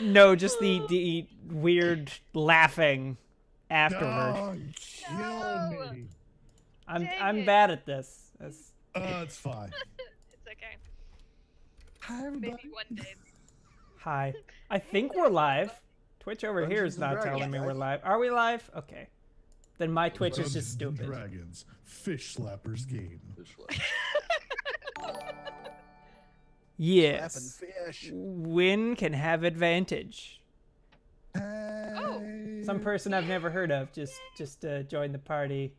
No, just the weird laughing afterward. Don't kill me. I'm bad at this. It's fine. It's okay. Hi, everybody. Maybe one day. Hi. I think we're live. Twitch over here is Dungeons and not Dragons, telling me guys. we're live. Are we live? Okay. Then my Twitch is just Dungeons and stupid. Dragons, Fish Slappers game. Yes. Slapping fish. Win can have advantage. Hey. Some person I've never heard of just joined the party.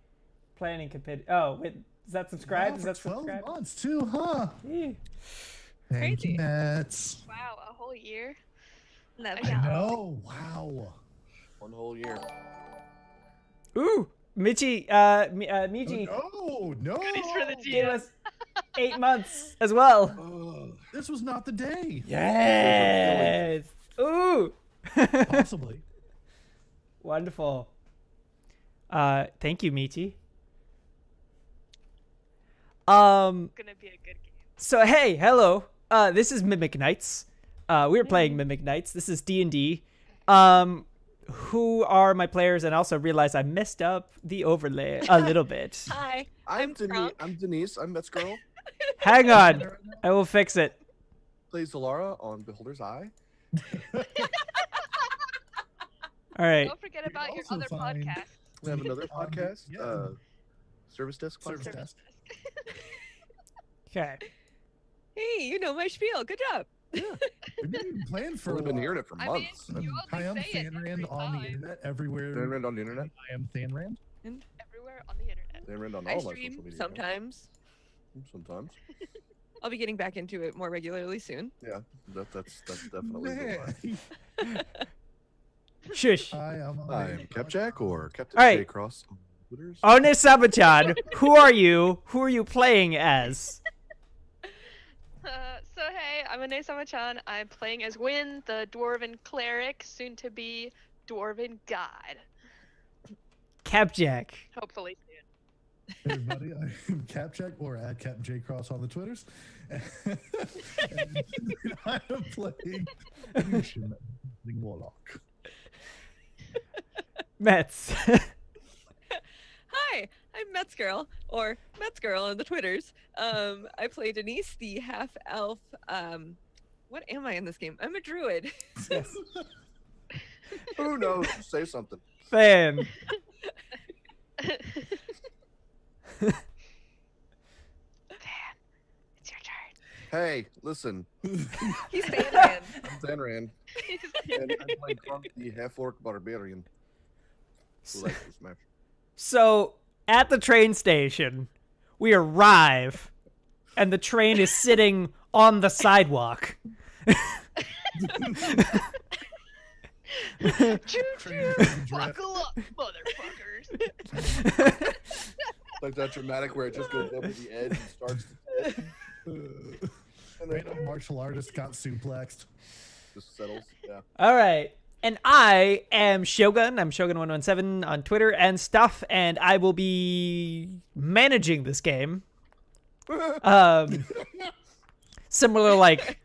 Planning competitive. Oh, wait, is that subscribed? Is Wow, that for 12 subscribed? months too, huh? Yeah. Thank Crazy. you, Mets. Wow, a whole year. I Yeah. know. Wow. One whole year. Ooh, Michi, Miji Oh, no. Goodies for the gave GM. us 8 months as well. Oh, This was not the day. Yes. Ooh. Possibly. Wonderful. Thank you, Michi. Gonna be a good game. So hey, hello. This is Mimic Knights. We're playing Mimic Knights. This is D&D. Who are my players? And also realize I messed up the overlay a little bit. Hi. I'm Denise. Trump. I'm Denise. I'm Met's girl. Hang on. I will fix it. Plays Zalara on Beholder's Eye. All right. Don't forget about your also other find- podcast. We have another podcast. Yeah. Service Desk Service podcast. desk. Okay. Hey, you know my spiel. Good job. We've been playing for We've a been while. hearing it for I mean, months. you Hi, I'm only say it Thanrand every on the time. internet everywhere. Thanrand on the internet. I am Thanrand. Everywhere on the internet. Thanrand on I all my social stream media. sometimes. Sometimes. I'll be getting back into it more regularly soon. Yeah. That's definitely the one. Man. Shush. Hi, I'm I am Capjack or Captain All right. J Cross on Twitters. Onisama-chan, who are you? Who are you playing as? So hey, I'm Ane-sama-chan. I'm playing as Win, the Dwarven Cleric, soon to be Dwarven God. Capjack. Hopefully soon. Hey everybody, I'm Capcheck or at Captain J Cross on the Twitters. And I am playing Lucian, the Warlock. Mets. Hi, I'm Mets Girl, or Mets Girl on the Twitters. I play Denise, the half-elf. What am I in this game? I'm a druid. Yes. Who knows? Say something. Fan. It's your turn. Hey, listen. He's Thanrand. I'm Thanrand. And I'm playing Crunk, the half-orc barbarian. Who likes to smash. So, at the train station, we arrive, and the train is sitting on the sidewalk. Choo-choo! Buckle up, motherfuckers! Like that dramatic where it just goes over the edge and starts to and then Random martial artist got suplexed. just settles. Yeah. All right. And I am Shogun. I'm Shogun117 on Twitter and stuff, and I will be managing this game. Similar like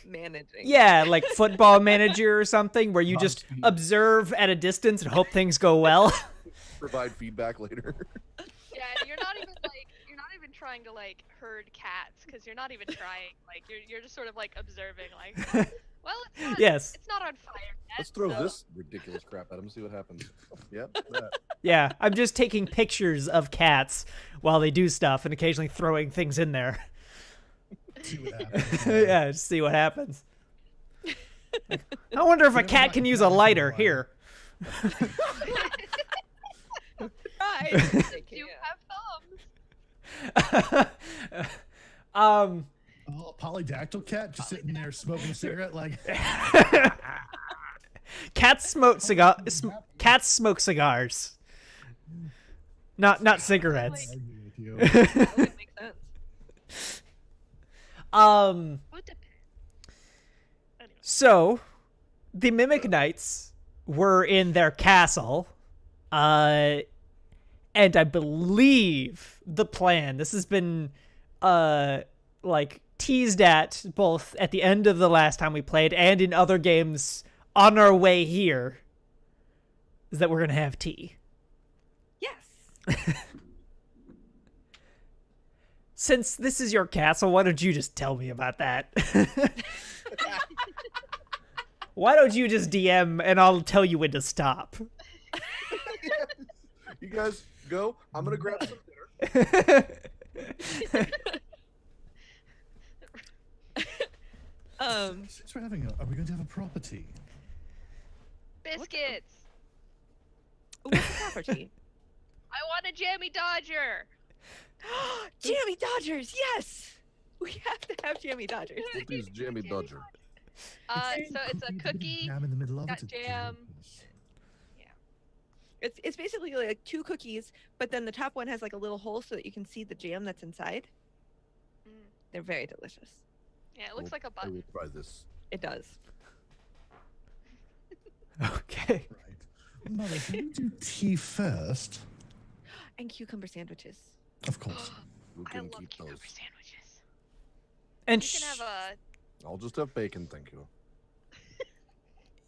Managing. yeah, like Football Manager or something, where you just Must be. observe at a distance and hope things go well. Provide feedback later. Yeah, you're not even trying to like herd cats because you're not even trying. Like you're just sort of like observing. Like, well, it's not, Yes. it's not on fire yet. Let's throw so- this ridiculous crap at him and see what happens. Yep. That. Yeah, I'm just taking pictures of cats while they do stuff and occasionally throwing things in there. See what happens. Yeah, just see what happens. I wonder if a cat can use a lighter. Here. Right. You have thumbs. um, Oh, a polydactyl cat just sitting there smoking a cigarette like cats smoke cats smoke cigars. Not cigarettes. argue with you. That would make sense. Would depend. Anyway. So, the Mimic Knights were in their castle, and I believe the plan. This has been, like teased at both at the end of the last time we played and in other games on our way here is that we're going to have tea. Yes. Since this is your castle, why don't you just tell me about that? Why don't you just DM and I'll tell you when to stop? You guys go. I'm gonna grab some dinner. Since we're having are we going to have a property? Biscuits. What's the property? I want a jammy dodger. Jammy Dodgers, yes! We have to have Jammy Dodgers. What is Jammy Dodger? So it's a cookie. Jam in the middle of got it. jam. It's basically like 2 cookies, but then the top one has like a little hole so that you can see the jam that's inside. Mm. They're very delicious. Yeah, it looks like a I button. will try this. It does. Okay. Right. Mother, can you do tea first? And cucumber sandwiches. Of course. We I can love keep cucumber those. sandwiches. And You can have a I'll just have bacon, thank you.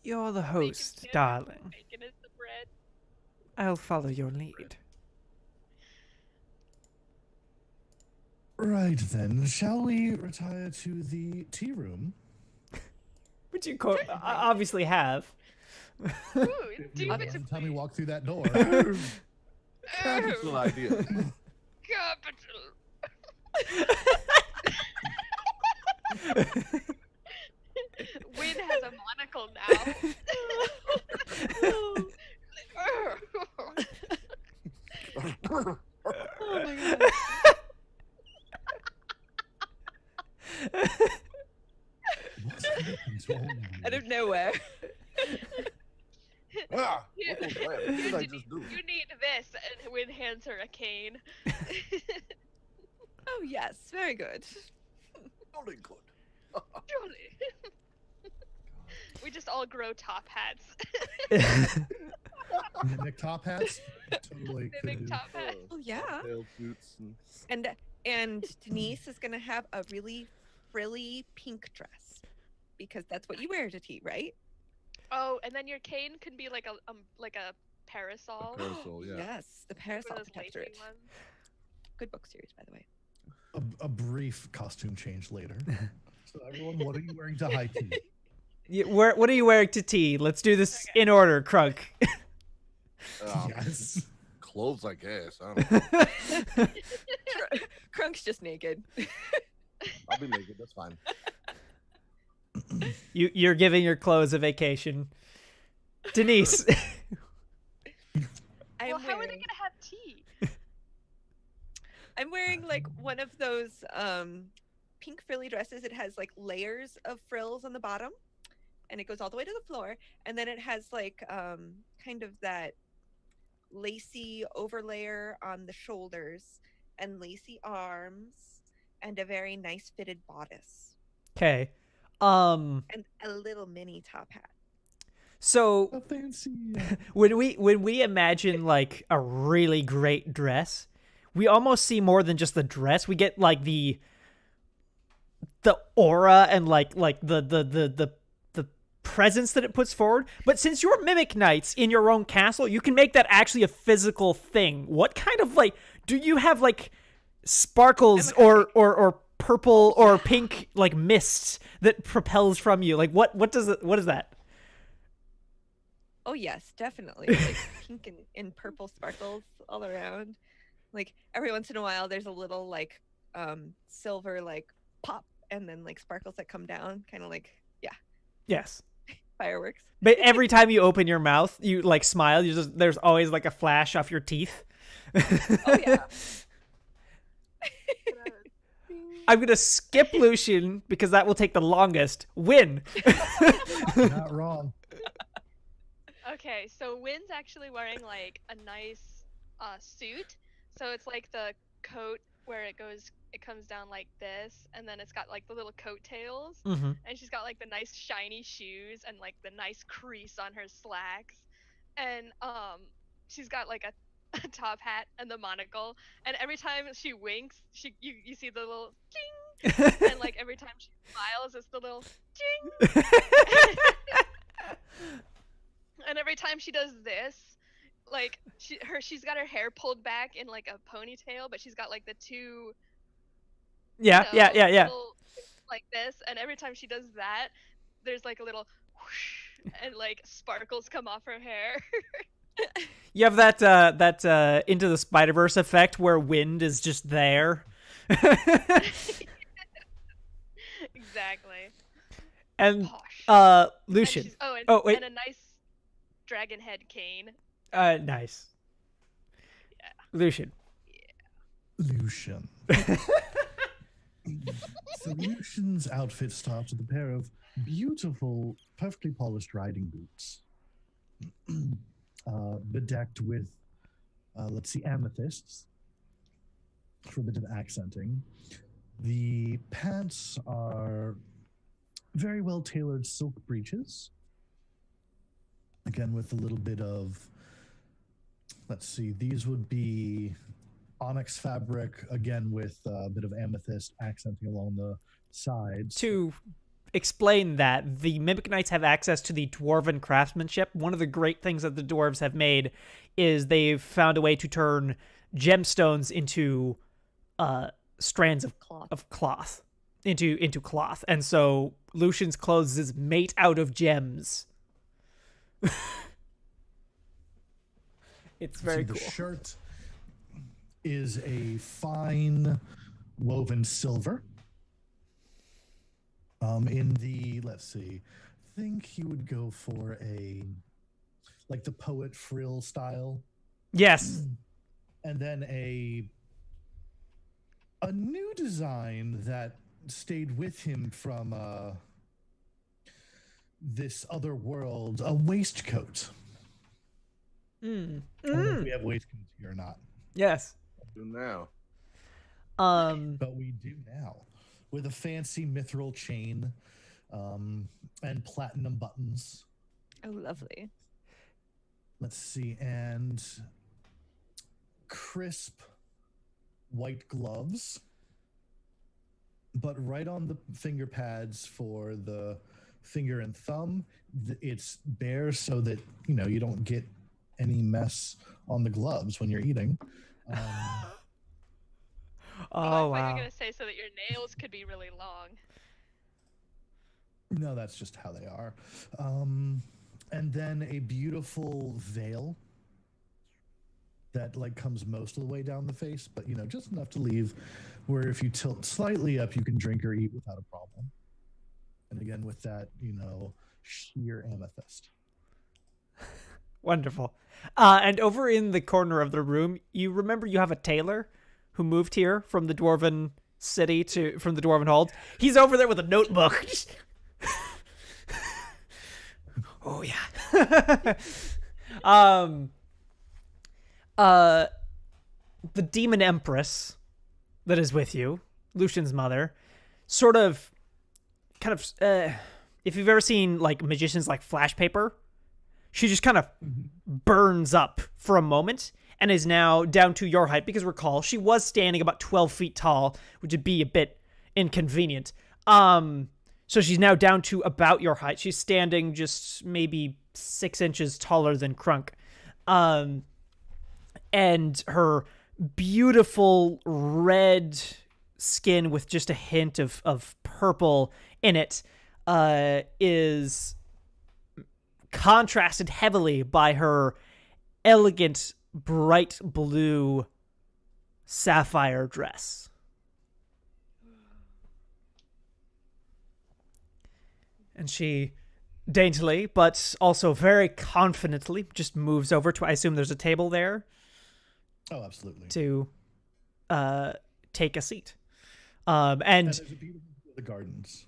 you're the bacon host, sandwich. darling. Bacon is the bread. I'll follow your lead. Right then, shall we retire to the tea room? Which you obviously have. Ooh, do By it. the time we walk through that door. Capital idea. Capital. Win has a monocle now. Oh my god. What's happened to all of you? Out of nowhere. Ah, You, what was that? What did I just do? you need this, and Win hands her a cane. Oh yes, very good. Totally good. Surely. We just all grow top hats. Mimic top hats? Totally. could Mimic do. top hats. Oh yeah. Tail suits and And Denise is gonna have a really frilly pink dress because that's what you wear to tea, right? Oh, and then your cane can be like a parasol. parasol, yeah. Yes, the For parasol those protector. lacy ones. Good book series, by the way. A brief costume change later. So everyone, what are you wearing to high tea? What are you wearing to tea? Let's do this in order, Crunk. Yes. Clothes, I guess. I don't know. Crunk's just naked. I'll be naked. That's fine. You're giving your clothes a vacation. Denise. Well, how are they gonna have tea? I'm wearing like one of those pink frilly dresses. It has like layers of frills on the bottom and it goes all the way to the floor. And then it has like kind of that lacy overlayer on the shoulders and lacy arms and a very nice fitted bodice Okay. and a little mini top hat. So A fancy. when we imagine like a really great dress, we almost see more than just the dress. We get like the aura and like the presence that it puts forward. But since you're mimic knights in your own castle, you can make that actually a physical thing. What kind of like do you have like sparkles or purple or pink like mists that propels from you? Like what is that? Oh yes, definitely. Like pink and purple sparkles all around. Like every once in a while there's a little like silver like pop and then like sparkles that come down, kind of like Yes. fireworks. But every time you open your mouth, you like smile. There's always like a flash off your teeth. Oh yeah. I'm gonna skip Lucian because that will take the longest. Win. Not wrong. Okay, so Win's actually wearing like a nice suit. So it's like the coat where it comes down like this, and then it's got like the little coattails, Mm-hmm. and she's got like the nice shiny shoes and like the nice crease on her slacks, and she's got like a top hat and the monocle, and every time she winks, you see the little ding And like every time she smiles, it's the little ching. And every time she does this, like she's got her hair pulled back in like a ponytail, but she's got like the two Yeah. little, like this, and every time she does that, there's like a little whoosh, and like sparkles come off her hair. You have that Into the Spider-Verse effect where wind is just there. Exactly. And Posh. Lucian. And Oh, wait. and a nice dragon head cane. Nice. Yeah. Lucian. Lucian. So Lucian's outfit starts with a pair of beautiful, perfectly polished riding boots, bedecked with, let's see, amethysts for a bit of accenting. The pants are very well tailored silk breeches, again with a little bit of, let's see, these would be onyx fabric, again with a bit of amethyst accenting along the sides. To explain that, the Mimic Knights have access to the dwarven craftsmanship. One of the great things that the dwarves have made is they've found a way to turn gemstones into strands of cloth into cloth, and so Lucian's clothes is made out of gems. It's very cool. The shirt is a fine woven silver. In the, let's see, I think you would go for like the poet frill style. Yes. And then a new design that stayed with him from this other world, a waistcoat. I don't know if we have waistcoats here or not. Yes. Do now. But we do now, with a fancy mithril chain, and platinum buttons. Oh, lovely. Let's see, and crisp white gloves, but right on the finger pads for the finger and thumb, it's bare so that you don't get any mess on the gloves when you're eating. I Oh, thought wow. you were gonna say so that your nails could be really long. No, that's just how they are. And then a beautiful veil that like comes most of the way down the face, but just enough to leave where if you tilt slightly up, you can drink or eat without a problem. And again, with that, sheer amethyst. Wonderful. And over in the corner of the room, you remember you have a tailor who moved here from the dwarven city from the dwarven hold. He's over there with a notebook. Oh yeah. The demon empress that is with you, Lucian's mother, if you've ever seen like magicians like flash paper, she just kind of burns up for a moment and is now down to your height, because recall, she was standing about 12 feet tall, which would be a bit inconvenient. So she's now down to about your height. She's standing just maybe 6 inches taller than Crunk. And her beautiful red skin with just a hint of purple in it is contrasted heavily by her elegant bright blue sapphire dress. And she daintily, but also very confidently, just moves over to, I assume there's a table there. Oh, absolutely. To take a seat. And there's a beautiful view of the gardens.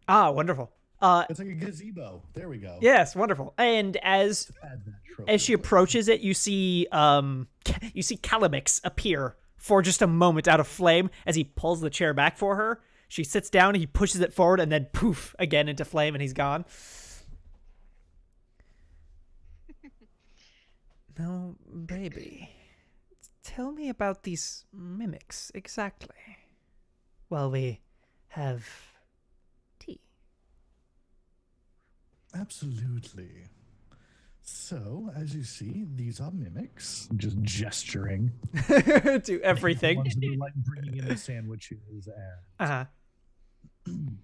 Ah, wonderful. It's like a gazebo. There we go. Yes, wonderful. And as she approaches it, you see Calamix appear for just a moment out of flame as he pulls the chair back for her. She sits down, he pushes it forward, and then poof, again into flame, and he's gone. Now, baby, tell me about these mimics exactly. Well, we have tea. Absolutely. So, as you see, these are mimics, just gesturing. To The everything. ones that are like bringing in the sandwiches Uh-huh. and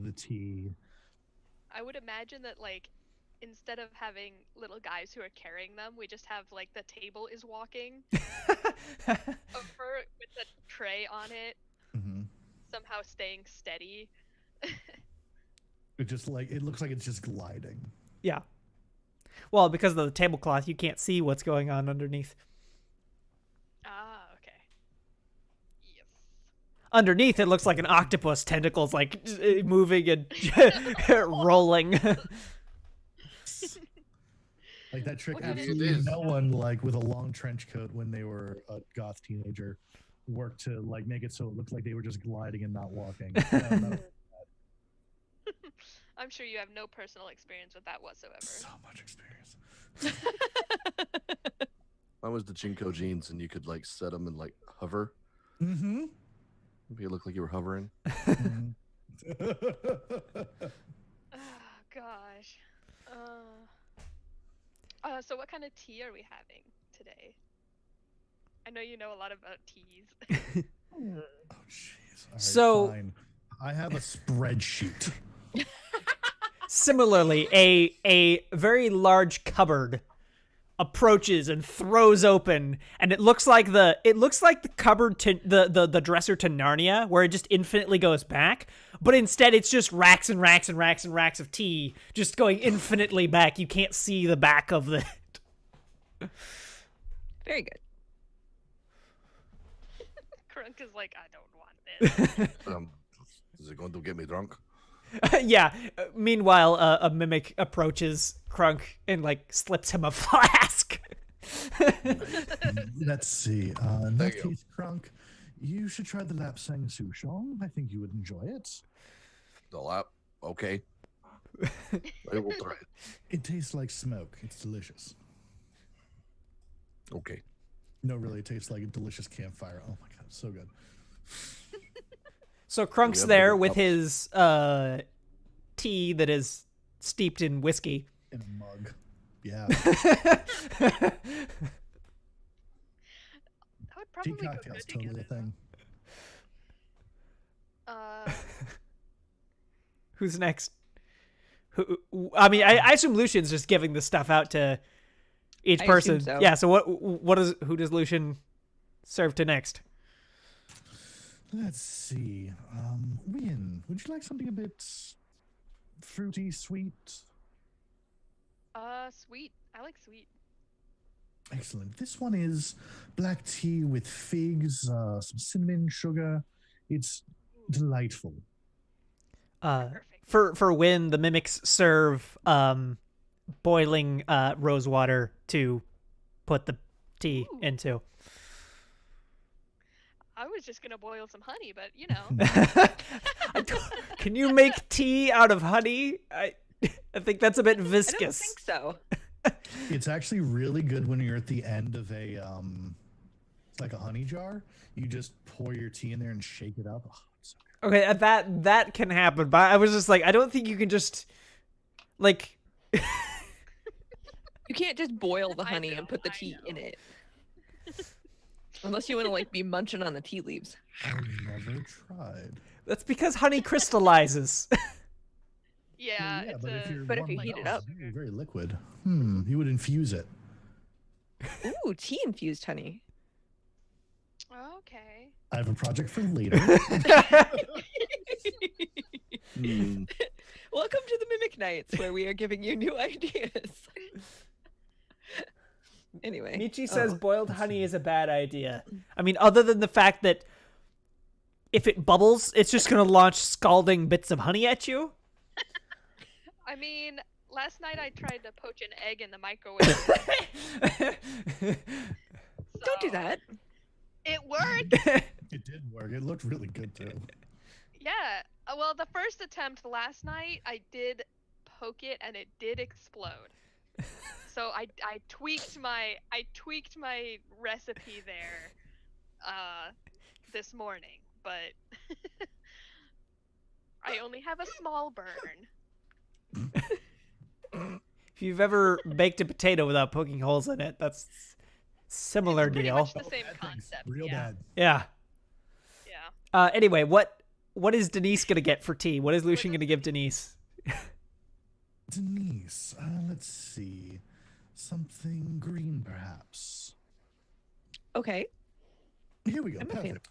the tea. I would imagine that like instead of having little guys who are carrying them, we just have like the table is walking over with the tray on it, Mm-hmm. somehow staying steady. It just like it looks like it's just gliding. Yeah. Well, because of the tablecloth, you can't see what's going on underneath. Ah, okay. Yes. Underneath, it looks like an octopus tentacles, like moving and rolling. Like that trick, What do you absolutely think it is? no one like with a long trench coat when they were a goth teenager worked to like make it so it looked like they were just gliding and not walking. No. I'm sure you have no personal experience with that whatsoever. So much experience. Mine was the Jinko jeans, and you could like set them and like hover. Mm-hmm. Maybe it looked like you were hovering. Oh gosh. So what kind of tea are we having today? I know you know a lot about teas. Oh jeez. All right, So- fine. I have a spreadsheet. Similarly, a very large cupboard approaches and throws open, and it looks like the cupboard to the dresser to Narnia, where it just infinitely goes back, but instead it's just racks and racks and racks and racks of tea just going infinitely back. You can't see the back of the Very good. Krunk is like, I don't want this. Is it going to get me drunk? Yeah. Meanwhile, a mimic approaches Krunk and like slips him a flask. Let's see. In that Thank you. case, Krunk, you should try the Lapsang Souchong. I think you would enjoy it. The lap? Okay. I will try it. It tastes like smoke. It's delicious. Okay. No, really, it tastes like a delicious campfire. Oh my god, it's so good. So Krunk's Yeah, there bigger with cup. his tea that is steeped in whiskey. In a mug. Yeah. That would Tea probably go cocktails, good totally a together. thing. Who's next? I mean, I assume Lucian's just giving the stuff out to each I person. assume so. Yeah. So who does Lucian serve to next? Let's see. Win, would you like something a bit fruity, sweet? Sweet. I like sweet. Excellent. This one is black tea with figs, some cinnamon, sugar. It's delightful. Perfect. For Win, the mimics serve boiling rose water to put the tea Ooh. into. I was just gonna boil some honey, but you know. Can you make tea out of honey? I think that's a bit I don't viscous. think so. It's actually really good when you're at the end of a it's like a honey jar. You just pour your tea in there and shake it up. Oh, it's so good. Okay, that can happen, but I was just like, I don't think you can just like. You can't just boil the I honey know, and put the I tea in know. it. Unless you want to like be munching on the tea leaves. I've never tried. That's because honey crystallizes. Yeah, Well, it's but a. if you're But if you warming heat it up- it's very, very liquid. You would infuse it. Ooh, tea infused honey. Okay. I have a project for later. Hmm. Welcome to the Mimic Nights, where we are giving you new ideas. Anyway, Michi says oh, boiled honey is a bad idea. I mean, other than the fact that if it bubbles, it's just gonna launch scalding bits of honey at you. I mean, last night I tried to poach an egg in the microwave. don't do so that. It worked. It did work. It looked really good too. Yeah. Well, the first attempt last night, I did poke it and it did explode. So I tweaked my recipe there this morning, but I only have a small burn. If you've ever baked a potato without poking holes in it, that's similar It's pretty deal. much the same Bad things. concept. Real yeah. bad. Yeah. Yeah. Anyway, what is Denise gonna get for tea? What is Lucian gonna give Denise? Denise, let's see. Something green, perhaps. Okay. Here we go. I'm a fan. Perfect.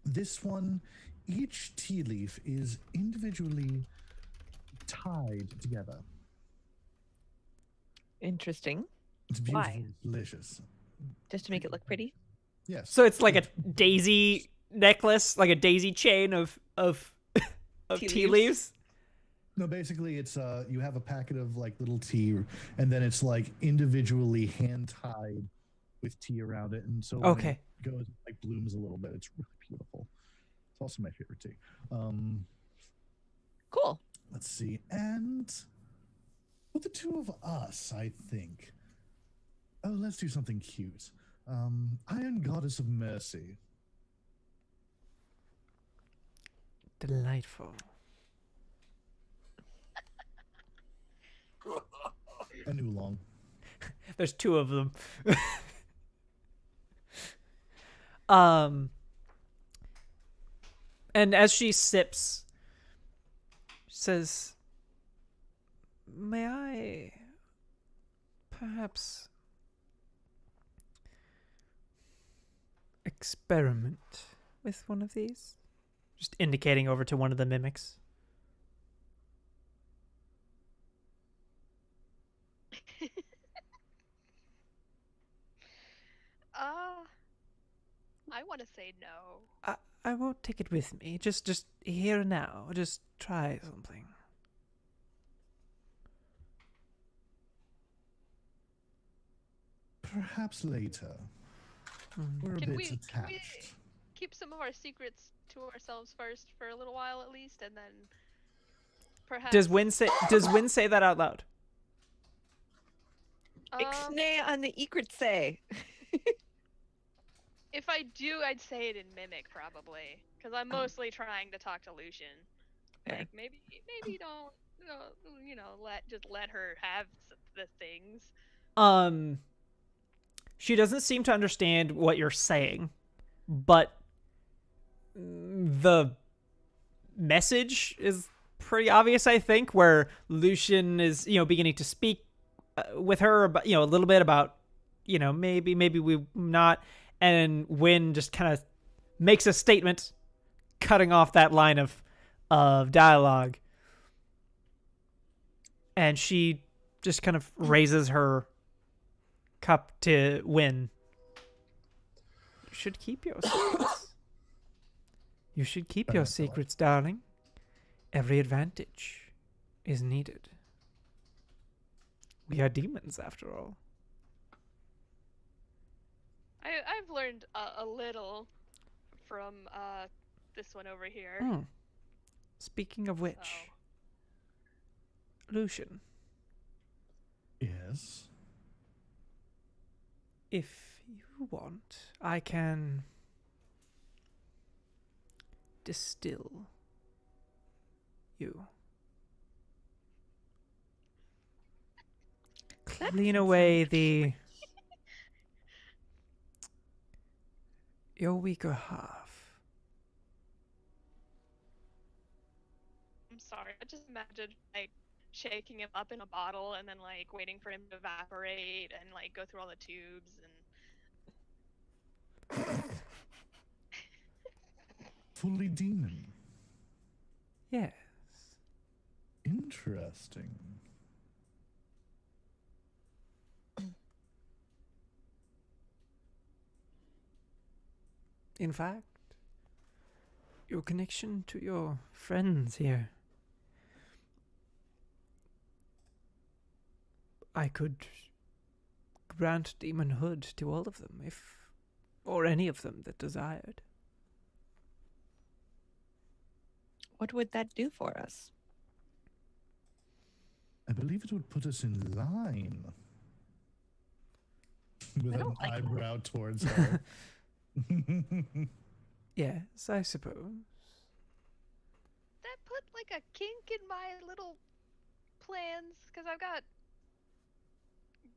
This one, each tea leaf is individually tied together. Interesting. It's beautiful. Why? Delicious. Just to make it look pretty. Yes. So it's like a daisy necklace, like a daisy chain of Tea tea leaves? leaves. No, basically, it's you have a packet of like little tea, and then it's like individually hand tied with tea around it, and so when Okay. it goes like blooms a little bit. It's really beautiful. It's also my favorite tea. Cool. Let's see, and with the two of us, I think. Oh, let's do something cute. Iron Goddess of Mercy. Delightful. An oolong. There's two of them. And as she sips, she says, "May I perhaps experiment with one of these?" Just indicating over to one of the mimics. I want to say no. I won't take it with me. Just here and now. Just try something. Perhaps later. We're a Can bit we attached. keep some of our secrets to ourselves first for a little while at least, and then perhaps. Does Win say that out loud? Ixnay on the Equitable. If I do, I'd say it in Mimic probably, because I'm mostly trying to talk to Lucian. Fair. Like maybe don't let her have the things. She doesn't seem to understand what you're saying, but the message is pretty obvious, I think, where Lucian is, beginning to speak with her about, a little bit about, maybe we not, and Wynn just kind of makes a statement cutting off that line of dialogue. And she just kind of raises her cup to Win. You should keep your secrets. You should keep your secrets, darling. Every advantage is needed. We are demons, after all. I've learned a little from this one over here. Speaking of which, Lucian, Yes. if you want, I can distill you. Clean away your weaker half. I'm sorry. I just imagined like shaking him up in a bottle and then like waiting for him to evaporate and like go through all the tubes and. Fully demon. Yes. Interesting. In fact, your connection to your friends here, I could grant demonhood to all of them, or any of them that desired. What would that do for us? I believe it would put us in line. With an eyebrow towards her. Yes, I suppose. That put like a kink in my little plans? Because I've got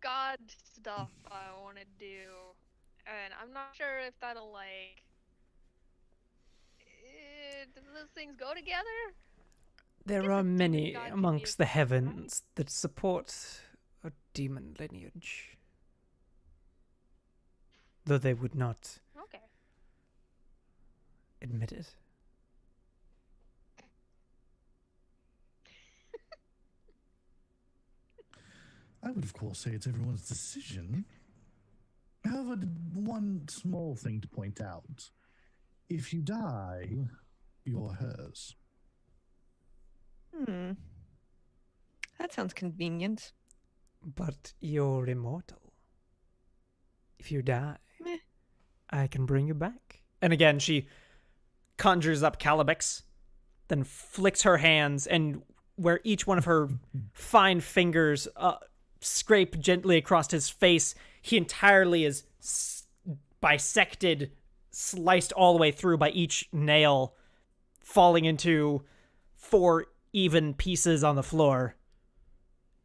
God stuff I want to do, and I'm not sure if that'll like. Do those things go together? There guess are a demon many god can be a amongst the god, right? heavens that support a demon lineage, though they would not Okay. admit it. I would, of course, say it's everyone's decision. However, one small thing to point out. If you die, you're hers. That sounds convenient. But you're immortal. If you die, Meh. I can bring you back. And again, she conjures up Calibex, then flicks her hands, and where each one of her fine fingers scrape gently across his face, he entirely is bisected, sliced all the way through by each nail, falling into 4 even pieces on the floor.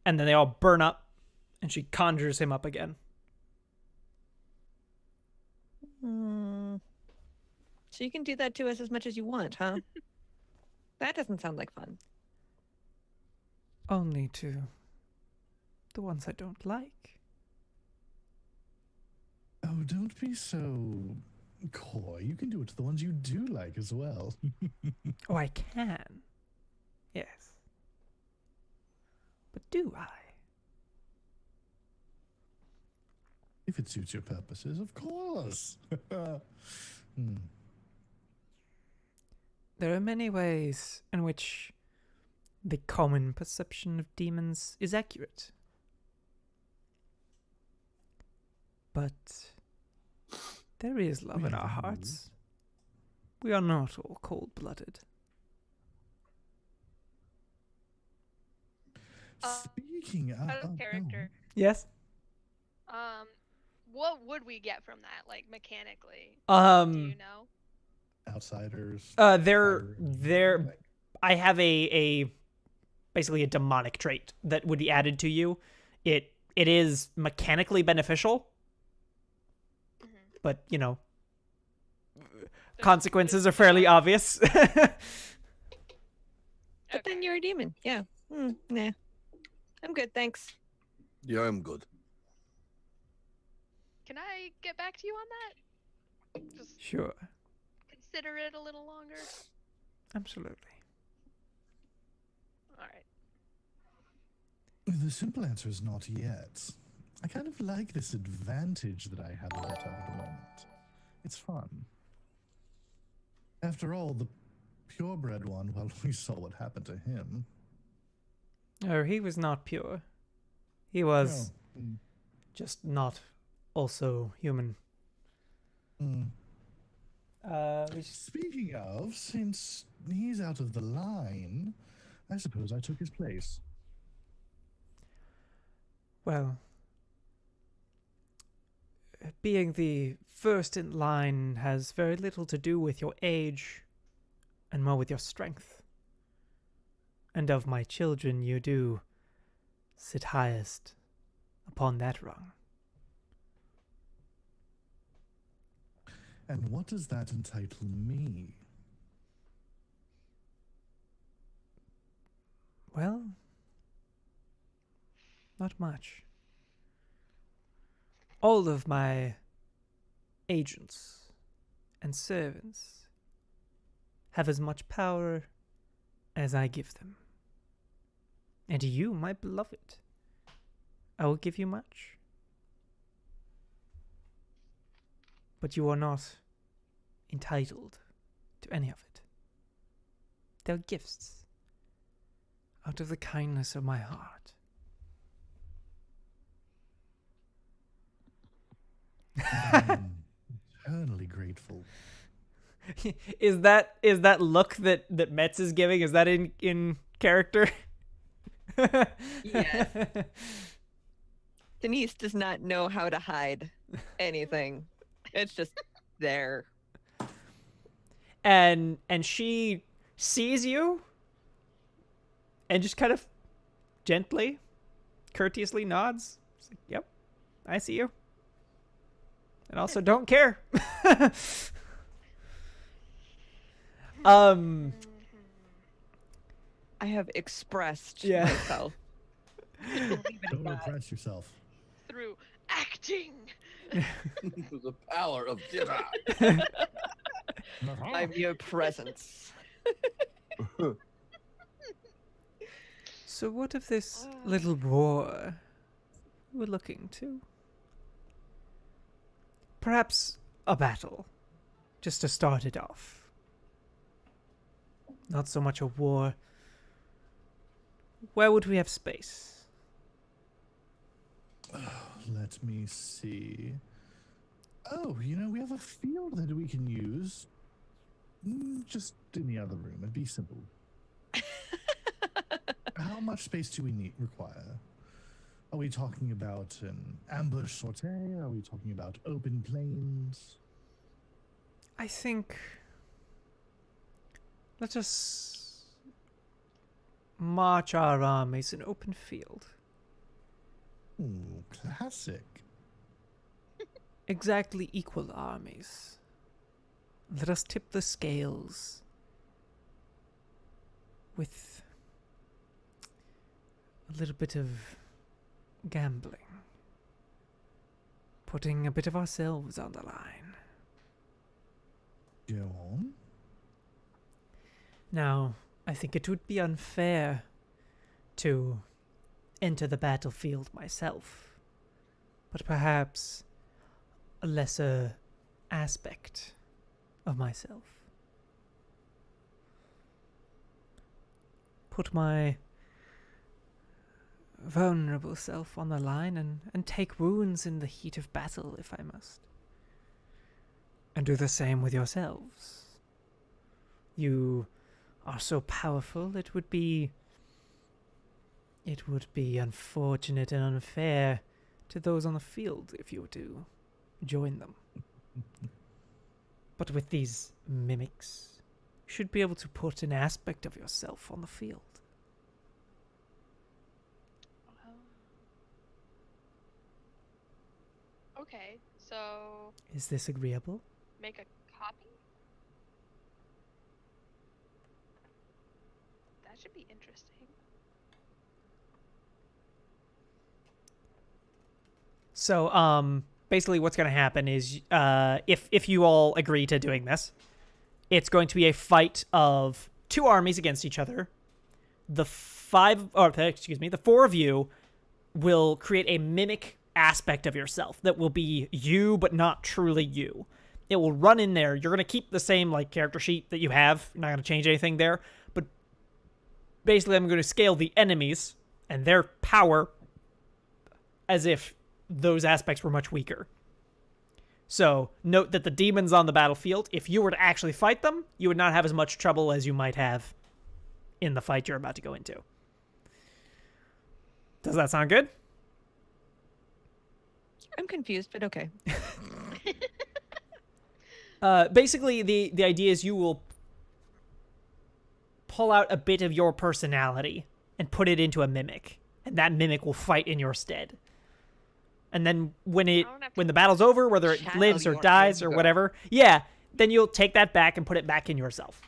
And then they all burn up, and she conjures him up again. So you can do that to us as much as you want, huh? That doesn't sound like fun. Only to the ones I don't like. Oh, don't be so coy. You can do it to the ones you do like as well. Oh, I can. Yes. But do I? If it suits your purposes, of course. There are many ways in which the common perception of demons is accurate. But there is love in our hearts. We are not all cold-blooded. Speaking Out of character. Yes? What would we get from that, like mechanically? Do you know? Outsiders. They're I have a basically a demonic trait that would be added to you. It is mechanically beneficial, but consequences are fairly obvious. But then you're a demon. Yeah. Nah. I'm good, thanks. Yeah, I'm good. Can I get back to you on that? Just Sure. consider it a little longer. Absolutely. All right. The simple answer is not yet. I kind of like this advantage that I have a bit of at the moment. It's fun. After all, the purebred one, well, we saw what happened to him. Oh, he was not pure. He was Oh, just not also human. Speaking of, since he's out of the line, I suppose I took his place. Well, being the first in line has very little to do with your age and more with your strength. And of my children, you do sit highest upon that rung. And what does that entitle me? Well, not much. All of my agents and servants have as much power as I give them. And you, my beloved, I will give you much. But you are not entitled to any of it. They're gifts out of the kindness of my heart. Eternally grateful. Is that look that Metz is giving? Is that in character? Yes. Denise does not know how to hide anything. It's just there. And she sees you and just kind of gently, courteously nods. It's like, yep, I see you. And also don't care. I have expressed Yeah. myself. Don't repress yourself. Through acting. The power of dinner. I'm your presence. So what of this little war we're looking to? Perhaps a battle, just to start it off. Not so much a war. Where would we have space? Let me see. Oh, we have a field that we can use. Just in the other room. It'd be simple. How much space do we require? Are we talking about an ambush sortie? Are we talking about open plains? I think... Let us march our armies in open field. Ooh, classic. Exactly equal armies. Let us tip the scales with a little bit of gambling. Putting a bit of ourselves on the line. Go on. Now, I think it would be unfair to enter the battlefield myself, but perhaps a lesser aspect of myself. Put my vulnerable self on the line and take wounds in the heat of battle if I must. And do the same with yourselves. You are so powerful, it would be unfortunate and unfair to those on the field if you were to join them. But with these mimics, you should be able to put an aspect of yourself on the field. Okay, so Is this agreeable? make a copy? That should be interesting. So, basically what's going to happen is, if you all agree to doing this, it's going to be a fight of two armies against each other. The four of you will create a mimic aspect of yourself that will be you, but not truly you. It will run in there. You're going to keep the same, character sheet that you have. You're not going to change anything there. But basically, I'm going to scale the enemies and their power as if those aspects were much weaker. So, note that the demons on the battlefield, if you were to actually fight them, you would not have as much trouble as you might have in the fight you're about to go into. Does that sound good? I'm confused, but okay. Basically, the idea is you will pull out a bit of your personality and put it into a mimic, and that mimic will fight in your stead. And then when the battle's over, whether it Channel lives or your dies or anger. whatever, then you'll take that back and put it back in yourself.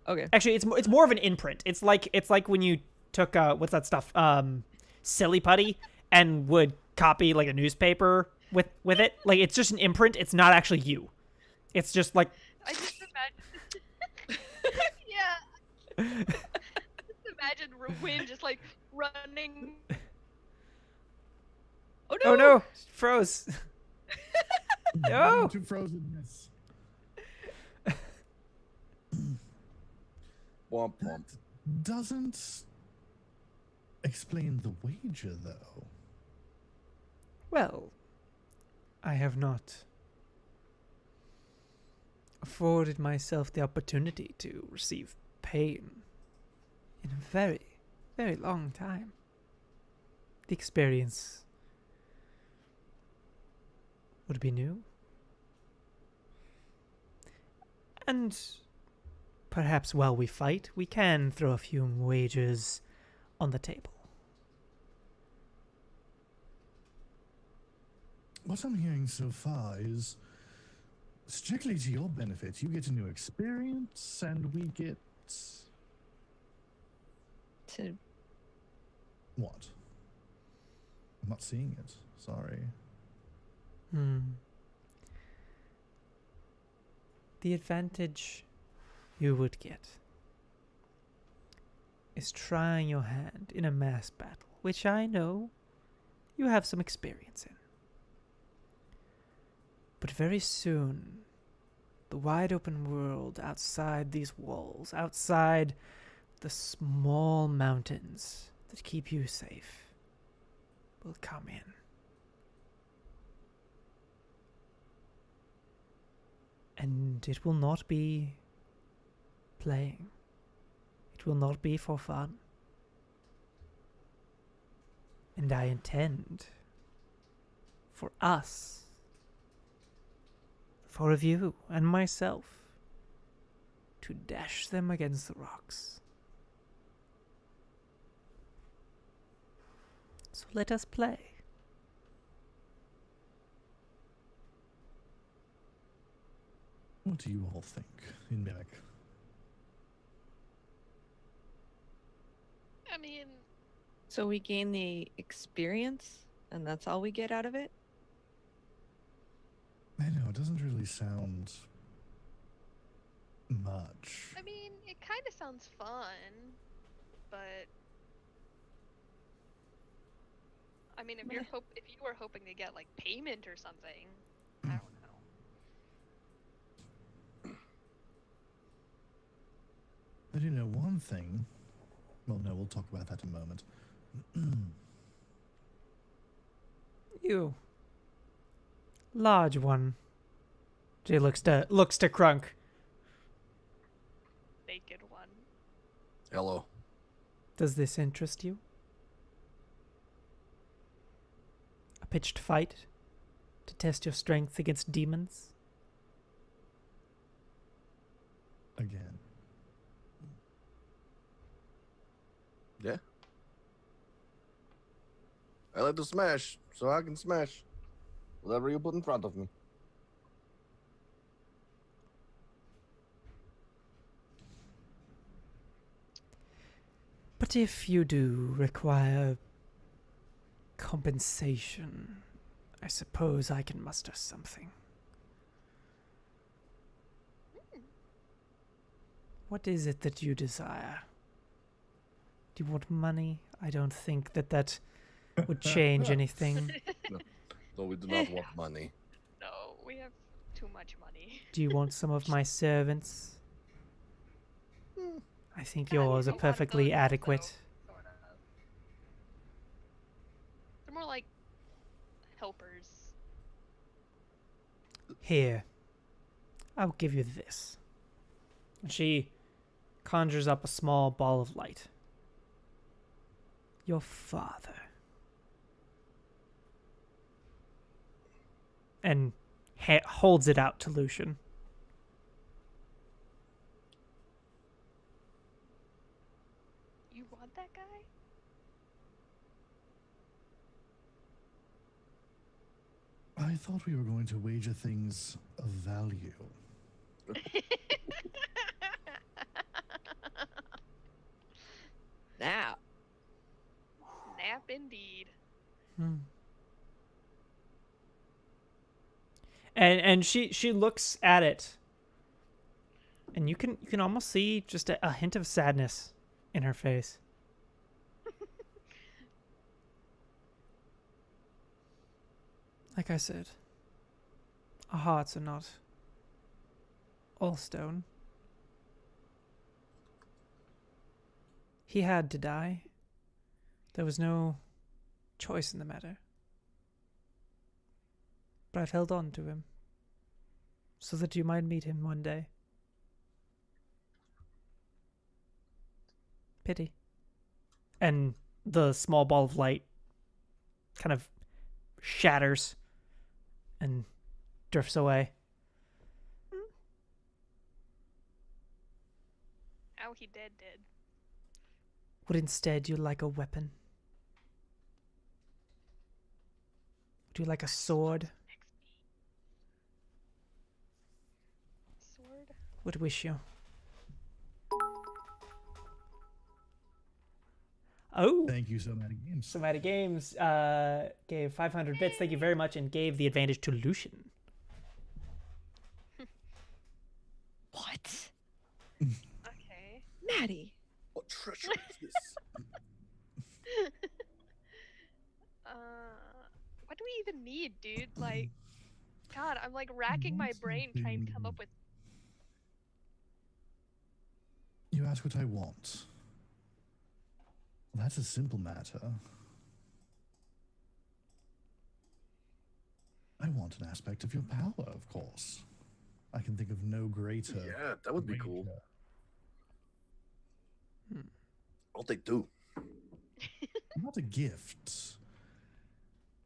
Okay. Actually, it's more of an imprint. It's like when you took what's that stuff, silly putty, and would copy a newspaper with it. It's just an imprint. It's not actually you. It's just I just imagine. Yeah. Just imagine Win just running. Oh no! oh no, froze. No. To frozenness. Womp womp. Doesn't explain the wager, though. Well, I have not afforded myself the opportunity to receive pain in a very, very long time. The experience would be new. And perhaps while we fight, we can throw a few wagers on the table. What I'm hearing so far is strictly to your benefit. You get a new experience, and we get To what? I'm not seeing it. Sorry. The advantage you would get is trying your hand in a mass battle, which I know you have some experience in. But very soon, the wide open world outside these walls, outside the small mountains that keep you safe, will come in. And it will not be playing. It will not be for fun. And I intend for us, for you and myself, to dash them against the rocks. So let us play. What do you all think in Mimic? I mean, so we gain the experience, and that's all we get out of it. I know, it doesn't really sound much. I mean, it kind of sounds fun, but I mean, if you were hoping to get like payment or something, I don't know. But you know, one thing. Well, no, we'll talk about that in a moment. You large one. She looks to Crunk. Naked one. Hello. Does this interest you? A pitched fight to test your strength against demons? Again. Yeah. I like to smash, so I can smash whatever you put in front of me. But if you do require compensation, I suppose I can muster something. What is it that you desire? Do you want money? I don't think that would change anything. No, we do not want money. No, we have too much money. Do you want some of my servants? I think Yeah, yours a are lot of perfectly those also, adequate. sort of. They're more like helpers. Here, I'll give you this. And she conjures up a small ball of light. Your father. And holds it out to Lucian. You want that guy? I thought we were going to wager things of value. Now. Snap indeed. And she looks at it, and you can almost see just a hint of sadness in her face. Like I said, our hearts are not all stone. He had to die. There was no choice in the matter. But I've held on to him, so that you might meet him one day. Pity. And the small ball of light kind of shatters and drifts away. How he did. Would instead you like a weapon? Would you like a sword? Sword. Would wish you. Oh, Thank you, Somatic Games. Somatic Games gave 500 bits. Thank you very much, and gave the advantage to Lucian. What? Okay. Maddie. What treasure is this? What do we even need, dude? Like, God, I'm like racking my brain trying to come up with. You ask what I want. Well, that's a simple matter. I want an aspect of your power, of course. I can think of no greater. Yeah, that would be cool. wager. I'll take 2. Not a gift.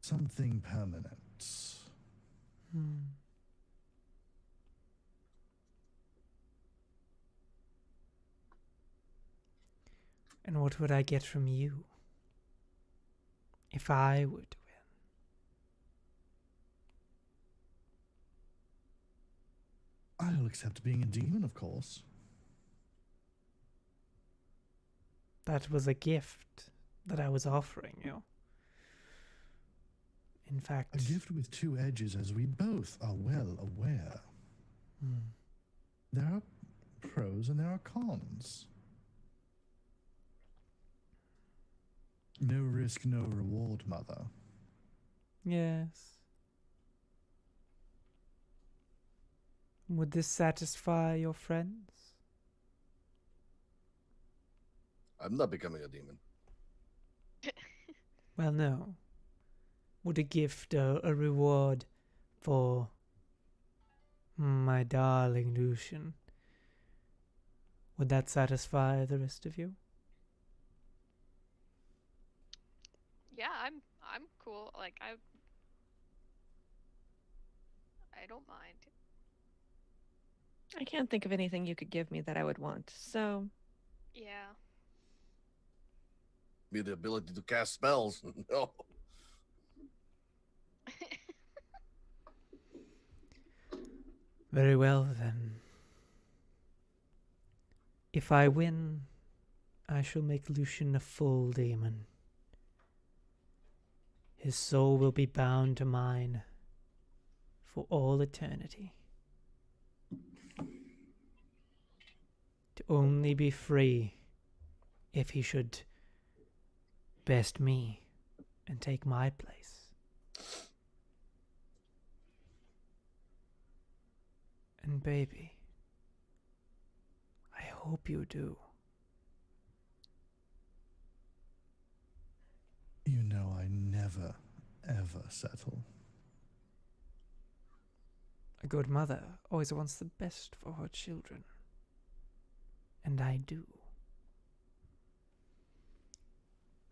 Something permanent. And what would I get from you if I were to win? I'll accept being a demon, of course. That was a gift that I was offering you. In fact, A gift with 2 edges, as we both are well aware. There are pros and there are cons. No risk, no reward, mother. yes. Would this satisfy your friends? I'm not becoming a demon. Well, no. Would a gift, a reward for my darling Lucian, would that satisfy the rest of you? Yeah, I'm cool. Like I don't mind. I can't think of anything you could give me that I would want. So, Yeah. Me the ability to cast spells. No. Very well, then. If I win, I shall make Lucian a full demon. His soul will be bound to mine for all eternity. To only be free if he should best me and take my place. And baby, I hope you do. You know I never, ever settle. A good mother always wants the best for her children. And I do.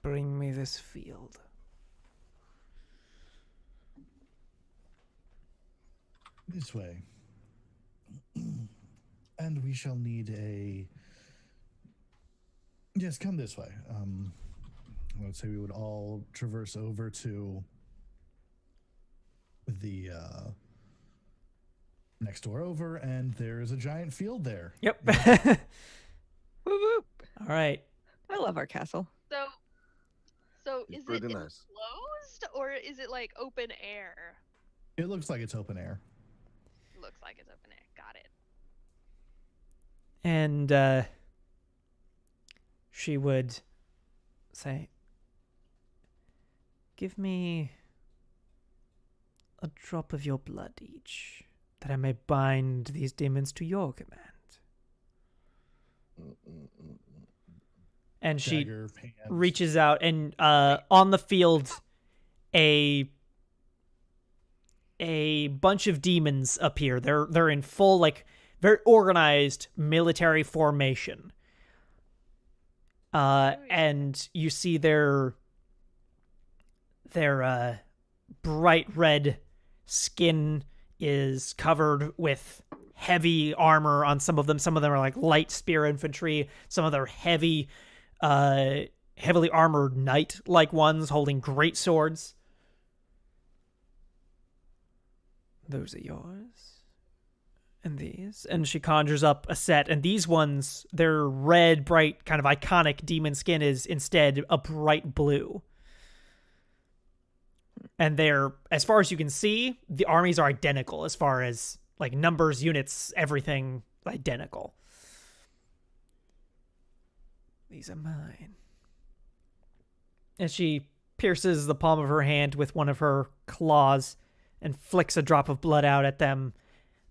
Bring me this field. This way. And we shall need a... Yes, come this way. I would say we would all traverse over to the next door over, and there is a giant field there. Yep. whoop whoop. All right. I love our castle. So It's is it pretty nice. enclosed or is it like open air? It looks like it's open air. Looks like it's open air. Got it. And she would say, "Give me a drop of your blood each, that I may bind these demons to your command." And she Dagger, pants. reaches out, and on the field, a bunch of demons appear. They're in full, like, very organized military formation. And you see their bright red skin is covered with heavy armor on some of them. Some of them are like light spear infantry. Some of them are heavy heavily armored knight-like ones holding great swords. Those are yours. And these. And she conjures up a set. And these ones, their red, bright, kind of iconic demon skin is instead a bright blue. And they're, as far as you can see, the armies are identical as far as like numbers, units, everything identical. These are mine. And she pierces the palm of her hand with one of her claws and flicks a drop of blood out at them.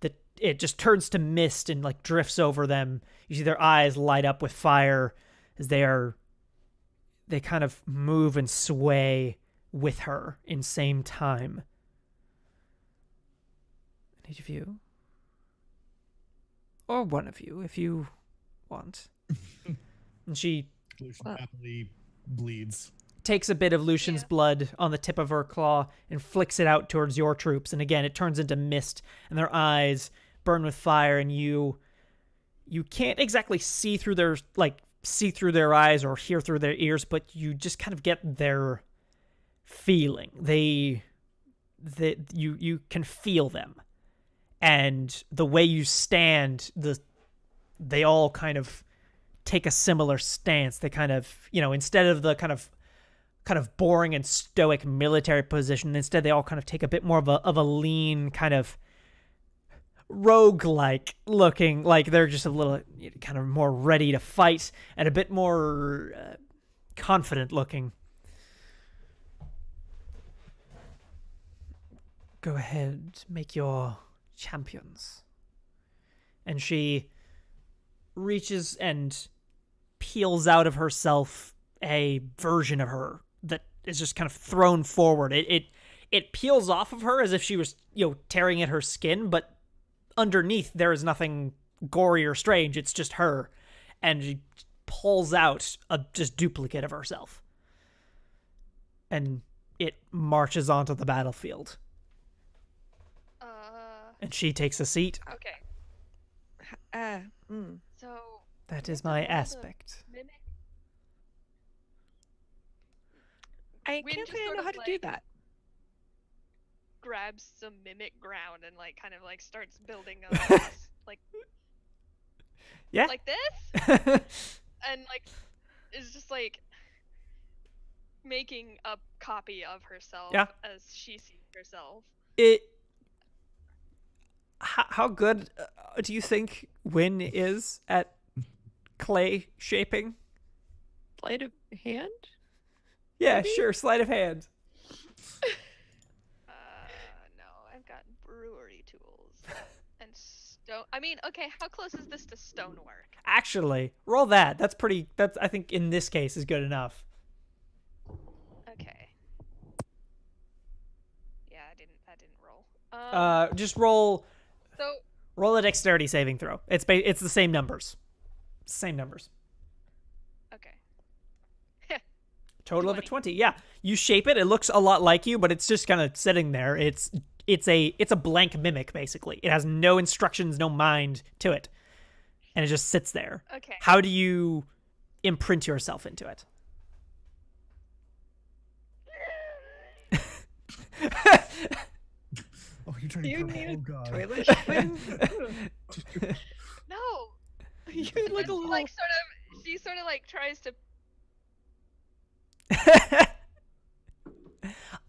That it just turns to mist and like drifts over them. You see their eyes light up with fire as they kind of move and sway with her in same time. And each of you, or one of you, if you want. And she Lucian happily bleeds. takes a bit of Lucian's blood on the tip of her claw and flicks it out towards your troops. And again, it turns into mist, and their eyes burn with fire, and you can't exactly see through their eyes or hear through their ears, but you just kind of get their feeling. You can feel them. And the way you stand, they all kind of take a similar stance. They kind of, instead of the kind of boring and stoic military position, instead they all kind of take a bit more of a lean, kind of rogue-like looking, like they're just a little kind of more ready to fight and a bit more confident looking. Go ahead, make your champions. And she reaches and peels out of herself a version of her that is just kind of thrown forward. It peels off of her as if she was, tearing at her skin, but underneath there is nothing gory or strange. It's just her. And she pulls out a just duplicate of herself. And it marches onto the battlefield. And she takes a seat. Okay. So that is my aspect. I can't say I know how to do that. Grabs some mimic ground and kind of starts building a yeah, like this, and is just making a copy of herself as she sees herself. How good do you think Wynn is at clay shaping? Sleight of hand? Yeah, maybe? Sure, sleight of hand. No, I've got brewery tools and stone. I mean, okay, how close is this to stonework? Actually, roll that. That's I think in this case is good enough. Okay. Yeah, that didn't roll. Just roll. So roll a dexterity saving throw. It's the same numbers. Same numbers. Okay. Total of a 20. Yeah, you shape it. It looks a lot like you, but it's just kind of sitting there. It's a blank mimic basically. It has no instructions, no mind to it, and it just sits there. Okay. How do you imprint yourself into it? Oh, you're turning You purple. need Oh, a God. toilet? No. You look a It's little. she sort of tries to.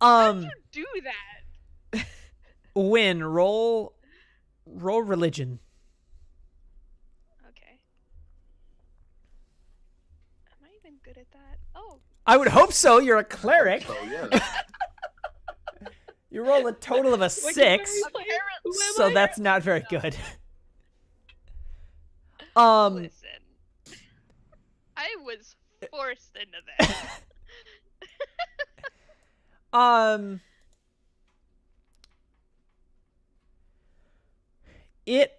How do you do that? Win, roll religion. Okay. Am I even good at that? Oh. I would hope so. You're a cleric. So yeah. You roll a total of a 6, so that's not very good. Listen. I was forced into this. It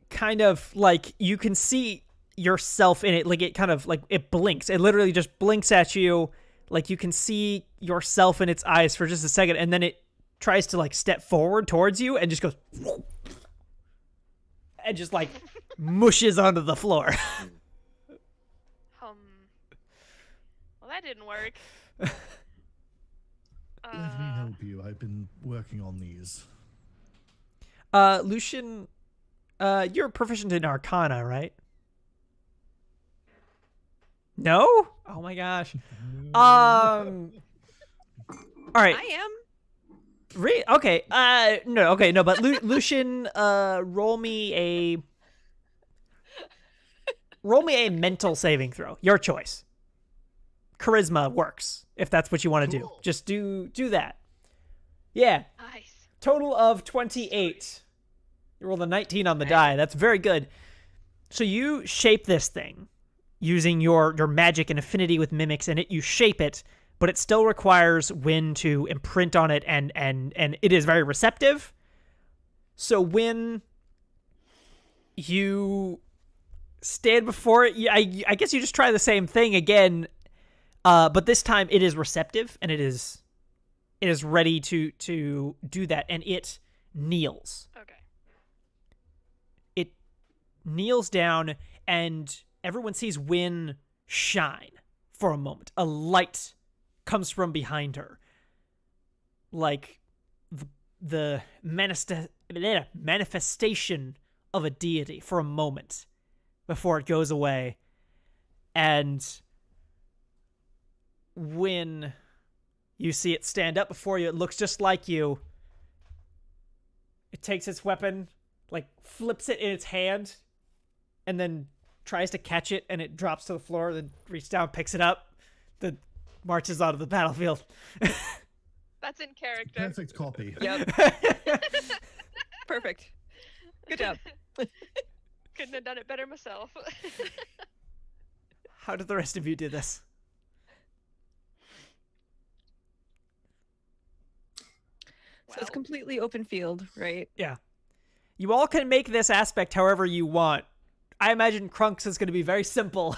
kind of you can see yourself in it, it kind of it blinks. It literally just blinks at you. You can see yourself in its eyes for just a second, and then it tries to step forward towards you and just goes and just mushes onto the floor. Well, that didn't work. Let me help you. I've been working on these. Lucian, you're proficient in Arcana, right? No? Oh my gosh. All right. I am. Okay. No. Okay. No. But Lucian, roll me a mental saving throw. Your choice. Charisma works if that's what you want to do. Just do that. Yeah. Nice. Total of 28. You rolled a 19 on the die. That's very good. So you shape this thing using your magic and affinity with mimics in it. You shape it, but it still requires Wynn to imprint on it, and it is very receptive. So when you stand before it, I guess you just try the same thing again, but this time it is receptive, and it is ready to do that, and it kneels. Okay. It kneels down, and everyone sees Wynn shine for a moment. A light comes from behind her, like the manifestation of a deity for a moment before it goes away. And when you see it stand up before you, it looks just like you. It takes its weapon, like flips it in its hand, and then tries to catch it, and it drops to the floor, then reaches down, picks it up, then marches onto the battlefield. That's in character. Perfect copy. Yep. Perfect. Good job. Couldn't have done it better myself. How did the rest of you do this? So it's completely open field, right? Yeah. You all can make this aspect however you want. I imagine Krunks is going to be very simple.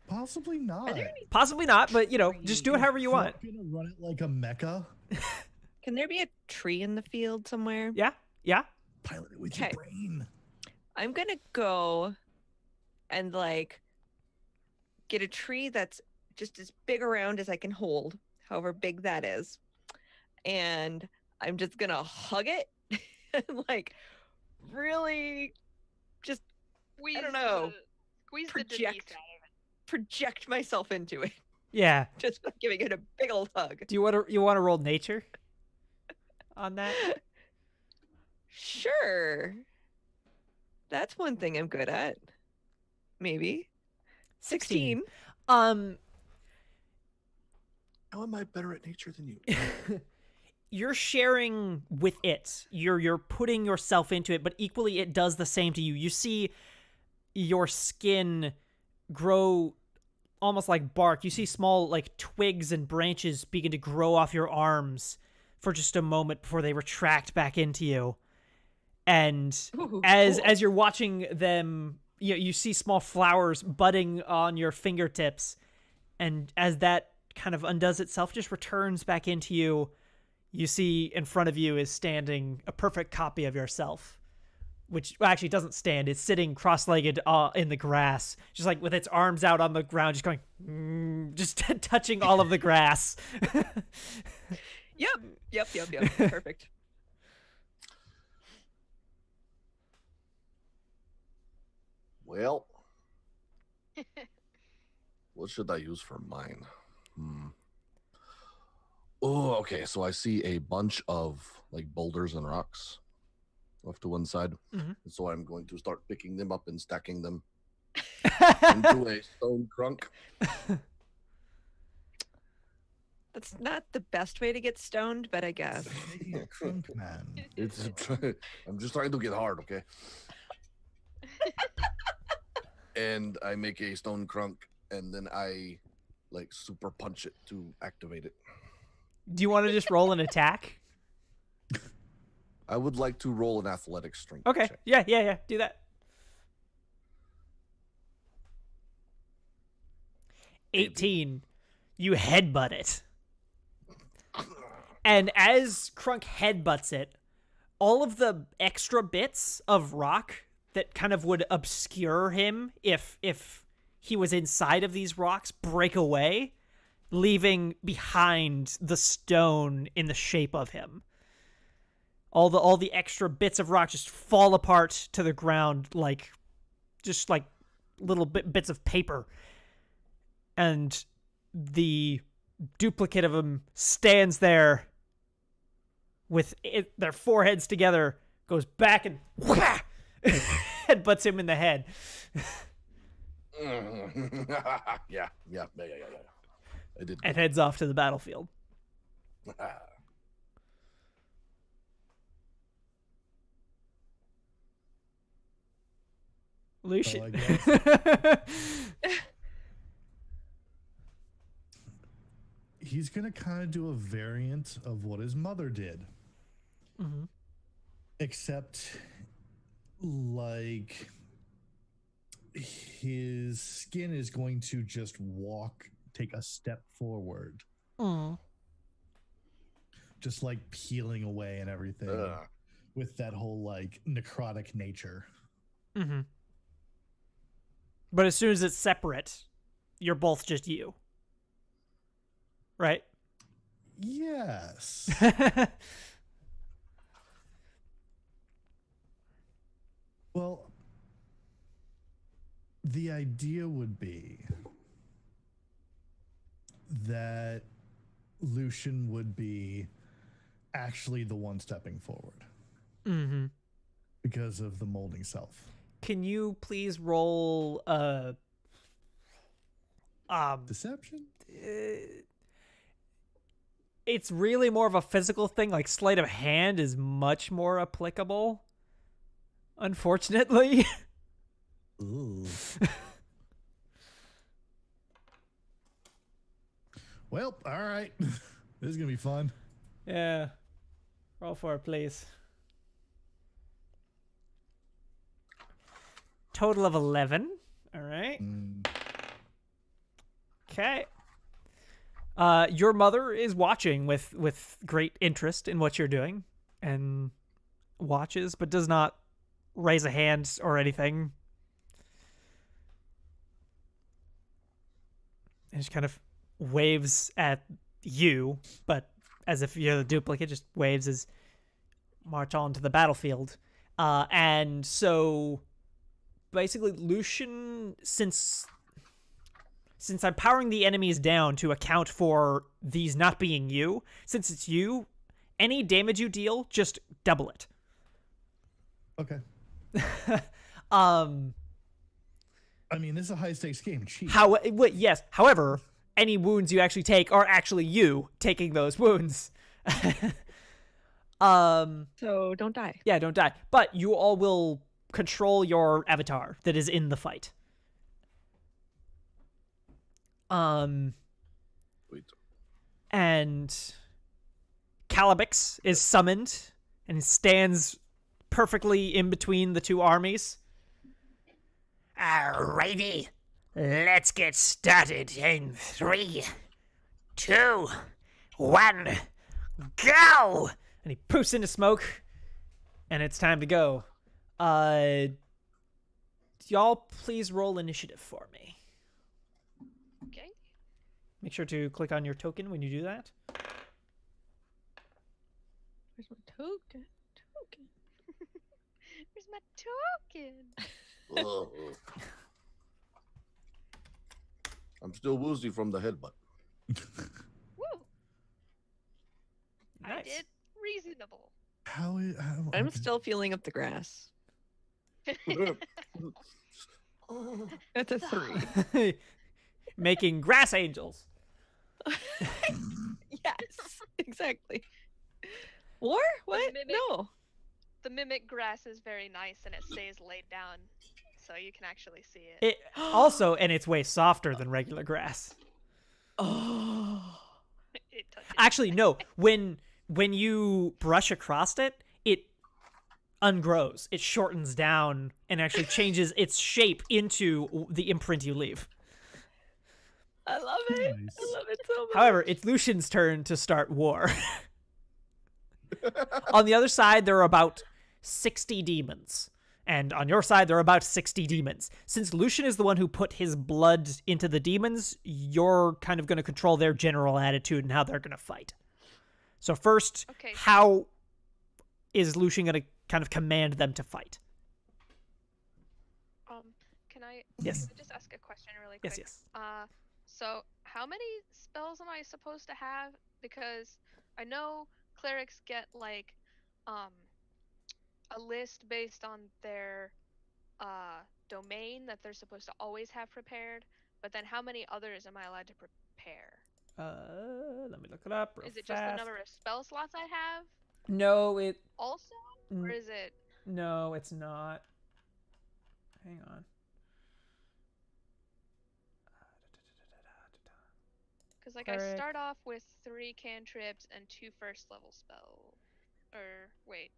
Possibly not. Possibly not, but, just do it however you want. You're gonna run it like a mecha. Can there be a tree in the field somewhere? Yeah. Pilot it with your brain. I'm gonna go and get a tree that's just as big around as I can hold, however big that is. And I'm just gonna hug it and really just Squeeze I don't know. Squeeze the disease out of it. Project myself into it. Yeah. Just by giving it a big old hug. Do you want to roll nature on that? Sure. That's one thing I'm good at. Maybe. 16. How am I better at nature than you? You're sharing with it. You're putting yourself into it, but equally it does the same to you. You see your skin grow almost like bark. You see small twigs and branches begin to grow off your arms for just a moment before they retract back into you. And Ooh, as cool. you're watching them, you see small flowers budding on your fingertips, and as that kind of undoes itself, just returns back into you. You see in front of you is standing a perfect copy of yourself, which actually doesn't stand. It's sitting cross-legged in the grass, just with its arms out on the ground, just going, just touching all of the grass. Yep. Perfect. Well, what should I use for mine? Oh, okay. So I see a bunch of boulders and rocks off to one side. Mm-hmm. And so I'm going to start picking them up and stacking them into a stone crunk. That's not the best way to get stoned, but I guess. Making a trunk man. I'm just trying to get hard, okay? And I make a stone crunk, and then I super punch it to activate it. Do you want to just roll an attack? I would like to roll an athletic strength. Okay. check. Yeah. Do that. 18. You headbutt it. And as Crunk headbutts it, all of the extra bits of rock that kind of would obscure him if he was inside of these rocks break away, leaving behind the stone in the shape of him. All the extra bits of rock just fall apart to the ground like little bits of paper. And the duplicate of him stands there with their foreheads together, goes back and and butts him in the head. Yeah. I did. And heads off to the battlefield. Lucian. He's going to kind of do a variant of what his mother did. Mm-hmm. Except, like, his skin is going to just take a step forward. Just like peeling away and everything. With that whole, like, necrotic nature. Mm-hmm. But as soon as it's separate, you're both just you. Right? Yes. Well, the idea would be that Lucian would be actually the one stepping forward. Mm-hmm. Because of the molding self. Can you please roll deception? It's really more of a physical thing. Like sleight of hand is much more applicable, unfortunately. Ooh. Well, all right. This is gonna be fun. Yeah. Roll for it, please. Total of 11. All right. Okay. Your mother is watching with great interest in what you're doing and watches, but does not raise a hand or anything. And just kind of waves at you, but as if you're the duplicate, just waves as march on to the battlefield. And so basically Lucian, since I'm powering the enemies down to account for these not being you, since it's you, any damage you deal, just double it. Okay. I mean, this is a high-stakes game. Cheat. Yes. However, any wounds you actually take are actually you taking those wounds. So don't die. Yeah, don't die. But you all will control your avatar that is in the fight. Wait. And Calibix is summoned and stands perfectly in between the two armies. Alrighty, let's get started in 3, 2, 1, go! And he poofs into smoke, and it's time to go. Y'all please roll initiative for me. Okay. Make sure to click on your token when you do that. Where's my token? Where's my token? Ugh. I'm still woozy from the headbutt. Woo! I Nice. did reasonable. How I'm still feeling up the grass. That's a 3. Making grass angels. Yes, exactly. War? What? mimic- No. The mimic grass is very nice and it stays laid down, so you can actually see it. It also, and it's way softer than regular grass. Oh. It touches. Actually, no. When you brush across it, it ungrows. It shortens down and actually changes its shape into the imprint you leave. I love it. Nice. I love it so much. However, it's Lucian's turn to start war. On the other side, there are about 60 demons. And on your side, there are about 60 demons. Since Lucian is the one who put his blood into the demons, you're kind of going to control their general attitude and how they're going to fight. So first, Okay. how is Lucian going to kind of command them to fight? Can I Yes. just ask a question really quick? Yes. So how many spells am I supposed to have? Because I know clerics get like a list based on their domain that they're supposed to always have prepared, but then how many others am I allowed to prepare? Let me look it up real Is it just the fast. number of spell slots I have No, it... also? Or is it... No, it's not. Hang on. Because like Cleric. I start off with 3 cantrips and 2 first level spell. Or wait.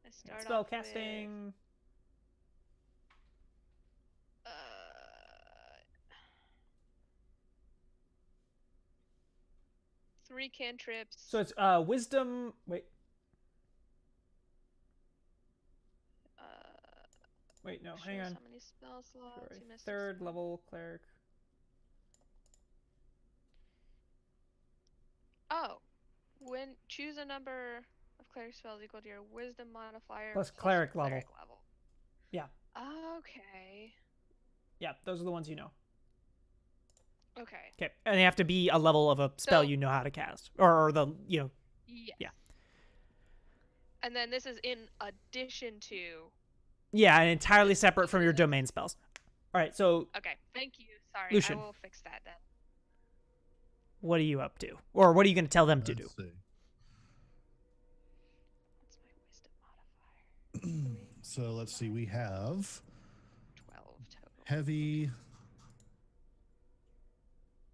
I start Spell off casting. with 3 cantrips. So it's wisdom. Wait. Wait, no, hang on. How many spell slots? Sorry. You missed Third level cleric. Oh, when choose a number of cleric spells equal to your wisdom modifier Plus your cleric level. cleric level. Yeah. Okay. Yeah, those are the ones you know. Okay. Okay, and they have to be a level of a spell So- you know how to cast, or the Yes. Yeah. And then this is in addition to. yeah, and entirely separate from your domain spells. All right, so Okay. Thank you. Sorry, Lucian. I will fix that then. what are you up to, or what are you going to tell them to do? Let's see. What's my wisdom modifier? So let's see. We have 12 total. heavy.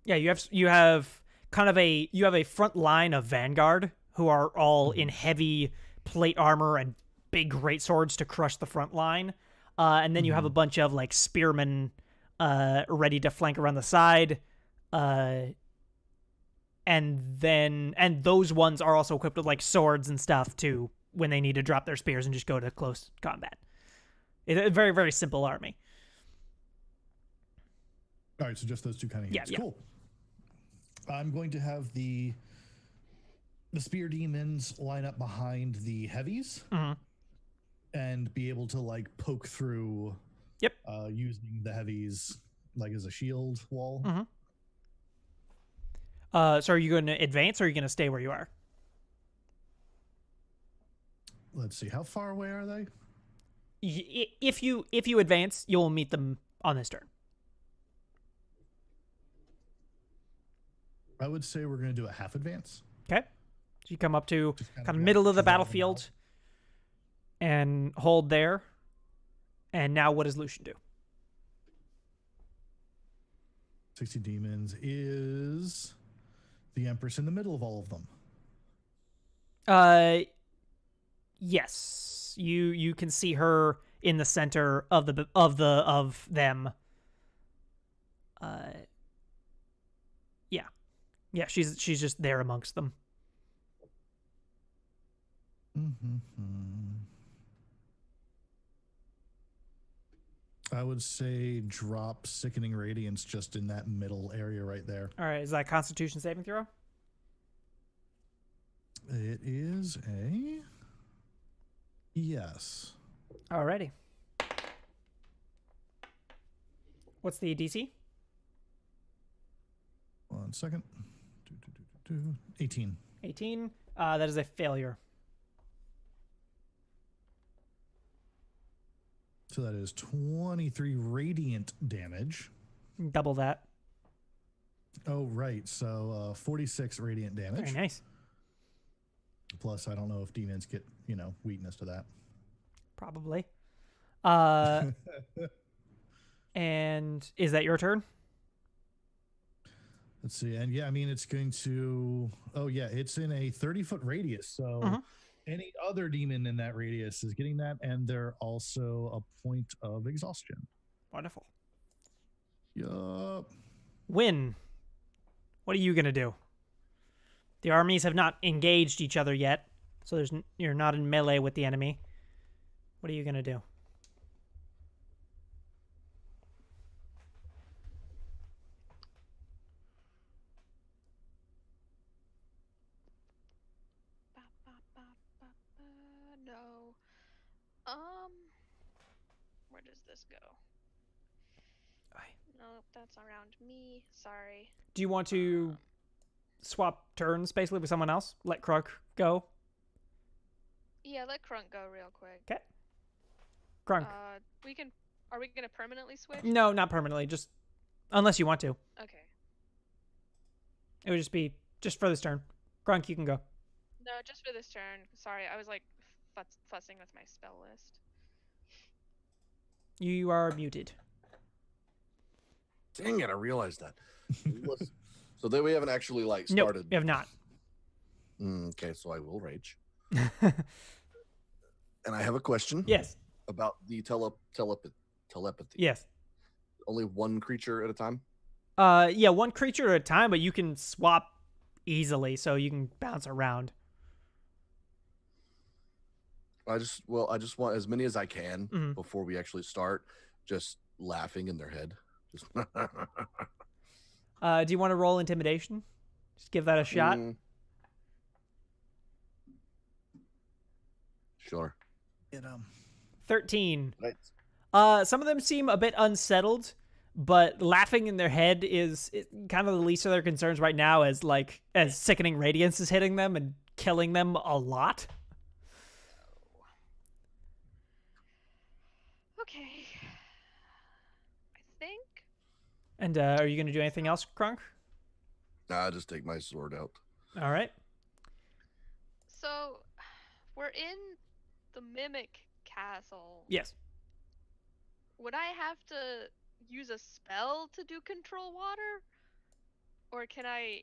Yeah, you have kind of a front line of vanguard who are all in heavy plate armor and big great swords to crush the front line, and then you have a bunch of like spearmen ready to flank around the side, and those ones are also equipped with like swords and stuff too when they need to drop their spears and just go to close combat. It's a very, very simple army. All right, so just those two kind of units. Yeah. Cool. I'm going to have the spear demons line up behind the heavies and be able to like poke through. Yep. Using the heavies like as a shield wall. So are you going to advance or are you going to stay where you are? Let's see. How far away are they? If you advance, you'll meet them on this turn. I would say we're going to do a half advance. Okay. So you come up to Just kind of like middle of the draw them battlefield out. and hold there. And now what does Lucian do? 60 demons is the Empress in the middle of all of them. Yes. You can see her in the center of them. Yeah, she's just there amongst them. I would say drop Sickening Radiance just in that middle area right there. All right, is that Constitution saving throw? It is a yes. Alrighty. What's the DC? 1 second. 18. 18. That is a failure. So that is 23 radiant damage. Double that. Oh, right. So 46 radiant damage. Very nice. Plus, I don't know if demons get, weakness to that. Probably. And is that your turn? Let's see. And yeah, I mean, it's going to. Oh, yeah. It's in a 30-foot radius. So any other demon in that radius is getting that. And they're also a point of exhaustion. Wonderful. Yup. Win. What are you going to do? The armies have not engaged each other yet. So you're not in melee with the enemy. What are you gonna do? Ba, ba, ba, ba, ba. No. Where does this go? No, that's around me. Sorry. Do you want to swap turns basically with someone else? Let Krug go. Yeah, let Crunk go real quick. Okay. Krunk. We can. Are we gonna permanently switch? No, not permanently. Just unless you want to. Okay. It would just be just for this turn. Krunk, you can go. No, just for this turn. Sorry, I was like fussing with my spell list. You are muted. Dang it! I realized that. So then we haven't actually like No, started. you have not. Okay, so I will rage. And I have a question. Yes. About the telepathy. Yes. Only one creature at a time. Yeah, one creature at a time, but you can swap easily, so you can bounce around. I just want as many as I can Mhm. before we actually start. Just laughing in their head. Just Do you want to roll intimidation? Just give that a shot. Sure. 13. Right. Some of them seem a bit unsettled, but laughing in their head is kind of the least of their concerns right now, as sickening radiance is hitting them and killing them a lot. Okay. I think. And are you going to do anything else, Krunk? Nah, just take my sword out. All right. So, we're in the Mimic Castle. Yes. Would I have to use a spell to do control water? Or can I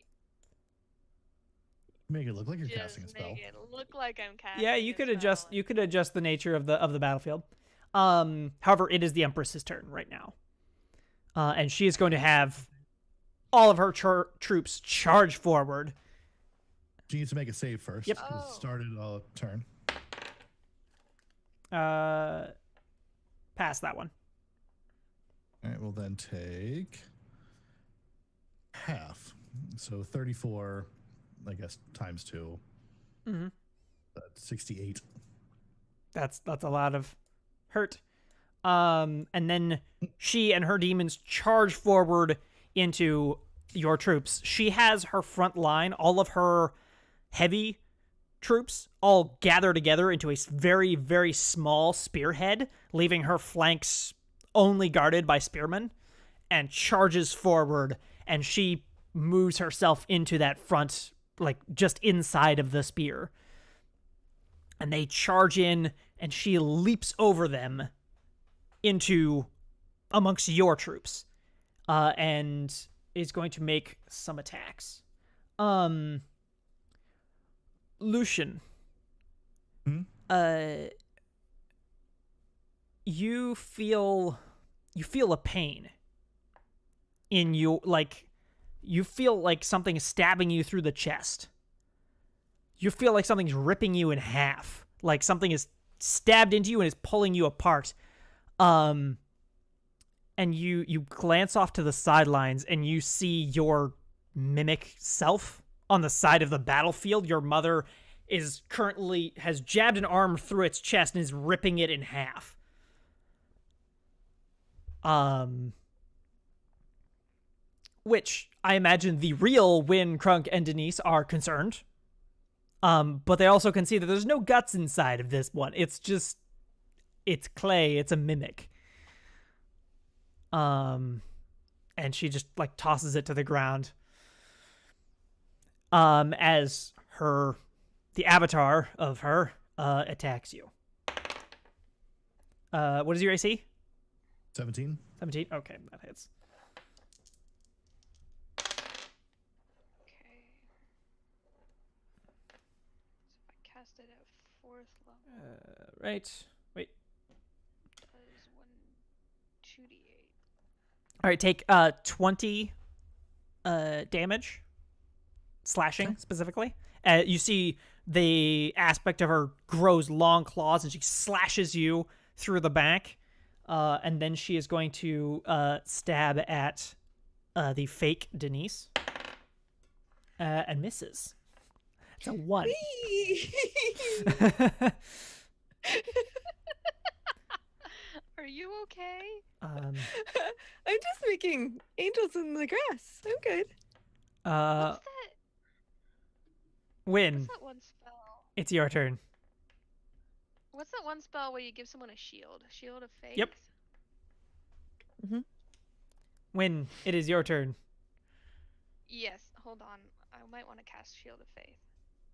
Make it look like you're just casting a spell. make it look like I'm casting Yeah, you a could spell? adjust. You could adjust the nature of the battlefield. However, it is the Empress's turn right now, and she is going to have all of her troops charge forward. She needs to make a save first. Yep. Because it started a turn. Pass that one. All right, we'll then take half. So 34, I guess, times 2. Mm-hmm. That's 68. That's a lot of hurt. And then she and her demons charge forward into your troops. She has her front line, all of her heavy troops all gather together into a very, very small spearhead, leaving her flanks only guarded by spearmen, and charges forward, and she moves herself into that front, like just inside of the spear. And they charge in, and she leaps over them into amongst your troops, and is going to make some attacks. Lucian, you feel a pain in your, you feel like something is stabbing you through the chest. You feel like something's ripping you in half, like something is stabbed into you and is pulling you apart. And you glance off to the sidelines and you see your mimic self on the side of the battlefield. Your mother has jabbed an arm through its chest and is ripping it in half. Which I imagine the real Win, Krunk, and Denise are concerned. But they also can see that there's no guts inside of this one. It's clay. It's a mimic. And she just tosses it to the ground. As the avatar of her, attacks you. What is your AC? 17. 17? Okay, that hits. Okay. So if I cast it at 4th level. Right. Wait. Does 2d8. All right, take 20 damage, slashing specifically. You see the aspect of her grows long claws and she slashes you through the back. And then she is going to stab at the fake Denise and misses. It's a 1. Whee! Are you okay? I'm just making angels in the grass. I'm good. What's that? Win. What's that one spell? It's your turn. What's that one spell where you give someone a shield? Shield of faith? Yep. Win. It is your turn. Yes. Hold on. I might want to cast Shield of Faith.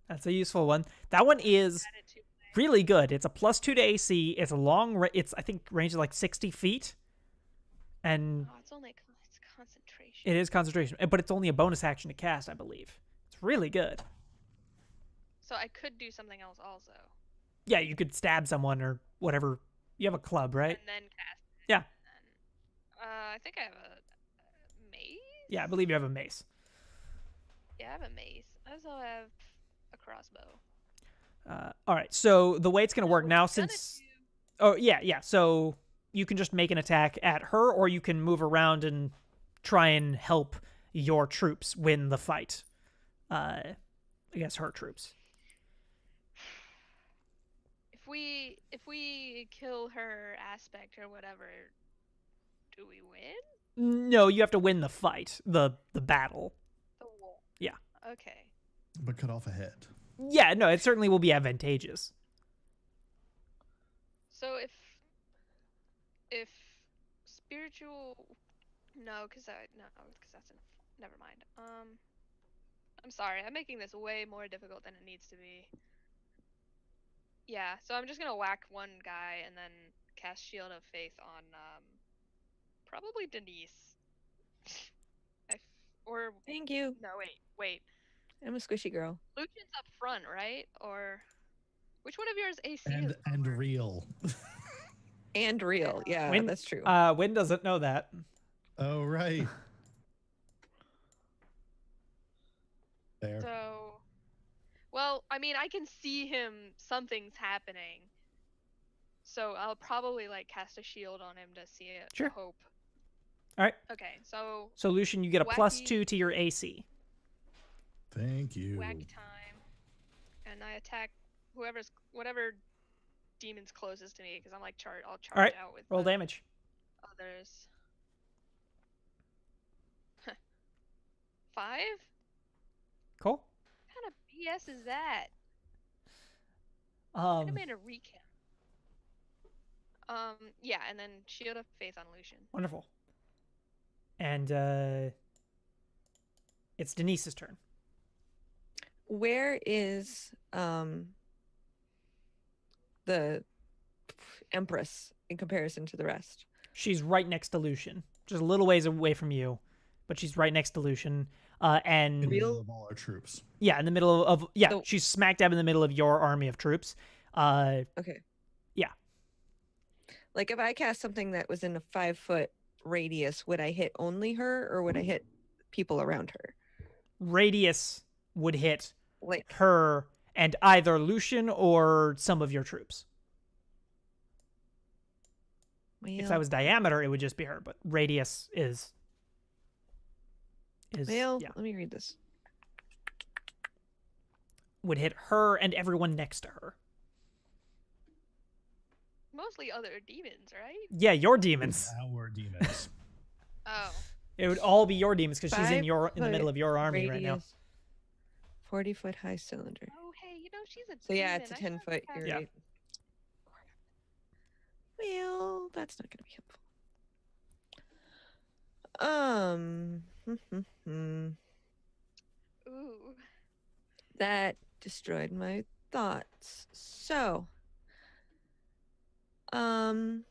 That's a useful one. That one is Add it to really good. It's a +2 to AC. It's a long. It's I think range of like 60 feet, and Oh, it's concentration. it is concentration. But it's only a bonus action to cast, I believe. It's really good. So I could do something else also. Yeah, you could stab someone or whatever. You have a club, right? And then cast it. Yeah. And, I think I have a mace? Yeah, I believe you have a mace. Yeah, I have a mace. I also have a crossbow. All right. So the way it's gonna work What now, I was gonna since do- oh yeah. So you can just make an attack at her, or you can move around and try and help your troops win the fight against her troops. If we kill her aspect or whatever, do we win? No, you have to win the fight, the battle. The war. Yeah. Okay. But cut off a head. Yeah, no, it certainly will be advantageous. So if spiritual, because that's never mind. I'm sorry, I'm making this way more difficult than it needs to be. Yeah, so I'm just gonna whack one guy and then cast Shield of Faith on probably Denise. Or Thank you. no, wait. I'm a squishy girl. Lucian's up front, right? Or which one of yours AC is And lower? real. And real. Yeah, Win, that's true. Win doesn't know that. Oh, right. There. So, well, I mean, I can see him. Something's happening. So I'll probably like cast a shield on him to see it. Sure. Hope. All right. Okay, so So Lucian, you get a Wacky- +2 to your AC. Thank you. whack time, and I attack whatever demon's closest to me because I'm like I'll charge All right. out with Roll the damage. others. 5? Cool. What kind of BS is that? I made a recount. Yeah, and then Shield of Faith on Lucian. Wonderful. And it's Denise's turn. Where is the Empress in comparison to the rest? She's right next to Lucian, just a little ways away from you, but she's right next to Lucian. And In the middle of all our troops. yeah, in the middle of So- she's smack dab in the middle of your army of troops. Okay. Yeah. Like if I cast something that was in a 5-foot radius, would I hit only her or would I hit people around her? Radius would hit Like her and either Lucian or some of your troops. If that well, was diameter, it would just be her, but radius is well, yeah, let me read this. would hit her and everyone next to her. Mostly other demons, right? Yeah, your demons. Our demons. Oh. It would all be your demons because she's in 5 the middle foot of your army right now. Radius, 40-foot high cylinder. Oh, hey, she's a So yeah, demon. it's a I should 10-foot. have You're Yeah. right. Well, that's not going to be helpful. Ooh. That destroyed my thoughts. So, and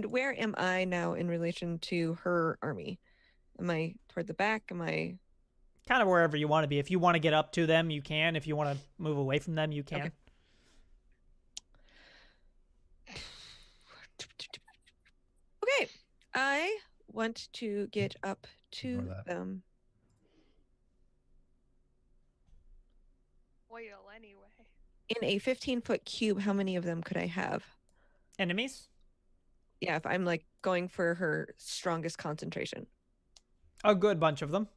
where am I now in relation to her army? Am I toward the back? Am I? Kind of wherever you want to be. If you want to get up to them, you can. If you want to move away from them, you can. Okay. Okay, I want to get up to Ignore that. them. oil anyway. In a 15-foot cube, how many of them could I have? Enemies? Yeah, if I'm like going for her strongest concentration. A good bunch of them.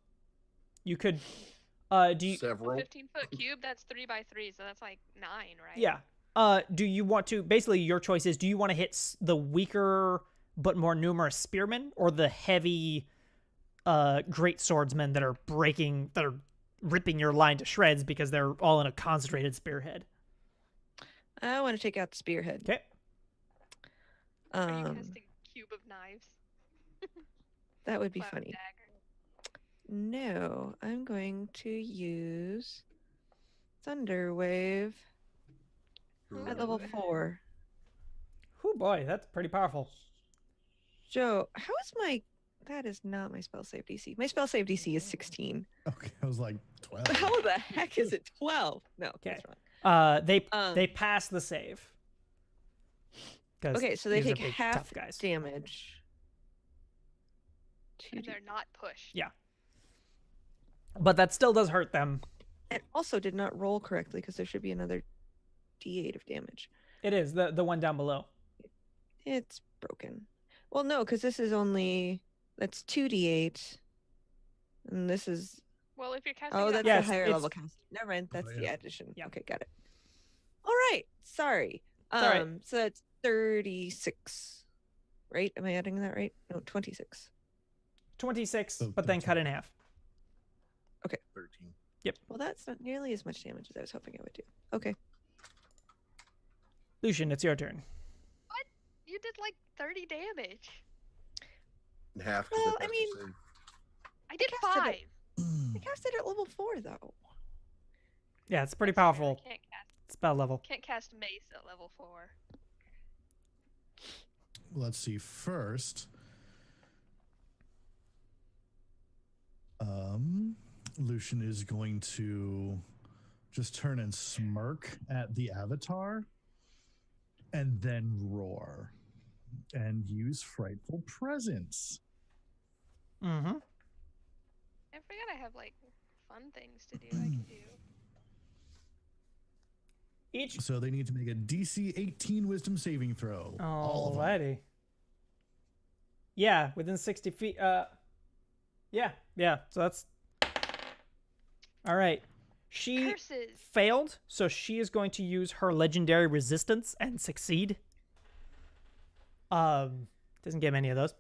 You could. Do you? Several. 15-foot cube, that's 3 by 3, so that's like 9, right? Yeah. Do you want to? Basically, your choice is: do you want to hit the weaker but more numerous spearmen, or the heavy, great swordsmen that are ripping your line to shreds because they're all in a concentrated spearhead? I want to take out the spearhead. Okay. Are you casting cube of knives? That would be Cloud funny. dagger. No, I'm going to use Thunder Wave at level 4. Oh boy, that's pretty powerful. Joe, how is my... That is not my spell save DC. My spell save DC is 16. Okay, I was like 12. How the heck is it 12? No, Okay. that's wrong. They pass the save. Okay, so they these are take big, half tough guys. damage. And they're not pushed. Yeah. But that still does hurt them. It also did not roll correctly because there should be another D8 of damage. It is the one down below. It's broken. Well, no, because this is only... That's 2D8. And this is... Well, if you're casting Oh, it that's on Yes, a higher it's- level cast. Never mind. That's the yeah. addition. Yeah. Okay, got it. All right. Sorry. all right. So that's 36. Right? Am I adding that right? No, 26. 26, Oh, but then 13. cut in half. 13. Well, that's not nearly as much damage as I was hoping it would do. Okay. Lucian, it's your turn. You did like 30 damage. And half. 'cause Well, they I passed the mean- save. I did casted 5. it. I cast it at level 4, though. Yeah, it's pretty That's fair, powerful I spell level. can't cast mace at level 4. Let's see. First, Lucian is going to just turn and smirk at the avatar and then roar and use Frightful Presence. Mm-hmm. I forgot I have like fun things to do. I can do. Each. So they need to make a DC 18 Wisdom saving throw. All of them. Alrighty. Yeah, within 60 feet. Yeah. So that's. All right. She Curses. failed, so she is going to use her legendary resistance and succeed. Doesn't give any of those.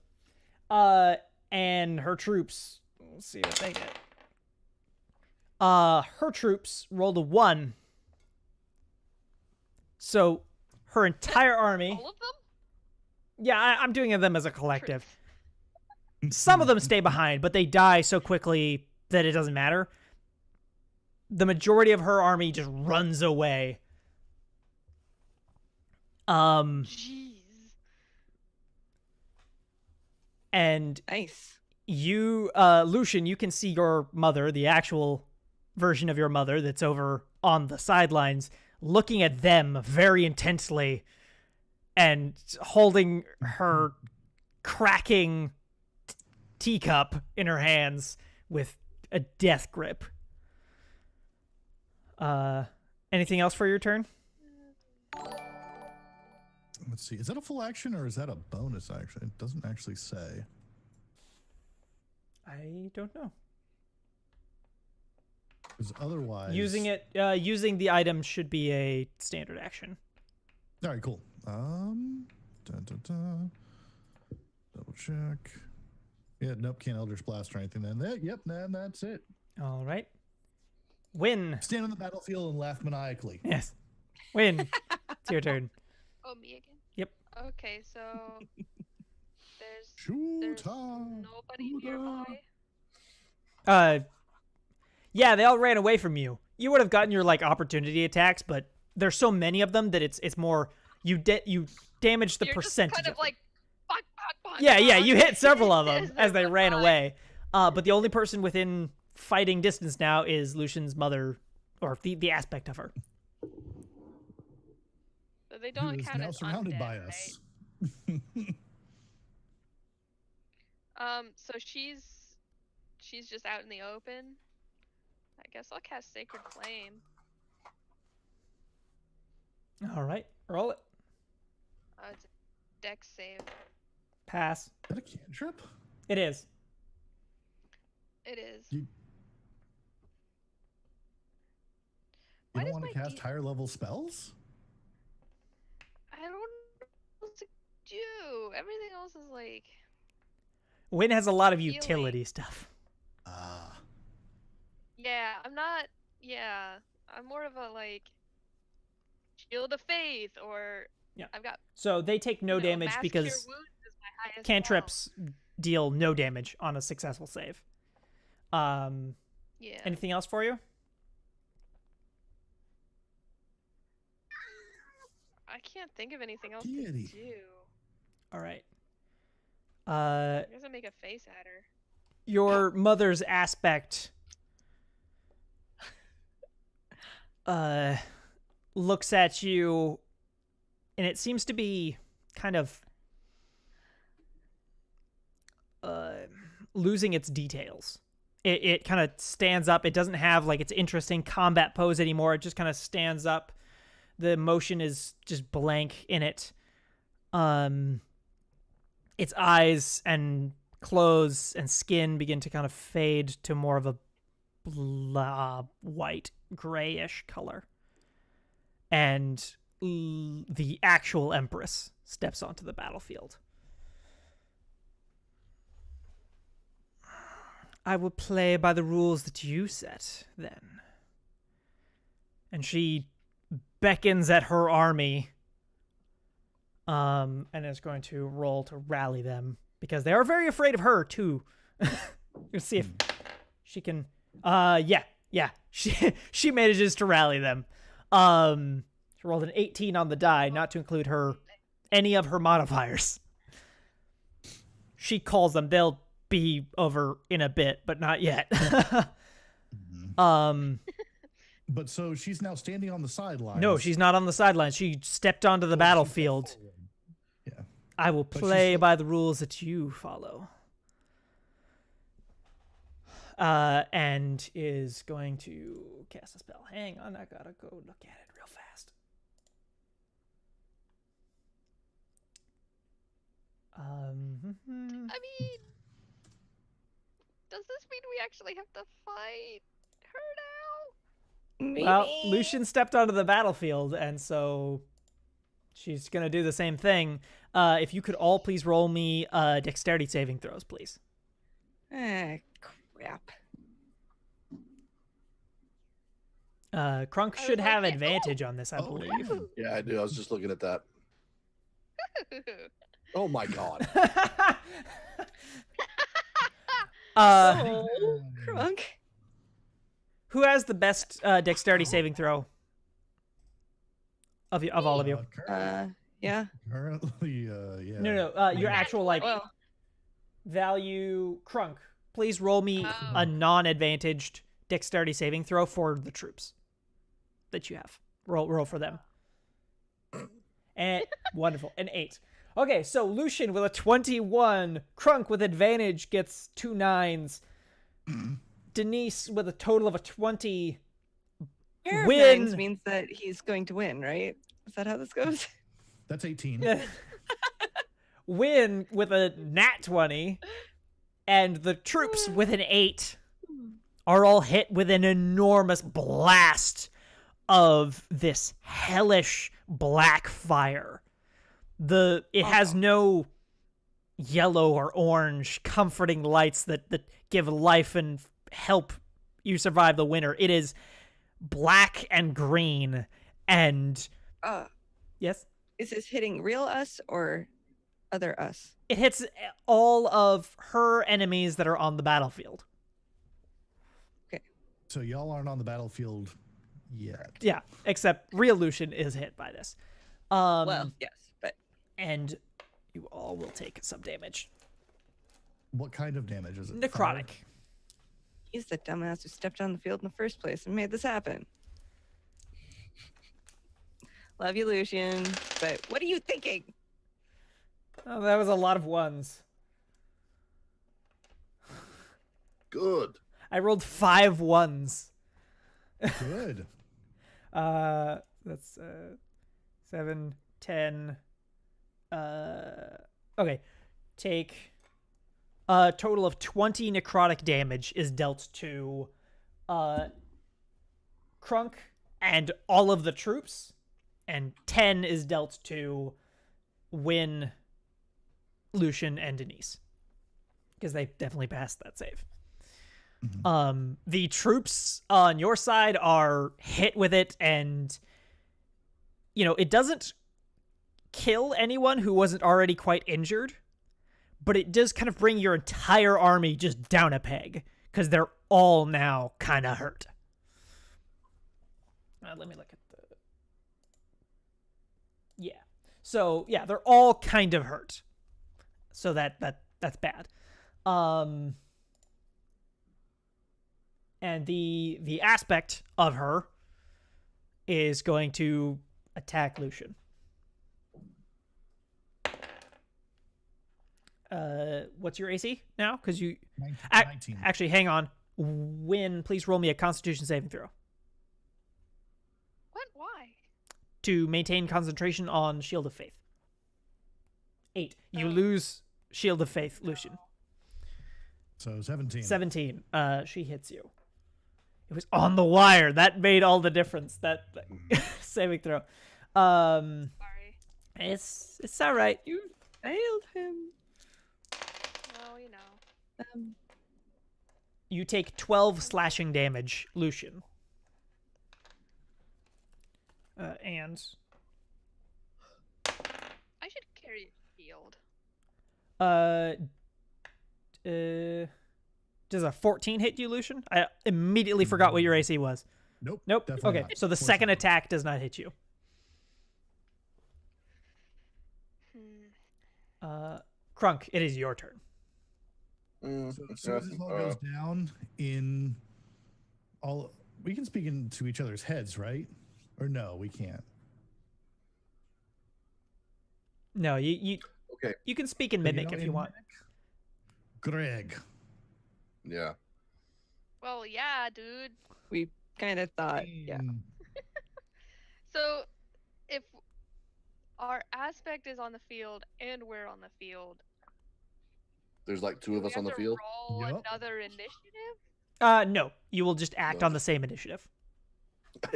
And her troops. We'll see what they get. Her troops rolled a 1. So her entire army. All of them? Yeah, I'm doing them as a collective. Some of them stay behind, but they die so quickly that it doesn't matter. The majority of her army just runs away. Jeez. And Nice. you, Lucian, you can see your mother, the actual version of your mother that's over on the sidelines, looking at them very intensely and holding her cracking teacup in her hands with a death grip. Anything else for your turn? Let's see. Is that a full action or is that a bonus action? It doesn't actually say. I don't know. Because otherwise... Using the item should be a standard action. All right, cool. Double check. Yeah, nope, can't Eldritch Blast or anything then. Yep, then that's it. All right. Win. Stand on the battlefield and laugh maniacally. Yes. Win. It's your turn. Oh, me again? Yep. Okay, so there's Shoot! nobody nearby. Yeah, they all ran away from you. You would have gotten your opportunity attacks, but there's so many of them that it's more you damage the You're percentage. just kind of like, fuck. Yeah, you hit several of them as they ran away. But the only person within fighting distance now is Lucian's mother, or the aspect of her. So they Who don't is count now as surrounded undead, by right? us. So she's just out in the open. I guess I'll cast Sacred Flame. All right, roll it. It's a dex save. Pass. Is that a cantrip? It is. It is. You Why don't does want to my cast higher level spells? I don't know what to do. Everything else is like. Wynn has a lot of Healing. utility stuff. Ah. Yeah, I'm not. Yeah, I'm more of a like. Shield of Faith, or Yeah. I've got. So they take no damage Mass because Cure Wounds is my highest cantrips deal no damage on a successful save. Yeah. Anything else for you? I can't think of anything else Deity. to do. All right. I guess I make a face at her. Your mother's aspect looks at you, and it seems to be kind of losing its details. It kind of stands up. It doesn't have like its interesting combat pose anymore. It just kind of stands up. The motion is just blank in it. Its eyes and clothes and skin begin to kind of fade to more of a white, grayish color. And the actual Empress steps onto the battlefield. I will play by the rules that you set, then. And she beckons at her army, and is going to roll to rally them, because they are very afraid of her, too. Let's see if she can... yeah. She manages to rally them. She rolled an 18 on the die, not to include any of her modifiers. She calls them. They'll be over in a bit, but not yet. But so she's now standing on the sidelines. No, she's not on the sidelines. She stepped onto the battlefield. Yeah. I will play by the rules that you follow. And is going to cast a spell. Hang on, I gotta go look at it real fast. I mean, does this mean we actually have to fight her now? Maybe. Well, Lucian stepped onto the battlefield, and so she's gonna do the same thing. If you could all please roll me dexterity saving throws, please. Crap. Crunk should have advantage on this, I believe. Yeah, I do. I was just looking at that. Oh my god. Crunk. Who has the best dexterity saving throw of all of you? Yeah. Currently, yeah. No. Your actual Well, value. Crunk, please roll me a non-advantaged dexterity saving throw for the troops that you have. Roll for them. And wonderful, an 8. Okay, so Lucian with a 21, Crunk with advantage gets 2 9s. Denise with a total of a 20. pair of Win. nines means that he's going to win, right? Is that how this goes? That's 18. Win with a nat 20, and the troops with an 8 are all hit with an enormous blast of this hellish black fire. It has no yellow or orange comforting lights that give life and help you survive the winter. It is black and green, and yes, Is this hitting real us or other us? it hits all of her enemies that are on the battlefield. So y'all aren't on the battlefield yet. Yeah, except real Lucian is hit by this. Well, yes, but And you all will take some damage. What kind of damage is it? Necrotic. he's the dumbass who stepped on the field in the first place and made this happen. Love you, Lucian, but what are you thinking? Oh, that was a lot of ones. Good. I rolled 5 ones. Good. That's 7, 10. Okay. Take a total of 20 necrotic damage is dealt to Crunk and all of the troops, and 10 is dealt to Win, Lucian, and Denise, because they definitely passed that save. The troops on your side are hit with it, and it doesn't kill anyone who wasn't already quite injured, but it does kind of bring your entire army just down a peg, because they're all now kind of hurt. Let me look at the... Yeah. So, yeah, they're all kind of hurt. So that's bad. And the aspect of her is going to attack Lucian. What's your AC now? Because you 19. Actually, hang on. Win, please roll me a Constitution saving throw What? Why? to maintain concentration on Shield of Faith. 8. You Oh. lose Shield of Faith, Lucian. So 17. 17. She hits you. It was on the wire. That made all the difference. That saving throw. Sorry. It's all right. You failed him. Well, you know. You take 12 slashing damage, Lucian. And I should carry a shield. does a 14 hit you, Lucian? I immediately forgot what your AC was. Nope. Nope. Definitely Okay, not. so the Of course second not. attack does not hit you. Crunk, it is your turn. So as soon as this all goes down in all, we can speak into each other's heads, right? Or no, we can't. No, you Okay. you can speak in But Mimic if in you want. Mimic, Greg. Yeah. Well, yeah, dude. We kind of thought, yeah. So, if our aspect is on the field and we're on the field, There's like two do of we us on have the to field. roll Yup. another initiative? No, you will just act No. on the same initiative.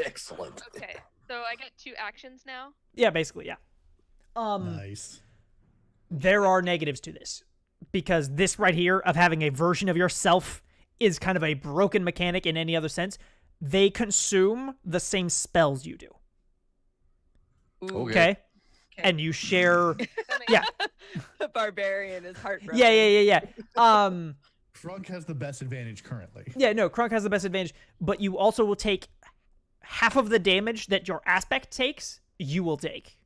Excellent. Okay, so I get 2 actions now. Yeah, basically, yeah. Nice. There are negatives to this, because this right here of having a version of yourself is kind of a broken mechanic in any other sense. They consume the same spells you do. Ooh, Okay? And you share... That makes Yeah. The barbarian is heartbroken. Yeah. Frunk has the best advantage currently. Yeah, no, Crunk has the best advantage, but you also will take half of the damage that your aspect takes, you will take.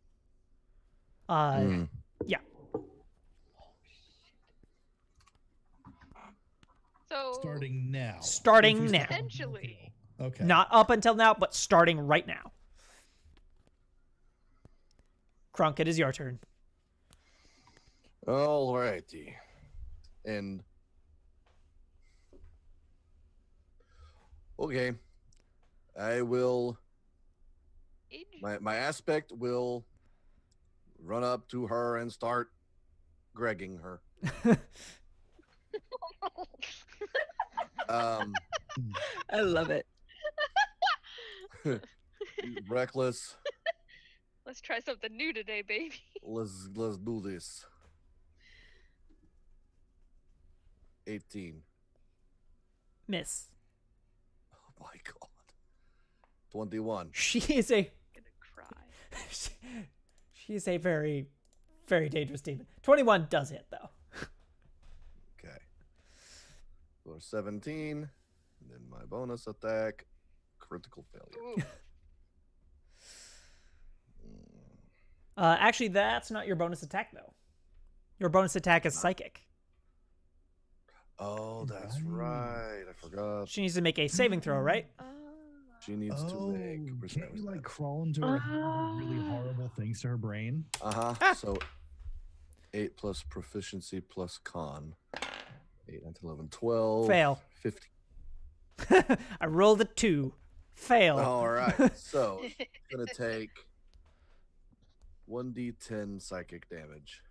Yeah. So, Starting now. Starting If you now. start on the Essentially. field. Okay. Not up until now, but starting right now. Crunk, it is your turn. Alrighty. And okay. I will age. my aspect will run up to her and start gregging her. I love it. Reckless. Let's try something new today, baby. Let's do this. 18. Miss. Oh my god. 21. She is a... I'm gonna cry. She is a very, very dangerous demon. 21 does hit, though. Okay. For 17. And then my bonus attack. Critical failure. Ooh. Actually, that's not your bonus attack, though. Your bonus attack is psychic. Oh, that's right. I forgot. She needs to make a saving throw, right? She needs to Oh, make. can't you like crawl into her head and do really horrible things to her brain? So 8 plus proficiency plus con. 8, 9, 10, 11, 12. Fail. 15. I rolled a 2. Fail. All right. So it's going to take 1d10 psychic damage.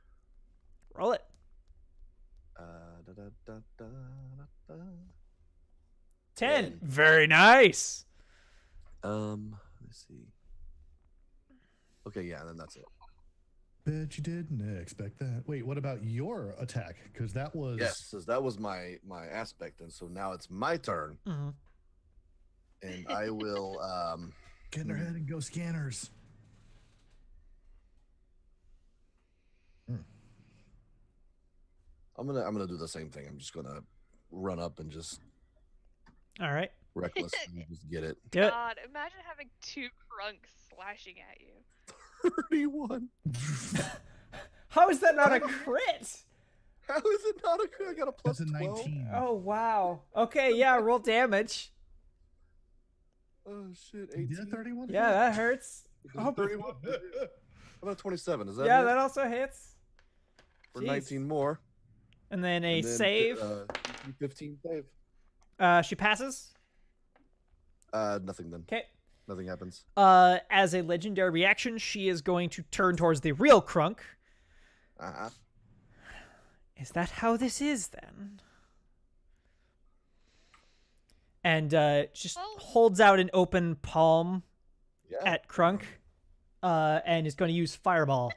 Roll it. Da, da, da, da, da, da. 10. Very nice. Let's see. Okay, yeah, then that's it. Bet you didn't expect that. Wait, what about your attack? Because that was Yes, so that was my aspect, and so now it's my turn, Mm-hmm. and I will get in their head and go scanners. I'm gonna do the same thing. I'm just gonna run up and just All right. recklessly just get it. Do it. God, imagine having 2 crunks slashing at you. 31. How is that not a crit? How is it not a crit? I got a plus That's a 12. 19. Oh, wow. Okay, yeah, roll damage. Oh shit! You 18. did a 31? Yeah, that hurts. Oh, 31. How about 27? Is that Yeah, it? that also hits. For Jeez. 19 more. And then a And then, save. 15 save. She passes. Nothing then. Okay. Nothing happens. As a legendary reaction, she is going to turn towards the real Crunk. Uh-huh. Is that how this is, then? And just Oh. holds out an open palm Yeah. at Crunk, and is going to use Fireball.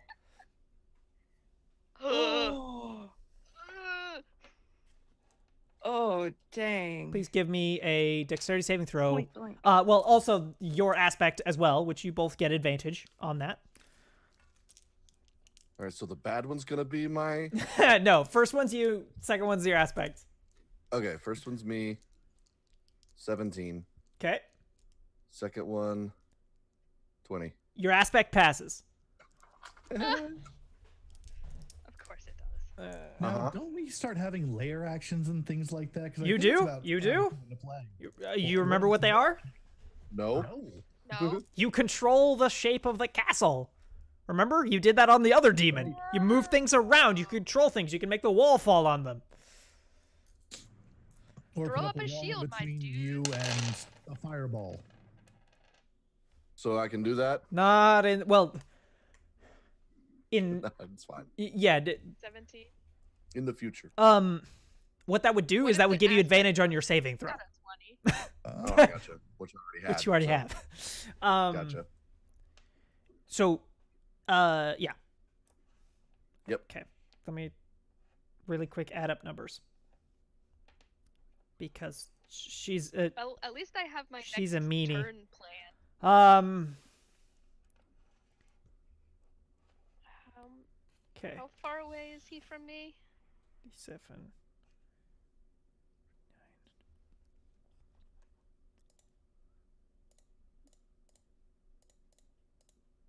Oh, dang. Please give me a dexterity saving throw. Point blank. Well, also your aspect as well, which you both get advantage on that. All right, so the bad one's gonna be my. No, first one's you, second one's your aspect. Okay, first one's me. 17. Okay. Second one. 20. Your aspect passes. Of course it does. Now, Uh-huh. don't we start having layer actions and things like that? 'Cause I You think do? it's about You time do? to come into play. You remember what they are? No. No. No. You control the shape of the castle. Remember? You did that on the other demon. You move things around. You control things. You can make the wall fall on them. Or Throw put up a a wall shield, my between dude. you and a fireball. So I can do that? Not in... Well... In... It's fine. Yeah. 17. In the future. What that would do What is if that would the give you aspect advantage on your saving throw. Got a 20. Oh, I gotcha. Which I already had. Which you already so- have. Gotcha. So, yeah. Yep. Okay. Let me really quick add up numbers. Because she's Well, at least I have my She's next a meanie. turn plan. Okay. How far away is he from me? 7.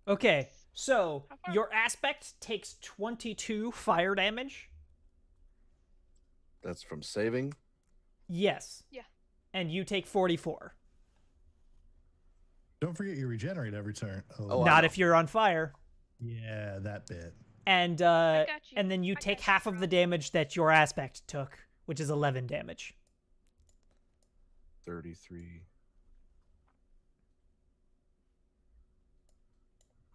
Okay, so How far- your aspect takes 22 fire damage. That's from saving. Yes. Yeah. And you take 44. Don't forget you regenerate every turn. Oh, I Not know. if you're on fire. Yeah, that bit. And got you. and then you I take got you, half of bro. the damage that your aspect took, which is 11 damage. 33.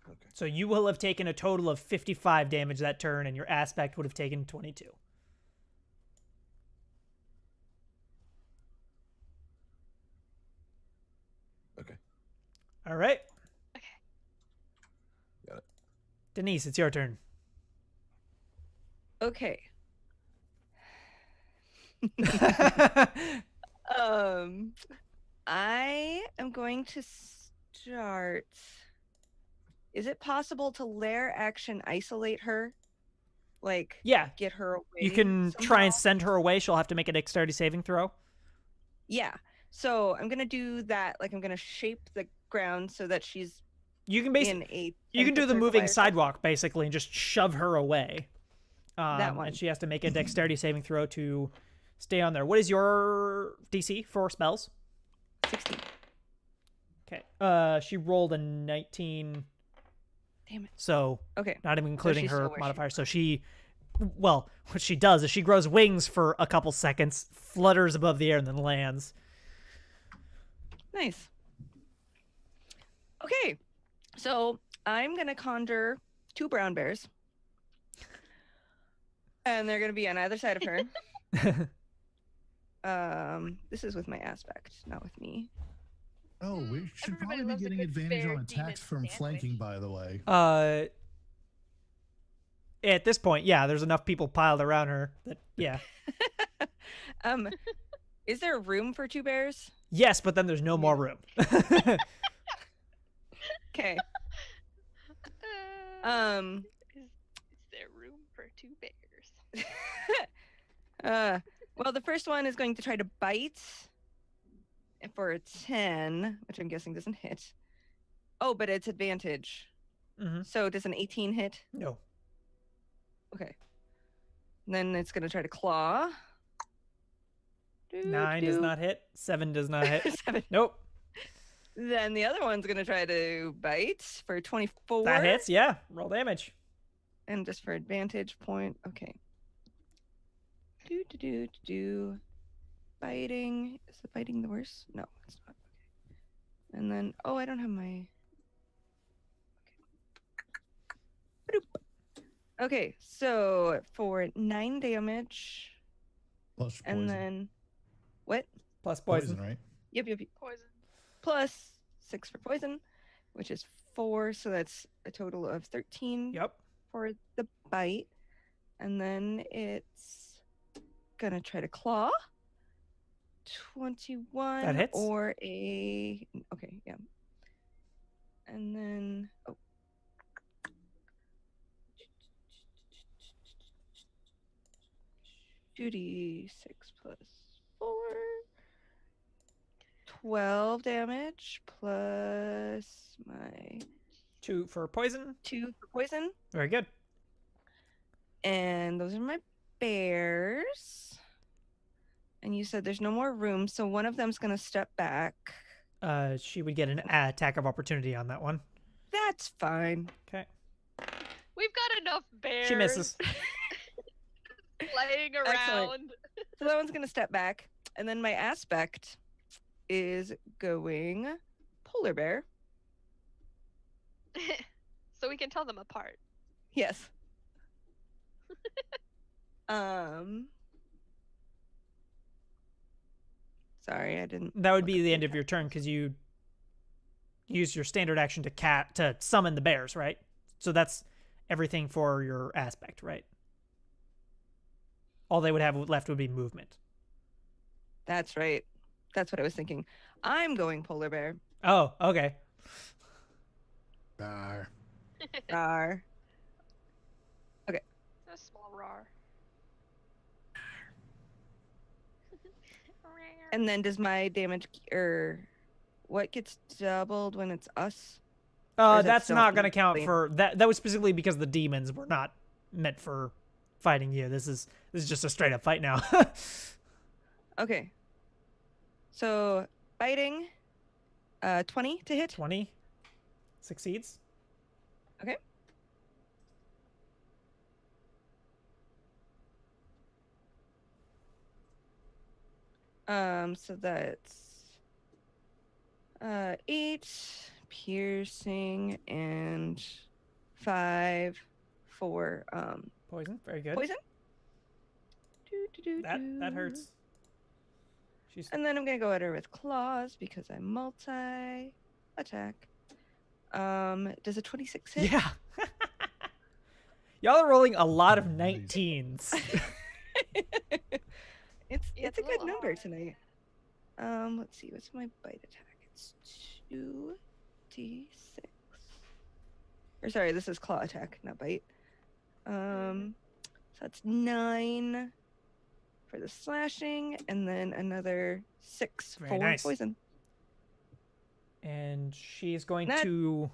Okay. So you will have taken a total of 55 damage that turn, and your aspect would have taken 22. Okay. All right. Okay. Got it. Denise, it's your turn. Okay. I am going to start. Is it possible to lair action isolate her? Like, Yeah, get her away? you can try somehow? and send her away. She'll have to make a dexterity saving throw. Yeah. So I'm gonna do that. Like, I'm gonna shape the ground so that she's You can in basically a. you can 10-foot do the circle by moving herself. sidewalk basically and just shove her away. That one. And she has to make a dexterity saving throw to stay on there. What is your DC for spells? 16. Okay. She rolled a 19. Damn it. So Okay. not even including she's her still where she modifier. So she, well, what she does is she grows wings for a couple seconds, flutters above the air, and then lands. Nice. Okay. So I'm gonna conjure 2 brown bears. And they're going to be on either side of her. This is with my aspect, not with me. Oh, we should Everybody probably be loves a getting good advantage bear on demon attacks from sandwich. flanking, by the way. At this point, yeah, there's enough people piled around her that, yeah. Is there room for 2 bears? Yes, but then there's no more room. Okay. Is there room for 2 bears? Well, the first one is going to try to bite for a 10, which I'm guessing doesn't hit. Oh, but it's advantage. Mm-hmm. So does an 18 hit? No. Okay. And then it's going to try to claw. 9 does not hit. 7 does not hit. 7. Nope. Then the other one's going to try to bite for 24. That hits, yeah. Roll damage. And just for advantage point. Okay. Biting. Is the biting the worst? No, it's not. Okay. And then, oh, I don't have my. Okay. Okay, so for 9 damage. Plus poison. And then, what? Plus poison. Right? Yep. Poison. Plus 6 for poison, which is 4. So that's a total of 13 Yep. for the bite. And then it's gonna try to claw. 21 That hits. or a okay, yeah. And then 2d6 plus 4. 12 damage plus my 2 for poison. 2 for poison. Very good. And those are my bears. And you said there's no more room, so one of them's gonna step back. She would get an attack of opportunity on that one. That's fine. Okay. We've got enough bears. She misses. Laying around. Excellent. So that one's gonna step back. And then my aspect is going polar bear. So we can tell them apart. Yes. Sorry, I didn't. That would be the end of your turn because you use your standard action to summon the bears, right? So that's everything for your aspect, right? All they would have left would be movement. That's right. That's what I was thinking. I'm going polar bear. Oh, okay. Rawr. Rawr. Okay. A small rar. And then does my damage or what gets doubled when it's us? Or is that That's still not going to count equally? for that. That was specifically because the demons were not meant for fighting you. This is just a straight up fight now. Okay. So biting, 20 to hit. 20 succeeds. Okay. So that's 8 piercing and 5 for Poison. Very good. poison. That hurts. She's And then I'm gonna go at her with claws because I'm multi attack. Does a 26 hit? yeah. Y'all are rolling a lot of Nice. 19s. It's It's a a good little number hard. tonight. Let's see, what's my bite attack? It's 2d6. Or sorry, this is claw attack, not bite. So that's 9 for the slashing, and then another 6 Very for nice. poison. And she's going That- to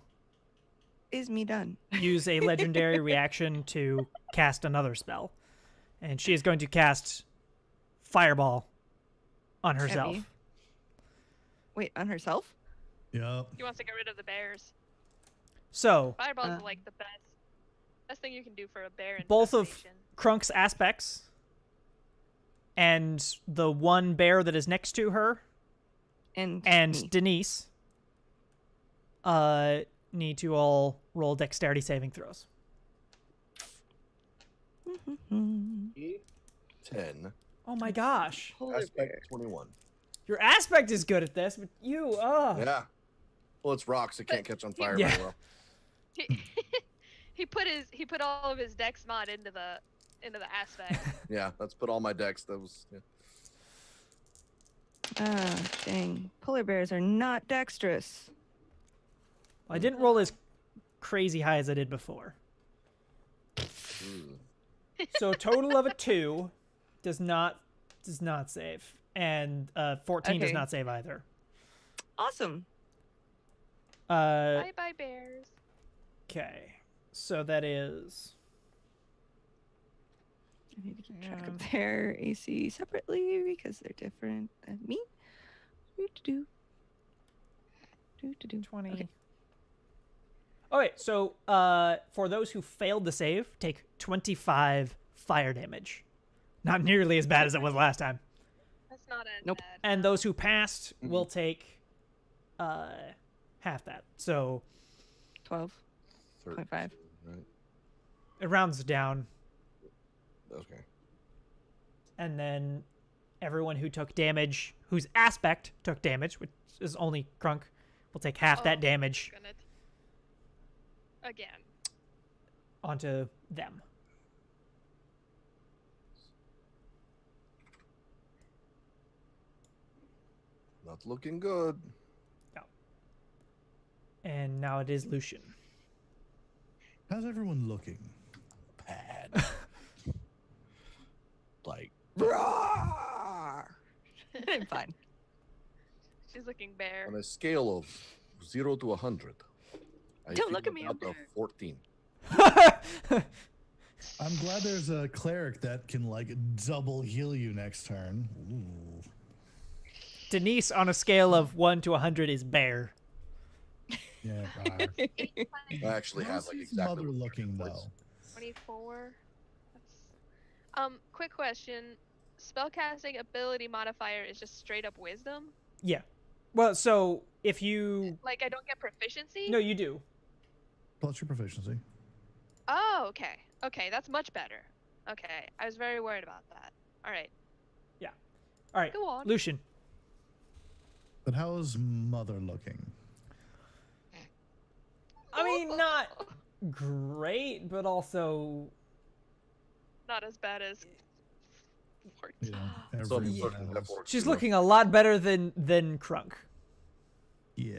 Is me done? use a legendary reaction to cast another spell. And she is going to cast Fireball on herself. me? Wait, on herself? Yep. He wants to get rid of the bears. So, Fireball's like the best thing you can do for a bear. both of infestation. Krunk's aspects and the one bear that is next to her And and me. Denise need to all roll dexterity saving throws. 10. Oh my gosh. Polar bear. Aspect 21. Your aspect is good at this, but you, Yeah. Well, it's rocks. It can't catch on fire Yeah. very well. He put all of his dex mod into the aspect. Yeah, let's put all my decks. That was. Yeah. Ah, dang. Polar bears are not dexterous. I didn't roll as crazy high as I did before. Ooh. So a total of a 2 does not save, and 14 does Okay. not save either. Awesome. Bye bye bears. Okay, so that is I need to keep track of their AC separately because they're different than me. Do. 20. Okay. Oh wait, so for those who failed to save, take 25 fire damage. Not nearly as bad as it was last time. That's not as Nope. bad. And those who passed will take half that. So 12. 13, 0.5. right? it rounds down, Okay. and then everyone who took damage, whose aspect took damage, which is only Crunk, will take half that Oh, damage Gonna again. onto them. Not looking good. And now it is Lucian. How's everyone looking? Bad. Like. I'm fine. She's looking bare. On a scale of 0 to 100. I Don't look feel at me, about I'm a there. 14. I'm glad there's a cleric that can like double heal you next turn. Ooh. Denise, on a scale of 1 to 100, is bear. Yeah. I actually have like How's exactly. mother what looking was. though? 24. Quick question. Spellcasting ability modifier is just straight up wisdom? Yeah. Well, so if you... Like I don't get proficiency? No, you do. Plus your proficiency. Oh, okay. Okay, that's much better. Okay, I was very worried about that. All right, All right, go on. Lucian. But how is mother looking? I mean, not great, but also... Not as bad as Mort. You know, So I'm everyone looking else. for- She's looking a lot better than Crunk. Yeah.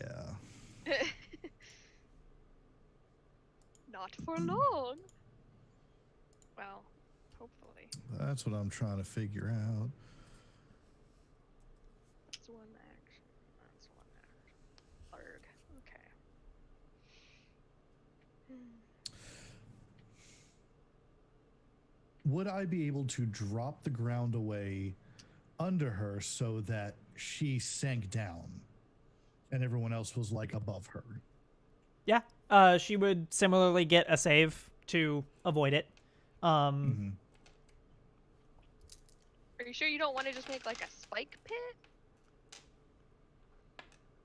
Not for long. Well, hopefully. That's what I'm trying to figure out. That's one action. That's one action. Third. Okay. Would I be able to drop the ground away under her so that she sank down and everyone else was like above her? Yeah, she would similarly get a save to avoid it. Are you sure you don't want to just make like a spike pit?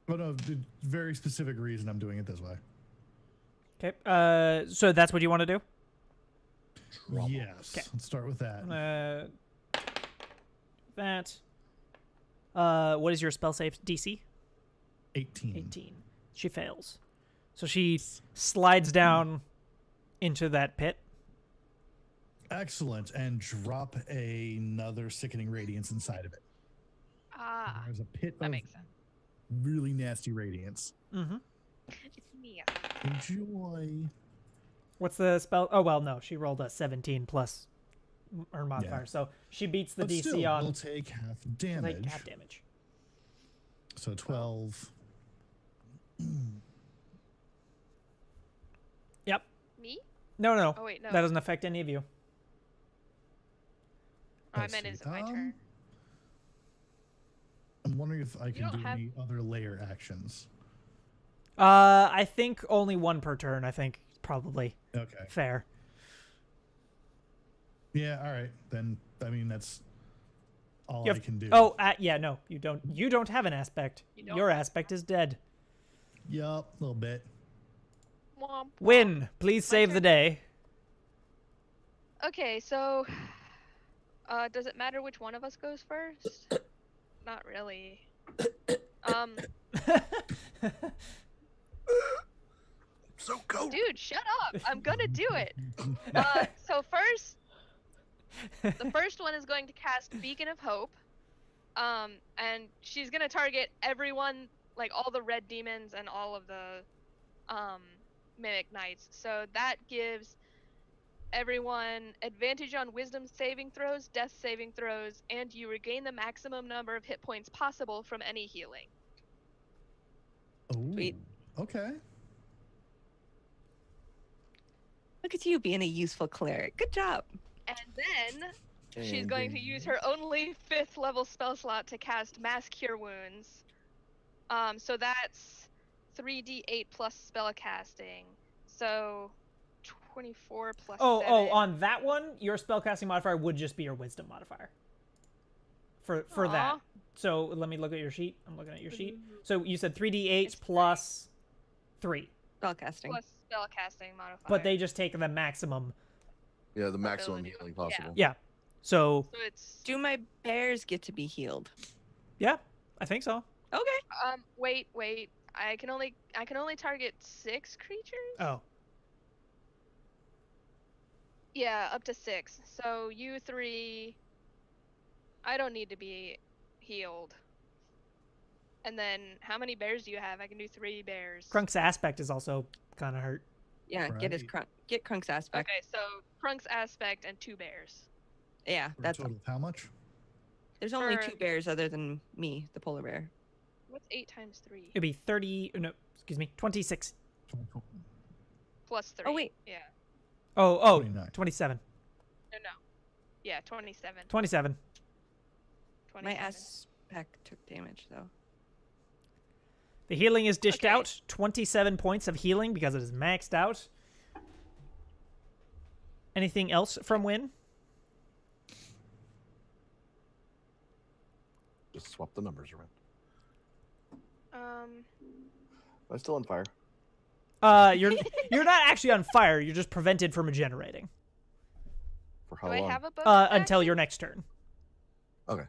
But no, very specific reason I'm doing it this way. Okay, so that's what you want to do? Trouble. Yes. Okay. Let's start with that. That. What is your spell save DC? 18. 18. She fails. So she slides down into that pit. Excellent. And drop another sickening radiance inside of it. Ah, There's a pit that of makes sense. really nasty radiance. Mm-hmm. It's me. Enjoy. What's the spell? Oh, well, no. She rolled a 17 plus her modifier. Yeah. So she beats the But DC still, on... we'll take half She'll damage. take half damage. So 12. Yep. Me? No. Oh wait, no. That doesn't affect any of you. Oh, I Let's meant see. is it my turn? I'm wondering if I can don't do have- any other layer actions. I think only one per turn, I think. Probably Okay. fair. Yeah, all right. Then, I mean, that's all You I have- can do. Oh, yeah, no. You don't have an aspect. You don't Your have- aspect is dead. Yup, a little bit. Womp, womp. Win. Please My save the turn. day. Okay, so does it matter which one of us goes first? Not really. So go. Dude, shut up. I'm gonna do it. So first, the first one is going to cast Beacon of Hope. And she's gonna target everyone, like all the red demons and all of the mimic knights. So that gives everyone advantage on wisdom saving throws, death saving throws, and you regain the maximum number of hit points possible from any healing. Oh, Sweet. okay. Look at you being a useful cleric. Good job. And then she's And going then- to use her only 5th level spell slot to cast Mass Cure Wounds. So that's 3d8 plus spell casting. So 24 plus 7. On that one, your spellcasting modifier would just be your wisdom modifier. For that. Aw. So let me look at your sheet. I'm looking at your sheet. So you said 3d8 plus 3. Spellcasting. Plus spell casting modifier. But they just take the maximum. Yeah, the maximum Ability. healing possible. Yeah. So, So it's Do my bears get to be healed? yeah, I think so. Okay. wait. I can only target 6 creatures? Oh. Yeah, up to 6. So you 3, I don't need to be healed. And then how many bears do you have? I can do 3 bears. Crunk's aspect is also kind of hurt. Yeah, get Crunk's aspect. Okay, so Crunk's aspect and 2 bears. Yeah, For a that's total of how much? there's only for- 2 bears other than me, the polar bear. What's 8 times 3? It'd be 30. No, excuse me, 26. Plus 3. Oh, wait. Yeah. Oh, 29. 27. No. Yeah, 27. 27. 27. My aspect took damage though. The healing is dished Okay. out. 27 points of healing because it is maxed out. Anything else from Win? Just swap the numbers around. Um, I'm still on fire. You're not actually on fire. You're just prevented from regenerating For how do I long? have a bonus until action? your next turn. Okay.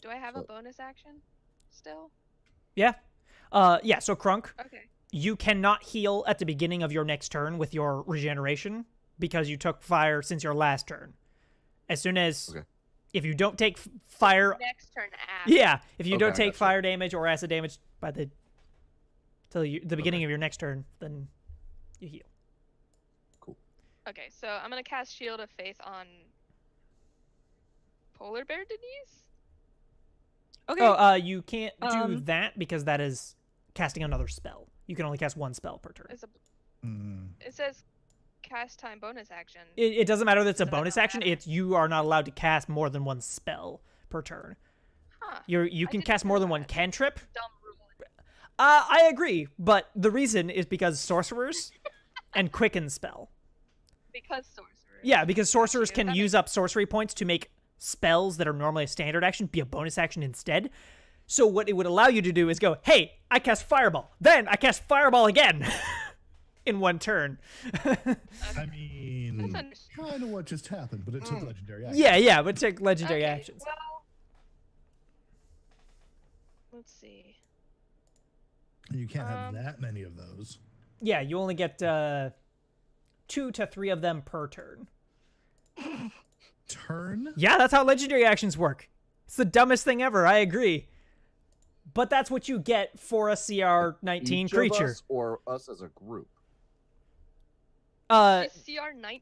Do I have a So- bonus action still? Yeah. Yeah. So Crunk, Okay. you cannot heal at the beginning of your next turn with your regeneration because you took fire since your last turn. As soon as, Okay. if you don't take fire, Next turn after. yeah, if you Okay, don't I take gotcha. fire damage or acid damage by the the beginning of your next turn, then you heal. Okay, so I'm gonna cast Shield of Faith on Polar Bear Denise. Okay. Oh, you can't do Um, that because that is casting another spell. You can only cast one spell per turn. It's a, Mm. it says cast time bonus action. It doesn't matter that it's a Does that bonus not action. matter? It's you are not allowed to cast more than one spell per turn. Huh. You I can didn't cast more know than one that. cantrip. Dumb rule. I agree, but the reason is because sorcerers and quicken spell. Because sorcerers. Yeah, because sorcerers you. can That use up sorcery points to make spells that are normally a standard action be a bonus action instead. So what it would allow you to do is go, hey, I cast fireball, then I cast fireball again in one turn. I mean, That's understandable. kind of what just happened, but it took legendary action. yeah, but take legendary Okay, actions. well, let's see. You can't have Um, that many of those. Yeah, you only get 2 to 3 of them per turn. Turn? Yeah, that's how legendary actions work. It's the dumbest thing ever, I agree. But that's what you get for a CR 19 Each of creature. us or us as a group? Is CR 19?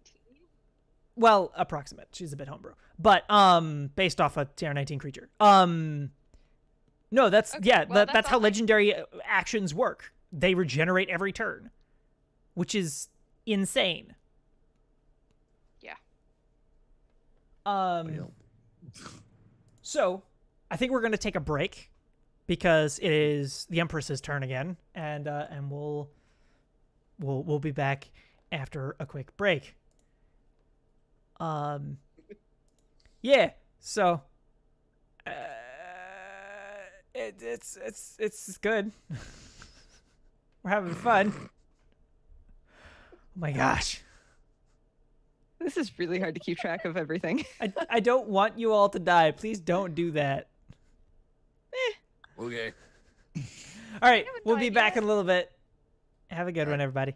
Well, approximate. She's a bit homebrew. But based off a CR 19 creature. No, that's Okay, yeah, well, that's that's how all I- legendary actions work. They regenerate every turn, which is insane. Yeah. Well, So, I think we're going to take a break because it is the Empress's turn again, and we'll be back after a quick break. Yeah. So, it's good. We're having fun. Oh my gosh. This is really hard to keep track of everything. I don't want you all to die. Please don't do that. Okay. All right, haven't we'll be died back yet. in a little bit. Have a good one, everybody.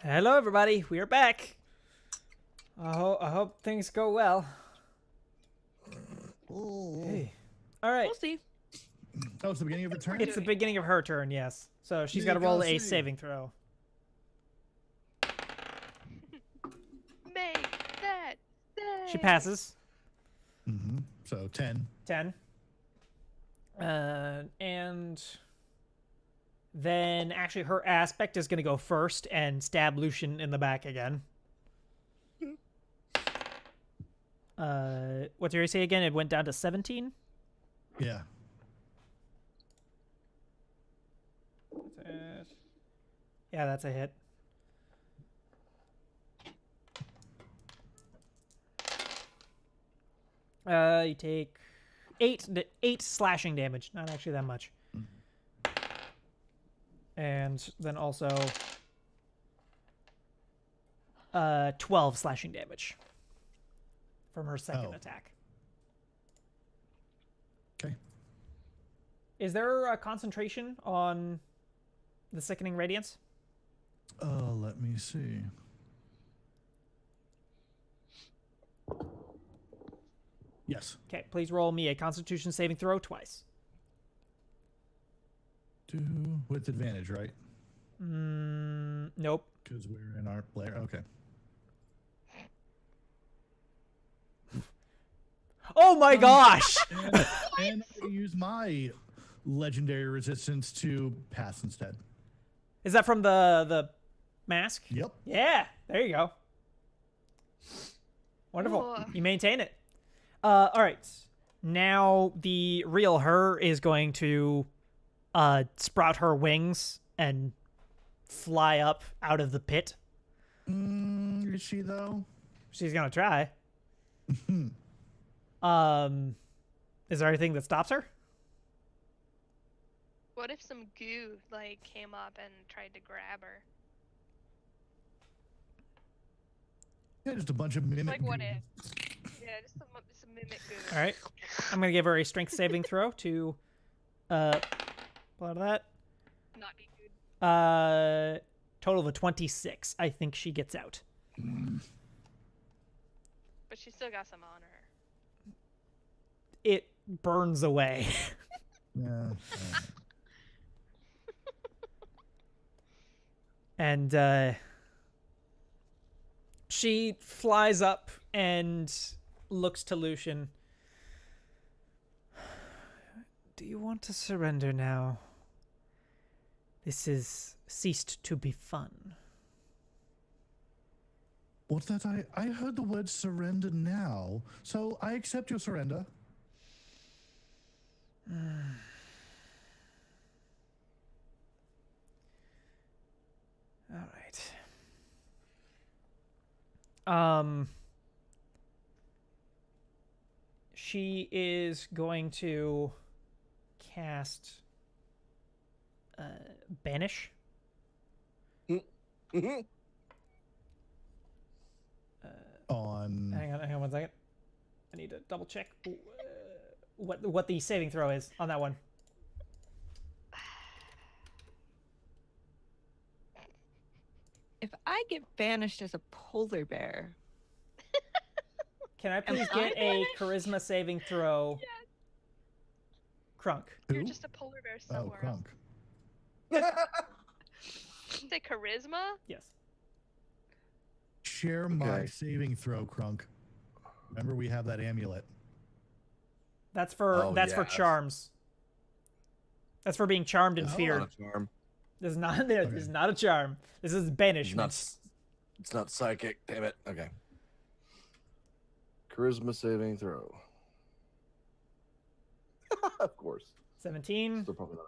Hello, everybody. We are back. I hope things go well. Hey. All right. We'll see. Oh, it's the beginning of her turn? It's the beginning of her turn, yes. So she's got to You roll gotta a save. saving throw. Make that She save. passes. Mm-hmm. So 10. 10. And then actually her aspect is going to go first and stab Lucian in the back again. What's your AC again? It went down to 17? Yeah. Yeah, that's a hit. You take 8 slashing damage. Not actually that much. And then also 12 slashing damage from her second Oh. attack. Okay. Is there a concentration on the Sickening Radiance? Let me see. Yes. Okay, please roll me a Constitution saving throw twice. 2 with advantage, right? Nope. Because we're in our player. Okay. Oh my gosh! And I use my legendary resistance to pass instead. Is that from the mask? Yep. Yeah, there you go. Wonderful. Cool. You maintain it. All right. Now the real her is going to sprout her wings and fly up out of the pit. Is she though? She's gonna try. Is there anything that stops her? What if some goo like came up and tried to grab her? Yeah, just a bunch of mimic. Like what goo. if? Yeah, just some mimic goo. All right. I'm gonna give her a strength saving throw to pull out of that. Not be good. Total of a 26. I think she gets out. But she still got some on her. It burns away. Yeah. And she flies up and looks to Lucian. Do you want to surrender now? This has ceased to be fun. What's that? I heard the word surrender now, so I accept your surrender. All right. She is going to cast Banish. On Hang on 1 second. I need to double check what the saving throw is on that one. If I get banished as a polar bear, Can I please I get a banished? charisma saving throw? Crunk. You're who? just a polar bear Oh, somewhere else. Crunk. Say charisma? Yes. Share my Okay. saving throw, Crunk. Remember, we have that amulet. That's for Oh, that's for yes. charms. That's for being charmed and Oh. feared. Not a charm. This is not this is not a charm. This is It's banishment. not psychic. Damn it. Okay. Charisma saving throw. Of course. 17. Still probably not.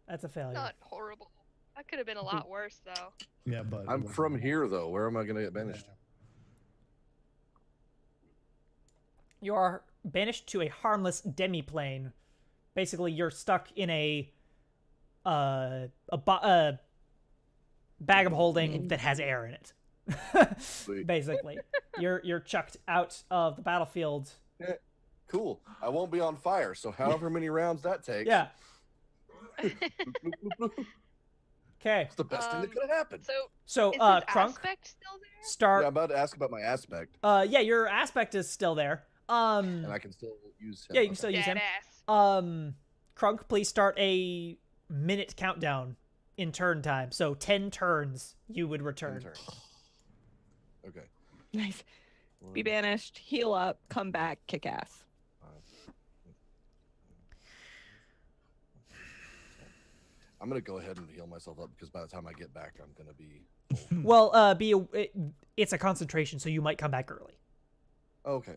That's a failure. Not horrible. That could have been a lot worse though. Yeah, but I'm from here though. Where am I gonna get banished? You are banished to a harmless demiplane. Basically, you're stuck in a bag of holding that has air in it. Sweet. Basically, you're chucked out of the battlefield. Cool. I won't be on fire. So however many rounds that takes. Yeah. Okay. It's the best thing that could have happened. So So, is his Crunk, aspect still there? Yeah, start. I'm about to ask about my aspect, Yeah, your aspect is still there. and I can still use him. Yeah, you can Okay. still use him. Deadass. Crunk, please start a minute countdown in turn time. So 10 turns you would return. Turn. Okay. Nice. Be One, banished, heal up, come back, kick ass. 5. I'm gonna go ahead and heal myself up because by the time I get back, I'm gonna be. Well, it's a concentration, so you might come back early. Okay.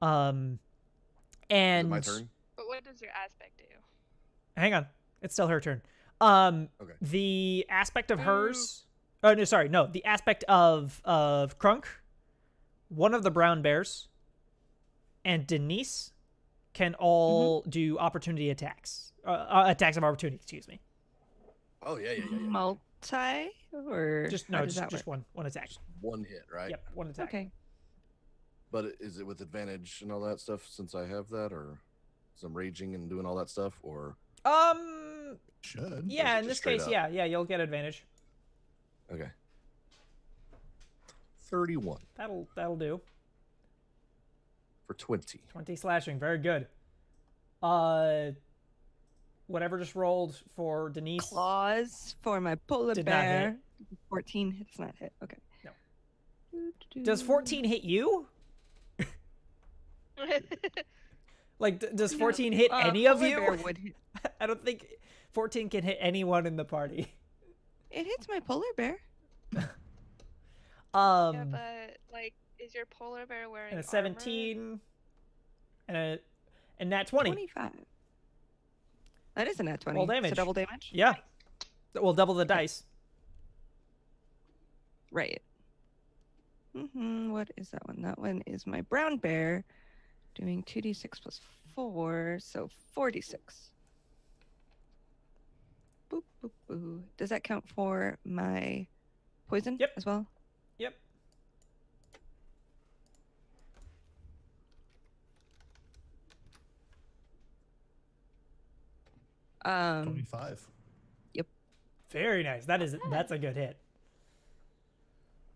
And Is it my turn? But what does your aspect do? hang on, it's still her turn. Okay. The aspect of hers. Oh no, sorry, no. The aspect of Crunk, one of the brown bears, and Denise can all do opportunity attacks. Attacks of opportunity. Excuse me. Oh yeah. Multi or Just how no, does that just work? one attack. One hit, right? Yep, one attack. Okay. But is it with advantage and all that stuff since I have that, or some raging and doing all that stuff, or? Should. Yeah, in just this straight case, up? yeah, you'll get advantage. Okay. 31 That'll do. for 20. 20 slashing, very good. Whatever just rolled for Denise. Claws for my polar Did not hit. bear. 14 hits not hit. Okay. No. Does 14 hit you? Like, does 14 hit any of polar you? bear would hit. I don't think 14 can hit anyone in the party. It hits my polar bear. Yeah, but like, is your polar bear wearing And a armor? 17 and nat 20. 25. That is a nat 20. Roll damage. So double damage? Yeah. We'll double the dice. Right. What is that one? That one is my brown bear doing 2d6 plus 4, so 4d6. Boop, boop, boo. Does that count for my poison Yep. as well? Yep. Um, 25. Very nice. That's a good hit.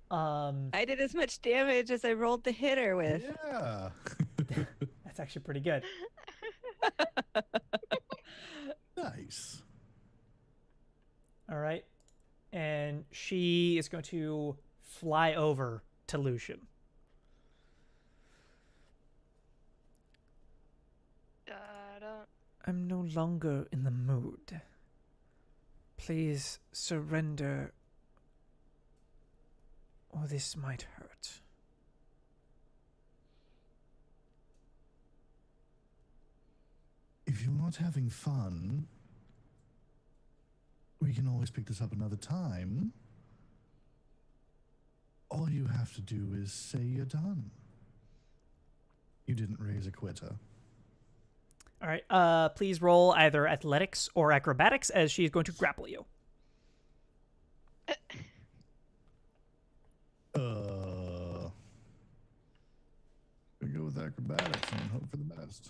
I did as much damage as I rolled the hitter with. Yeah. That's actually pretty good. Nice. All right. And she is going to fly over to Lucian. Da-da. I'm no longer in the mood. Please surrender, or this might hurt. If you're not having fun, we can always pick this up another time. All you have to do is say you're done. You didn't raise a quitter. All right. Please roll either athletics or acrobatics as she is going to grapple you. We go with acrobatics and hope for the best.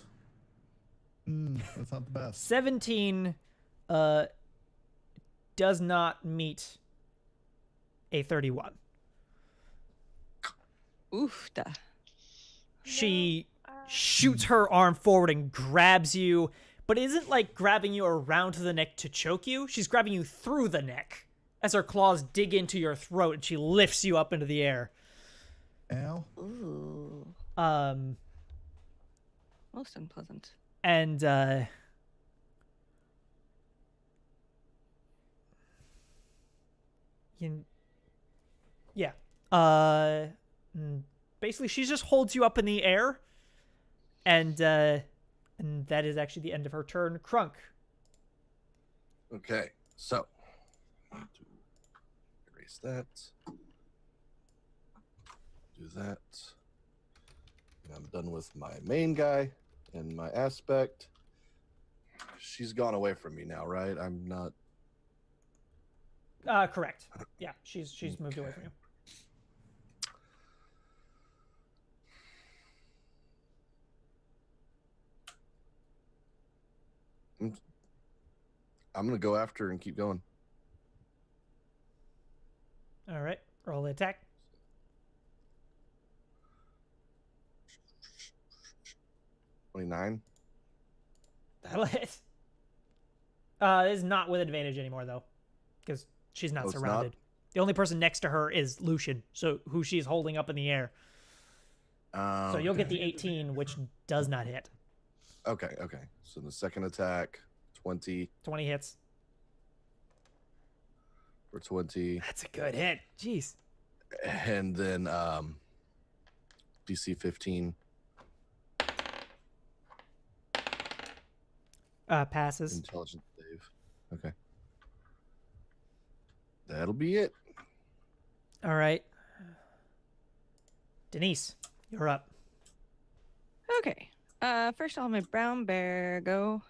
That's not the best. 17 does not meet a 31. Oof. Da. She shoots her arm forward and grabs you, but isn't like grabbing you around the neck to choke you. She's grabbing you through the neck as her claws dig into your throat and she lifts you up into the air. Ow. Ooh. Most unpleasant. And basically she just holds you up in the air, and that is actually the end of her turn. Crunk. Okay, so erase that. Do that. And I'm done with my main guy and my aspect. She's gone away from me now, right? I'm not. Correct. Yeah, she's moved away from you. I'm gonna go after and keep going. All right, roll the attack. 29. That'll hit. It is not with advantage anymore though, because she's not Oh, it's surrounded. not? The only person next to her is Lucian, so who she's holding up in the air. So you'll get the 18, which does not hit. Okay. So the second attack, 20 20 hits. for 20, That's a good hit. Jeez. and then DC 15. Passes. Intelligence save. Okay. That'll be it. All right. Denise, you're up. Okay. First I'll have my brown bear go.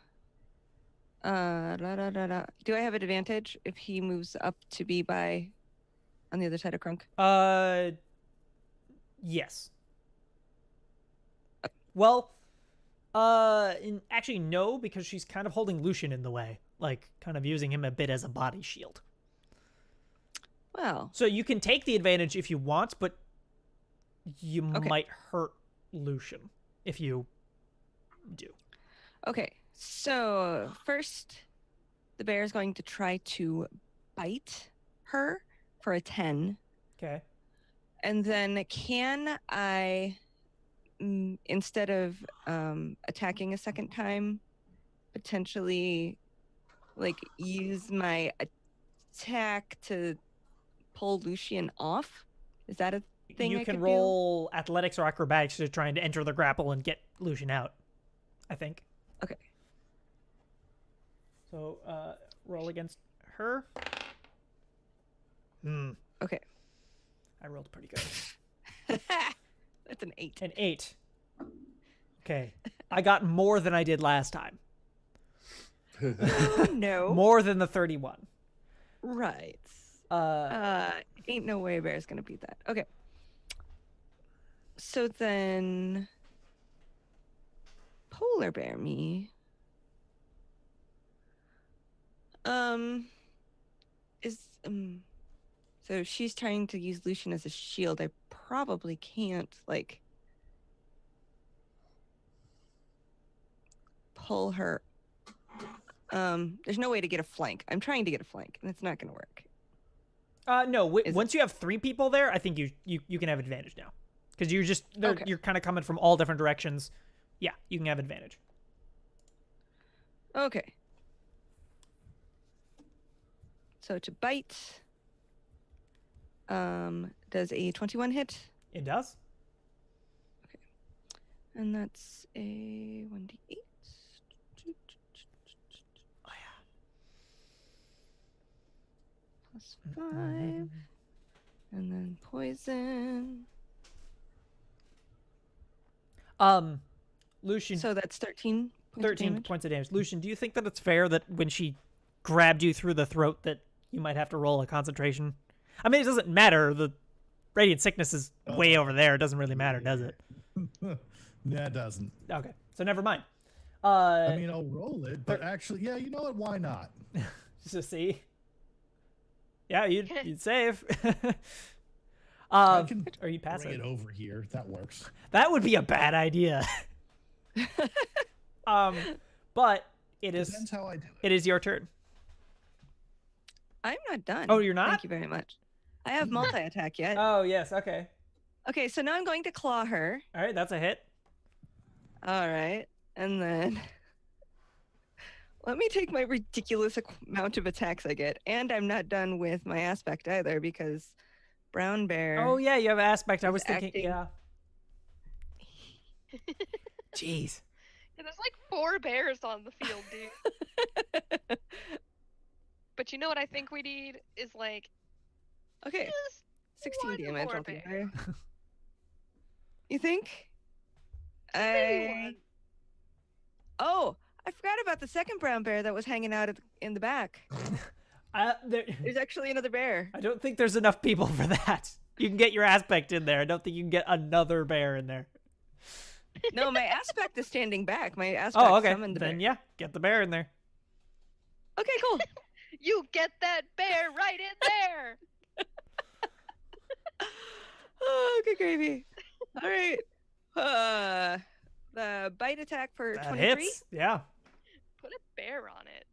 Do I have an advantage if he moves up to be by on the other side of Crunk? Yes. Well, actually no, because she's kind of holding Lucian in the way, like kind of using him a bit as a body shield. Well, So you can take the advantage if you want, but you Okay. might hurt Lucian if you do. okay. So first, the bear is going to try to bite her for a 10. Okay. And then can I, instead of attacking a second time, potentially like use my attack to pull Lucian off? Is that a thing You I can could roll athletics or acrobatics to trying to enter the grapple and get Lucian out, I think. Okay. So roll against her. Okay. I rolled pretty good. That's an 8. An 8. Okay. I got more than I did last time. Oh, no. More than the 31. Right. Uh, Ain't no way a bear's gonna beat that. Okay. So then, polar bear me. So she's trying to use Lucian as a shield. I probably can't like pull her. There's no way to get a flank. I'm trying to get a flank, and it's not gonna work. no. Is it- Once you have 3 people there, I think you can have advantage now, because Okay. you're kind of coming from all different directions. Yeah, you can have advantage. Okay. So to bite, does a 21 hit? It does. And that's a 1d8. Oh yeah. Plus 5. And then poison. Lucian, So that's 13 points of 13 damage. points of damage. Lucian, do you think that it's fair that when she grabbed you through the throat that you might have to roll a concentration? I mean, it doesn't matter. The radiant sickness is way over there. It doesn't really matter, does it? That doesn't. Okay, so never mind. I mean, I'll roll it, but actually, yeah, you know what? Why not? Just to see. Yeah, you'd save. I can Or you bring pass it it. over here. That works. That would be a bad idea. But Depends it how I do it. is your turn. I'm not done. Oh, you're not? Thank you very much. I have multi-attack yet. Oh yes, okay. Okay, so now I'm going to claw her. All right, that's a hit. All right. And then let me take my ridiculous amount of attacks I get. And I'm not done with my aspect either because brown bear. Oh yeah, you have aspect. I He's was thinking, acting- yeah. Jeez. Yeah, there's like 4 bears on the field, dude. But you know what I think we need is like Okay. just 16 one damage more altogether. You think? maybe one. Oh, I forgot about the second brown bear that was hanging out in the back. There's actually another bear. I don't think there's enough people for that. You can get your aspect in there. I don't think you can get another bear in there. No, my aspect is standing back. My aspect Oh, okay. summoned the Then bear. yeah, get the bear in there. Okay, cool. You get that bear right in there. Oh, okay, gravy. All right. The bite attack for That 23. hits. Yeah. Put a bear on it.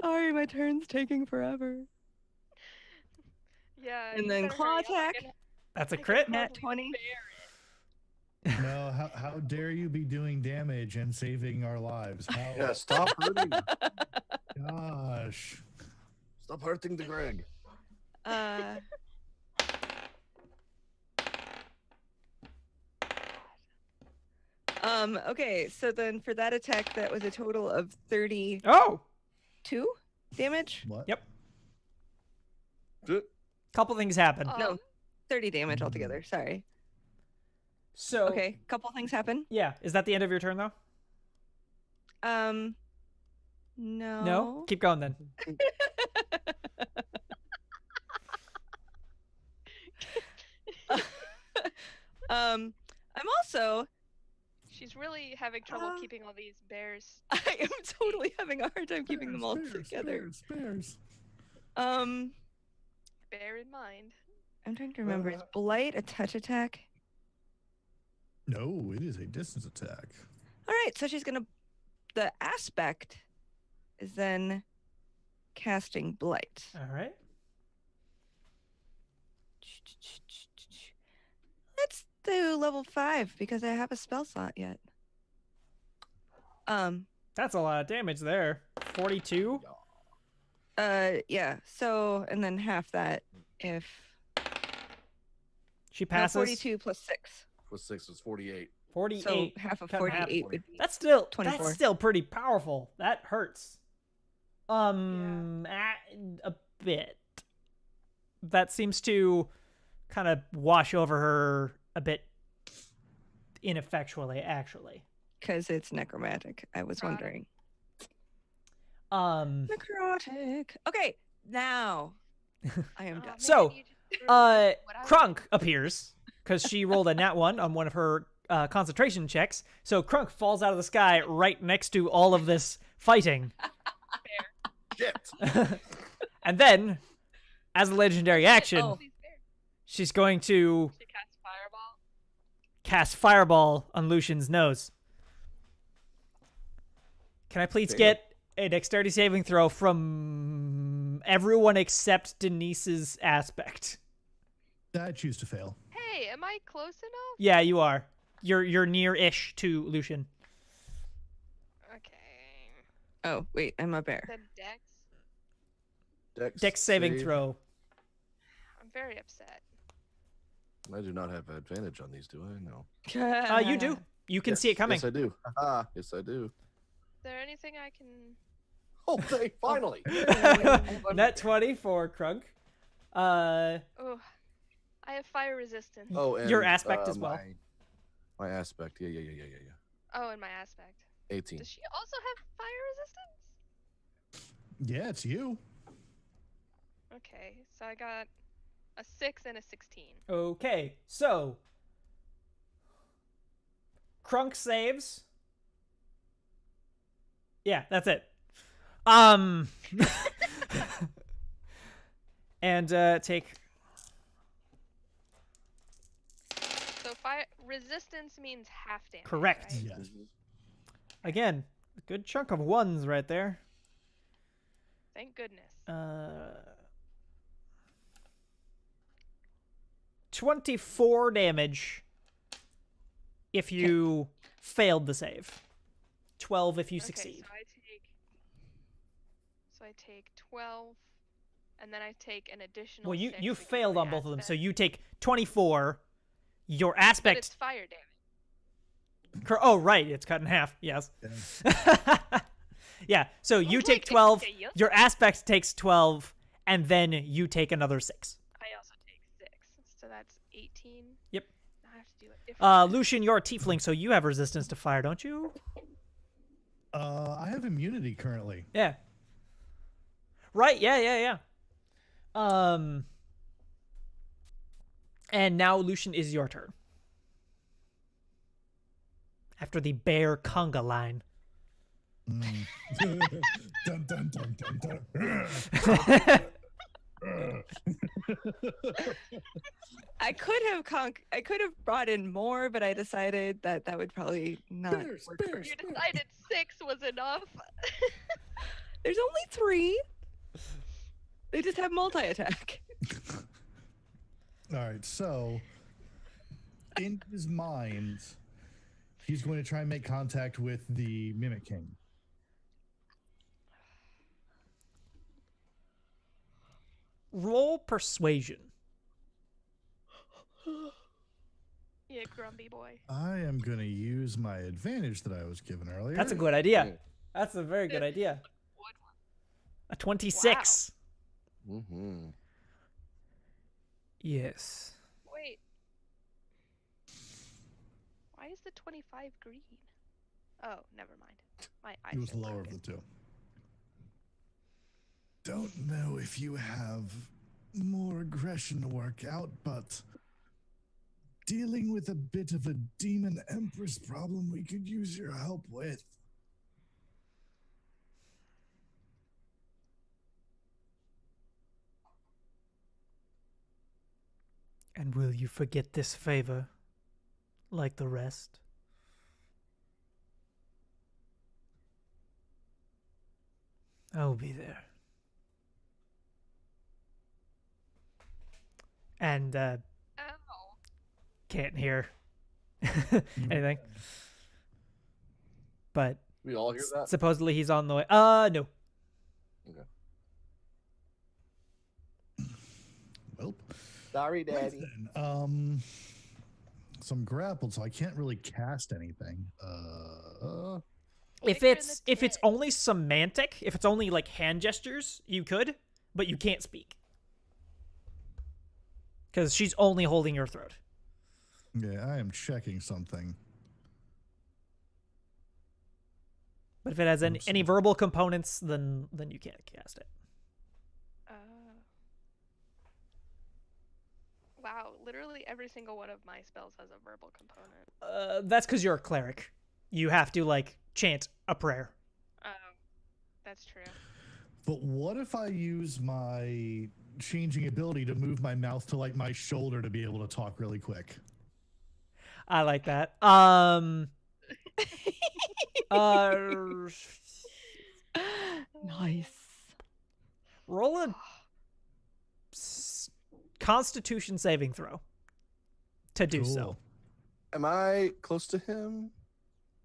Sorry, my turn's taking forever. Yeah. And you then better claw hurry up. attack. That's a I crit. can Nat probably 20. bear No, how dare you be doing damage and saving our lives? How, Yeah, stop hurting. gosh. Stop hurting the Greg. Uh, okay, so then for that attack, that was a total of 32 Oh, damage. What? Yep. Couple things happen. it. No, 30 damage altogether. Sorry. So Okay, couple things happen. yeah, is that the end of your turn though? No. No. Keep going then. I'm also She's really having trouble Uh, keeping all these bears. I am totally having a hard time keeping them all together. Spares. Bear in mind. I'm trying to remember. Is Blight a touch attack? No, it is a distance attack. All right, so she's gonna. The aspect is then casting Blight. All right. Let's do level 5 because I have a spell slot yet. That's a lot of damage there. 42. Yeah. So and then half that if She no, passes. 42 plus 6. Plus 6 is 48. 48. So half of cut in half. 48 would be That's still 24. pretty powerful. That hurts. A bit. That seems to kind of wash over her a bit ineffectually, actually. because it's necromantic. I was Necrotic. wondering. Necrotic. Okay, now I am Oh, done. man, So, you just ruined what I was Krunk appears because she rolled a nat 1 on one of her concentration checks. So Krunk falls out of the sky right next to all of this fighting. Shit. And then, as a legendary action, Oh. These bears. she's going to She casts fireball. cast Fireball on Lucian's nose. Can I please Damn. get a dexterity saving throw from everyone except Denise's aspect? I choose to fail. Hey, am I close enough? Yeah, you are. You're near-ish to Lucian. Okay. Oh wait, I'm a bear. Then Dex. Dex saving save. throw. I'm very upset. I do not have advantage on these, do I? No. You do. You can see it coming. Yes, I do. Haha, yes, I do. Is there anything I can? Oh, finally. Net 20 for Krunk. Oh, I have fire resistance. Oh, and Your aspect as well. My aspect. Yeah. Oh, and my aspect. 18. Does she also have fire resistance? Yeah, it's you. Okay, so I got a 6 and a 16. Okay, so Krunk saves. Yeah, that's it. And take. So fire resistance means half damage. Correct. right? Yes. Again, a good chunk of ones right there. Thank goodness. 24 damage if you failed the save. 12 if you Okay, succeed. So I take 12, and then I take an additional. Well, you 6 you because of failed my on both of them, so aspect. you take 24. Your But aspect. it's fire damage. Oh, right, it's cut in half. Yes. Yeah. Yeah. So you Like, take 12. okay, yes. Your aspect takes 12, and then you take another 6. I also take 6, so that's 18. Yep. I have to do it different. Lucian, you're a tiefling, so you have resistance to fire, don't you? I have immunity currently. Yeah. Right. Yeah. And now Lucian is your turn. After the bear conga line. Mm. Dun, dun, dun, dun, dun. I could have brought in more, but I decided that would probably not Bears, work. bears, You decided 6 was enough. There's only 3. They just have multi-attack. All right, so in his mind, he's going to try and make contact with the Mimic King. Roll persuasion. Yeah, grumpy boy. I am going to use my advantage that I was given earlier. That's a good idea. That's a very good idea. A 26. Mm-hmm. Yes. Wait. Why is the 25 green? Oh, never mind. My eyes. It was are the lower of broken. the two. Don't know if you have more aggression to work out, but dealing with a bit of a demon empress problem we could use your help with. And will you forget this favor, like the rest? I'll be there. And Ow. can't hear anything. But We all hear that? supposedly he's on the way. No. Okay. Well, Sorry, right Daddy. then. So I'm grappled, so I can't really cast anything. If Kick her in it's the if it's tit. only semantic, if it's only like hand gestures, you could, but you can't speak. Because she's only holding your throat. Yeah, I am checking something. But if it has any Absolutely. verbal components, then you can't cast it. Wow, literally every single one of my spells has a verbal component. That's because you're a cleric. You have to like chant a prayer. Oh, that's true. But what if I use my changing ability to move my mouth to like my shoulder to be able to talk really quick? I like that. Nice. Roll a Constitution saving throw to do so. Cool. Am I close to him?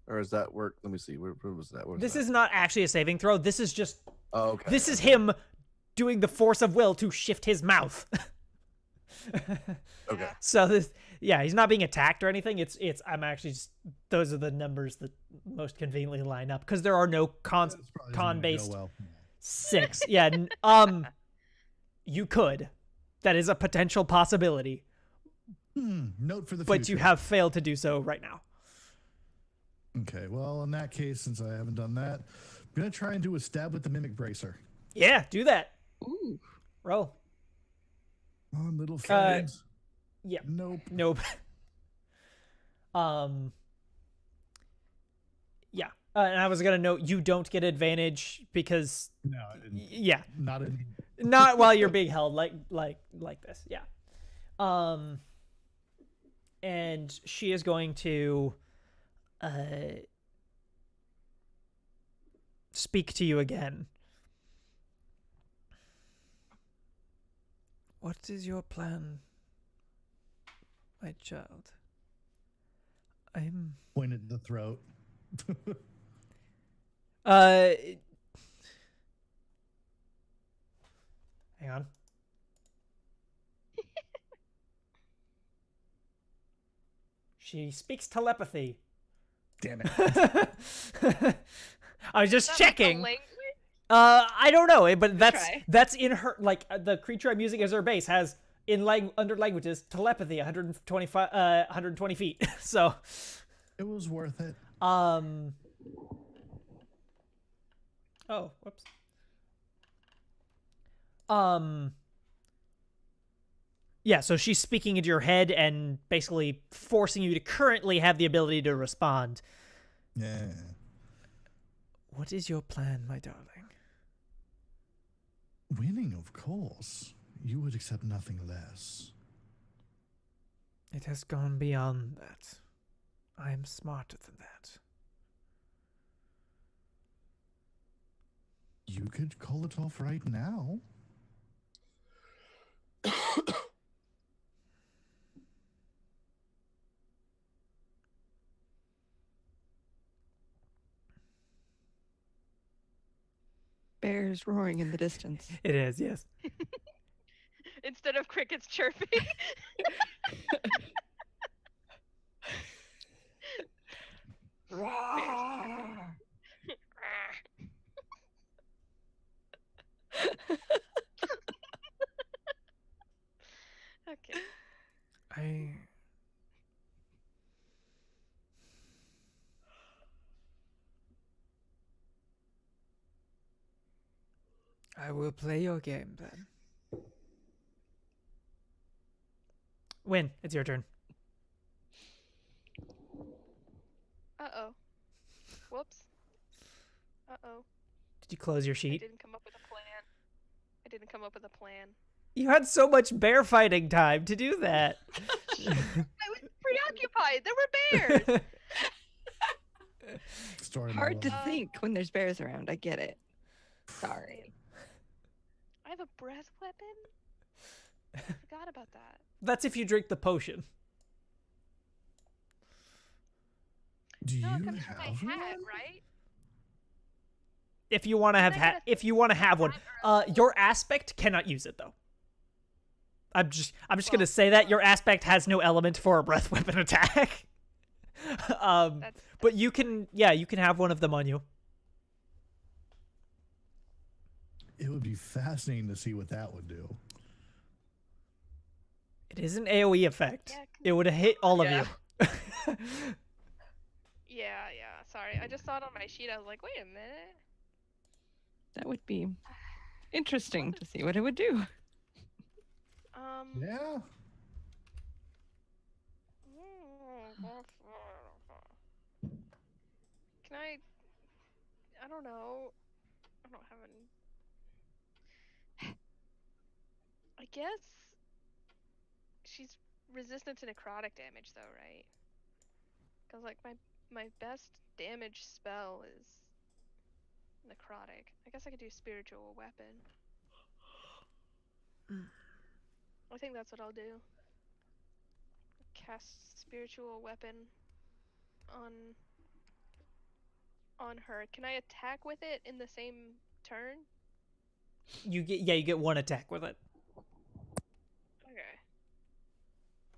Or is that work? Let me see. Where was that? Where was This that? is not actually a saving throw. This is just Oh, okay. this is him doing the force of will to shift his mouth. Okay. So this, yeah, he's not being attacked or anything. It's I'm actually just those are the numbers that most conveniently line up because there are no That's probably isn't gonna con-based go well. 6. Yeah, you could. That is a potential possibility, Note for the but future. you have failed to do so right now. Okay, well, in that case, since I haven't done that, I'm going to try and do a stab with the Mimic Bracer. Yeah, do that. Ooh. Roll. On little friends. Yeah. Nope. Nope. Yeah. And I was gonna note you don't get advantage because No, I didn't. yeah, Not in. not while you're being held like this. Yeah. And she is going to speak to you again. What is your plan, my child? I'm Pointed to the throat. hang on. She speaks telepathy. Damn it. I was just Is that like a checking. language? I don't know, but try. that's in her like the creature I'm using as her base has in under languages telepathy 120 feet. So It was worth it. oh, whoops. Yeah, so she's speaking into your head and basically forcing you to currently have the ability to respond. Yeah. What is your plan, my darling? Winning, of course. You would accept nothing less. It has gone beyond that. I am smarter than that. You could call it off right now. Bears roaring in the distance. It is, yes. Instead of crickets chirping. Okay. I will play your game then. Win, it's your turn. Uh-oh. Whoops. Uh-oh. Did you close your I sheet? didn't come up with a plan. I didn't come up with a plan. You had so much bear fighting time to do that. I was preoccupied. There were bears. Story Hard to monologue. think when there's bears around. I get it. Sorry. I have a breath weapon? I forgot about that. That's if you drink the potion. Do No, you it comes from my have hat, one? right? If you want to have Can I get a if you want to have one, hat or a your aspect cannot use it though. I'm just Well, gonna say that your aspect has no element for a breath weapon attack. That's But you can, yeah, you can have one of them on you. It would be fascinating to see what that would do. It is an AOE effect. Yeah, It would hit all of Yeah. you. yeah. Sorry, I just saw it on my sheet. I was like, wait a minute. That would be interesting to see what it would do. Yeah. Can I don't know. I don't have any. I guess she's resistant to necrotic damage, though, right? Because like my best damage spell is necrotic. I guess I could do spiritual weapon. I think that's what I'll do. Cast spiritual weapon on her. Can I attack with it in the same turn? You get one attack with it. Okay.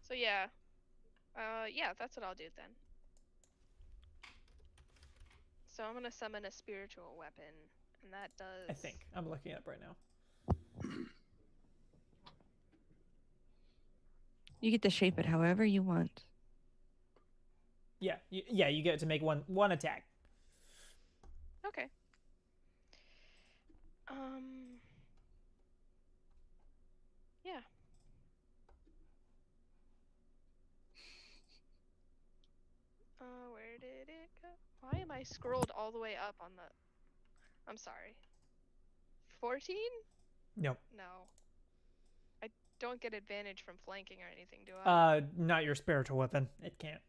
So yeah. Yeah, that's what I'll do then. So I'm gonna summon a spiritual weapon, and that does. I think I'm looking it up right now. You get to shape it however you want. Yeah, you get to make one attack. Okay. Yeah. Where did it go? Why am I scrolled all the way up on the? I'm sorry. 14? No. No. I don't get advantage from flanking or anything, do I? Not your spiritual weapon. It can't.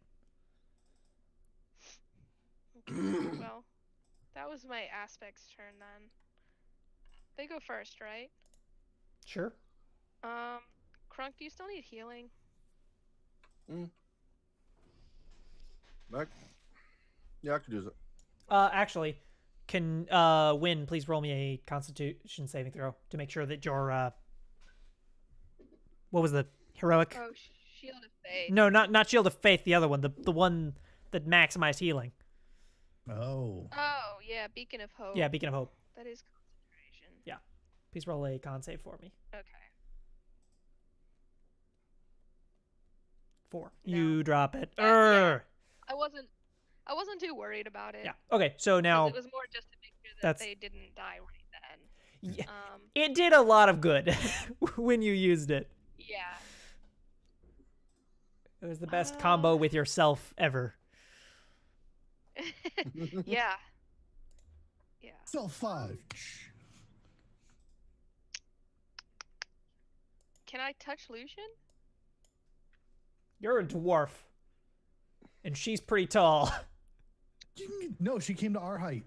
Okay, well, that was my aspect's turn then. They go first, right? Sure. Crunk, do you still need healing? Back. Yeah, I could use it. Actually, can Win please roll me a Constitution saving throw to make sure that your what was the heroic? Oh, Shield of Faith. No, not Shield of Faith. The other one, the one that maximized healing. Oh. Oh, yeah, Beacon of Hope. Yeah, Beacon of Hope. That is concentration. Yeah. Please roll a con save for me. Okay. 4. No. You drop it. Yeah. I wasn't too worried about it. Yeah. Okay, so 'cause now it was more just to make sure that that's- they didn't die right then. yeah, Um, it did a lot of good when you used it. yeah. It was the best combo with yourself ever. Yeah. Yeah. Still 5. Can I touch Lucian? You're a dwarf. And she's pretty tall. No, she came to our height.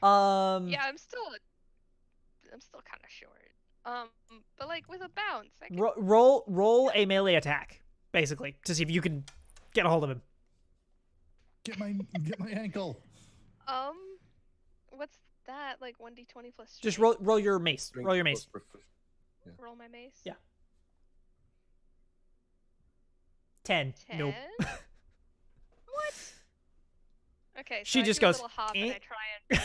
Yeah, I'm still kind of short. But like with a bounce, I can... roll a melee attack, basically, to see if you can get a hold of him. Get my ankle. What's that? Like 1d20 plus. Just strength? roll your mace. Strength Roll your plus mace. Yeah. Roll my mace. Yeah. 10. 10? Nope. What? Okay. So She I just do goes, a little hop "Eh?" and I try and.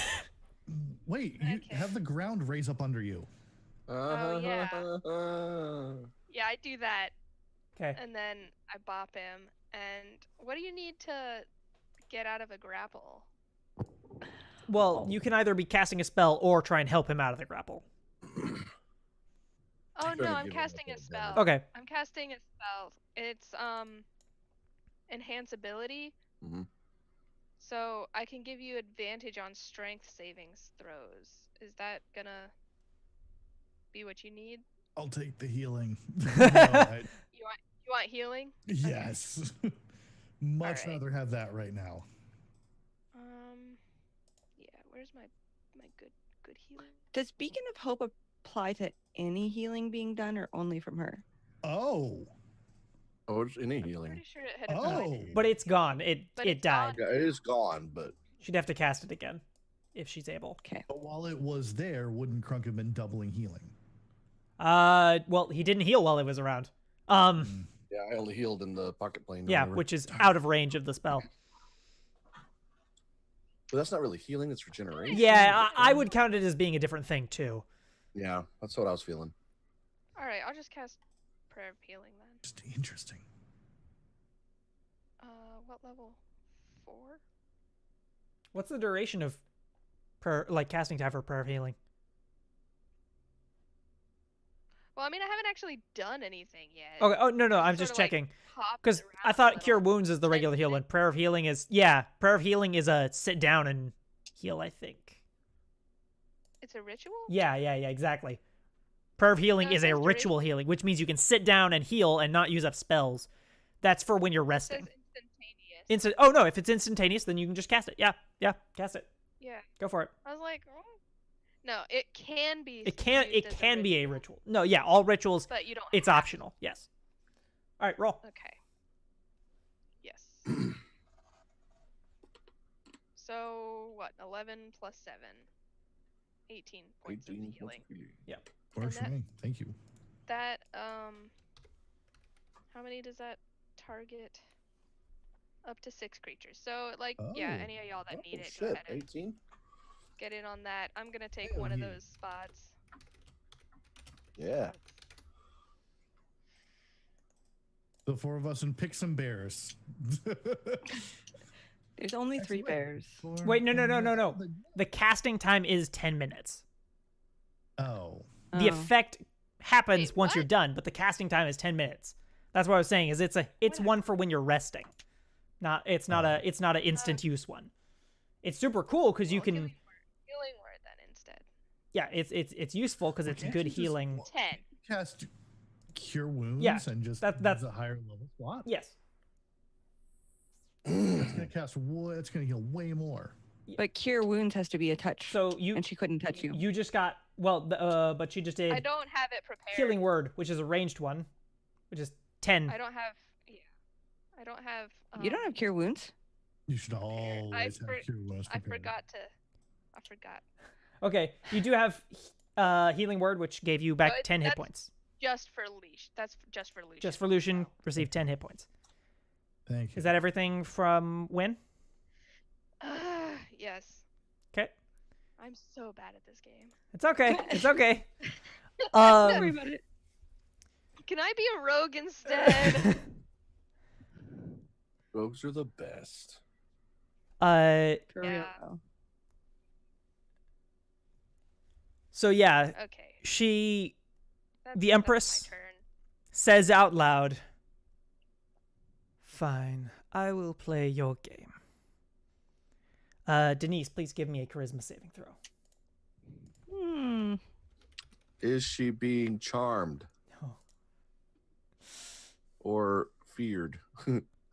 Wait, you Okay. have the ground raise up under you. Oh, yeah. Yeah, I do that, Okay. and then I bop him. And what do you need to get out of a grapple? Well, you can either be casting a spell or try and help him out of the grapple. Oh Try to no, I'm give him casting a a bit of spell. Okay. I'm casting a spell. It's enhance ability. Mhm. So I can give you advantage on strength savings throws. Is that gonna be what you need? I'll take the healing. You want healing? Yes. Much Alright. rather have that right now. Yeah. Where's my good healing? Does Beacon of Hope apply to any healing being done or only from her? Oh. Oh, it's any healing. Pretty sure it had applied. Oh. But it's gone. It But it's died. gone. Yeah, it is gone, but She'd have to cast it again if she's able. Okay. But while it was there, wouldn't Crunk have been doubling healing? Well, he didn't heal while it was around. yeah, I only healed in the pocket plane. or Yeah, whatever. which is out of range of the spell. But that's not really healing; it's regeneration. Yeah, I would count it as being a different thing too. Yeah, that's what I was feeling. All right, I'll just cast Prayer of Healing then. Just interesting. What level? 4? What's the duration of casting time for Prayer of Healing? Well, I mean, I haven't actually done anything yet. Okay. Oh no, I'm I'm just sorta, like, checking hopped because I around a thought Cure little. Wounds is the Ten regular heal, and minutes? Prayer of Healing is a sit down and heal. I think. It's a ritual? Yeah, exactly. Prayer of Healing No, it is a says ritual healing, which means you can sit down and heal and not use up spells. That's for when you're It says resting. instantaneous. Oh no, if it's instantaneous, then you can just cast it. Yeah, cast it. Yeah. Go for it. I was like, oh. No, it can be. It can used as be a ritual. No, yeah, all rituals. But you don't. It's have optional. Yes. All right, roll. to. Okay. Yes. So what? 11 plus 7. 18 points of 18 healing. Works for that- me. Thank you. That how many does that target? Up to 6 creatures. So like, yeah, Oh. any of y'all that Oh, need it, go shit, ahead and 18. get in on that. I'm gonna take Hell one of yeah. those spots. Yeah. The 4 of us and pick some bears. There's only 3 Actually, wait. bears. Wait, no. The casting time is 10 minutes. Oh. The Oh. effect happens Wait, once you're what? done, but the casting time is 10 minutes. That's what I was saying. Is it's one for when you're resting. It's not an instant use one. It's super cool because you Well, can healing word then instead. yeah, it's useful because it's Can't good you just- healing. 10. Cast Cure Wounds Yeah, and just that's- use a higher level slot. Yes. It's gonna cast. It's gonna heal way more. But Cure Wounds has to be a touch. So and she couldn't touch you. You just got but she just I did don't have it prepared. healing word, which is a ranged one, which is 10. I don't have. Yeah. I don't have. You don't have Cure Wounds? You should always have Cure Wounds I prepared. I forgot. Okay, you do have healing word, which gave you back No, 10 hit that's- points. Just for Leash. That's just for Lucian. Just for Lucian, receive 10 hit points. Thank you. Is that everything from Win? Yes. Okay. I'm so bad at this game. It's okay. It's okay. Don't worry about it. Can I be a rogue instead? Rogues are the best. For real, Yeah. though. So yeah, Okay. she That's, The Empress? That's my turn. says out loud, "Fine, I will play your game." Denise, please give me a charisma saving throw. Is she being charmed Oh, or feared?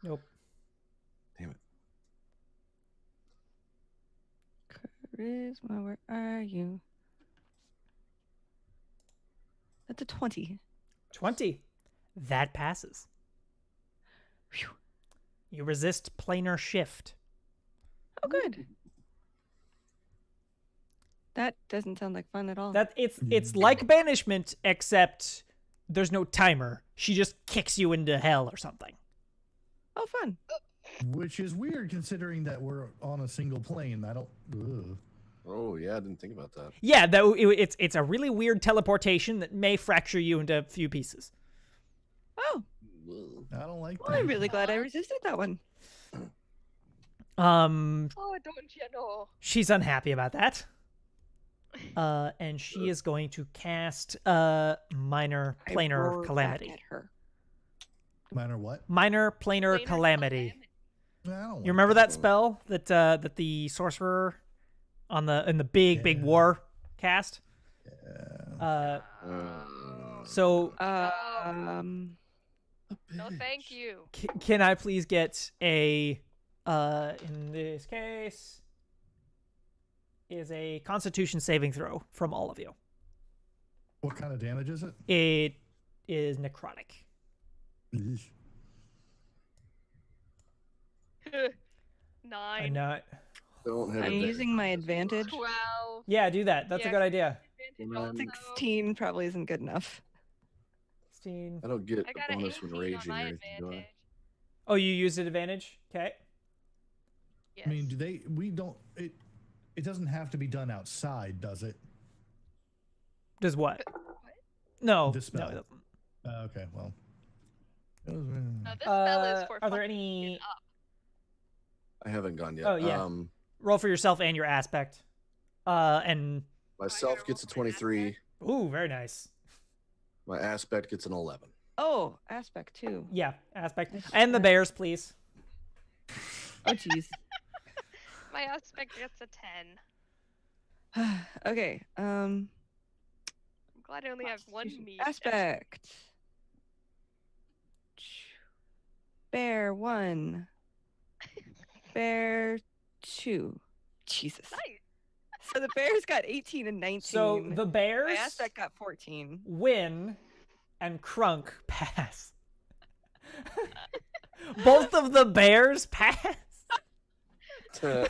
nope. Damn it. Charisma, where are you? That's a 20. 20. That passes. Phew. You resist planar shift. Oh, good. That doesn't sound like fun at all. That it's like banishment, except there's no timer. She just kicks you into hell or something. Oh, fun. Which is weird considering that we're on a single plane. I don't. Ugh. Oh yeah, I didn't think about that. Yeah, it's a really weird teleportation that may fracture you into a few pieces. Oh, I don't like well, that. I'm really glad I resisted that one. Oh, don't you know? She's unhappy about that. And she is going to cast minor I planar roar back calamity. at her. Minor what? Minor planar Planar calamity. I don't like You remember that Oh. spell that the sorcerer in the big Yeah. war cast? Yeah. So No, thank you. can I please get a in this case is a Constitution saving throw from all of you. What kind of damage is it? It is necrotic. Eesh. 9. Don't have I'm advantage. using my advantage. 12. Yeah, do that. That's a Yeah. good idea. Advantage Well, also. 16 probably isn't good enough. 16. I don't get I a got an bonus when 18 on raging or my anything, do I? advantage. Oh, you used an advantage? Okay. Yes. I mean, we don't. It doesn't have to be done outside, does it? Does what? What? No. The spell. No, it doesn't. Okay, well. No, this spell is for Are there fucking any it up. I haven't gone yet. Oh, yeah. Roll for yourself and your aspect. And Myself gets a 23. ooh, very nice. My aspect gets an 11. Oh, aspect too. Yeah, aspect. Nice And the try. bears, please. Oh, jeez. My aspect gets a 10. Okay. I'm glad I only have one Constitution. meat. Aspect. Bear 1. Bear 2. Jesus. Nice. So the bears got 18 and 19. So the my bears aspect got 14. win and Crunk pass. Both of the bears pass? Sure.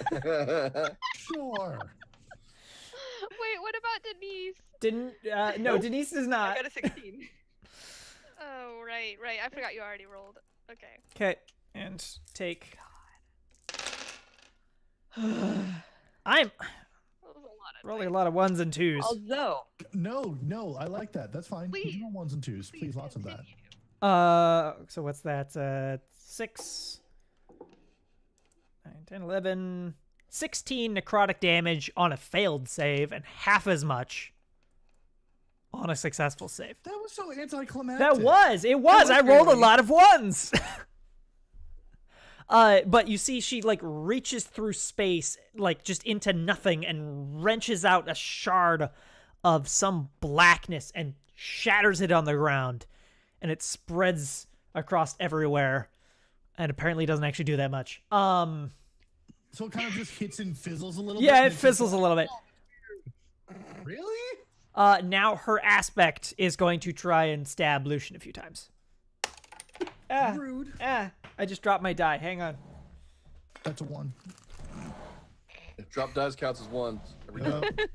Wait, what about Denise? Didn't no, Nope. Denise does I not. got a 16. Oh, right. I forgot you already rolled. Okay. Okay, and take I'm That was a lot of rolling a dice. lot of ones and twos. Although, No, I like that. That's fine. Please. Keep on ones and twos. Please, lots of that. continue. So what's that? 6, 9, 10, 11, 16 necrotic damage on a failed save, and half as much on a successful save. That was so anticlimactic. It was. I rolled a really. lot of ones. But you see, she like reaches through space, like just into nothing, and wrenches out a shard of some blackness and shatters it on the ground, and it spreads across everywhere, and apparently doesn't actually do that much. So it kind of just hits and fizzles a little bit. Yeah, and it it's just fizzles a like, little bit. Really? Now her aspect is going to try and stab Lucian a few times. Rude. I just dropped my die. Hang on. That's a 1. If drop dice counts as ones. Every time. Yep.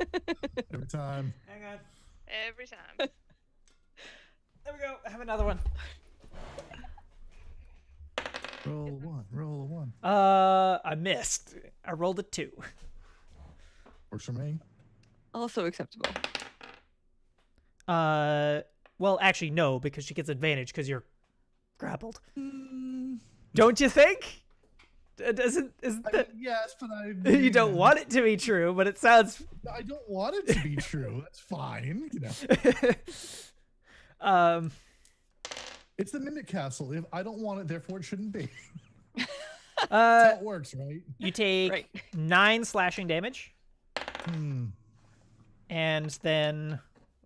Every time. Hang on. Every time. There we go. I have another one. Roll a 1. Roll a 1. I missed. I rolled a 2. Works for me. also acceptable. Well, actually, no, because she gets advantage because you're grappled. Mm, Don't you think? Isn't I that mean, yes, but you don't want it to be true, but it sounds. I don't want it to be true. That's fine. You know, um. it's the Mimic Castle. If I don't want it, therefore it shouldn't be. That's how it works, right? You take Right. 9 slashing damage, Hmm. and then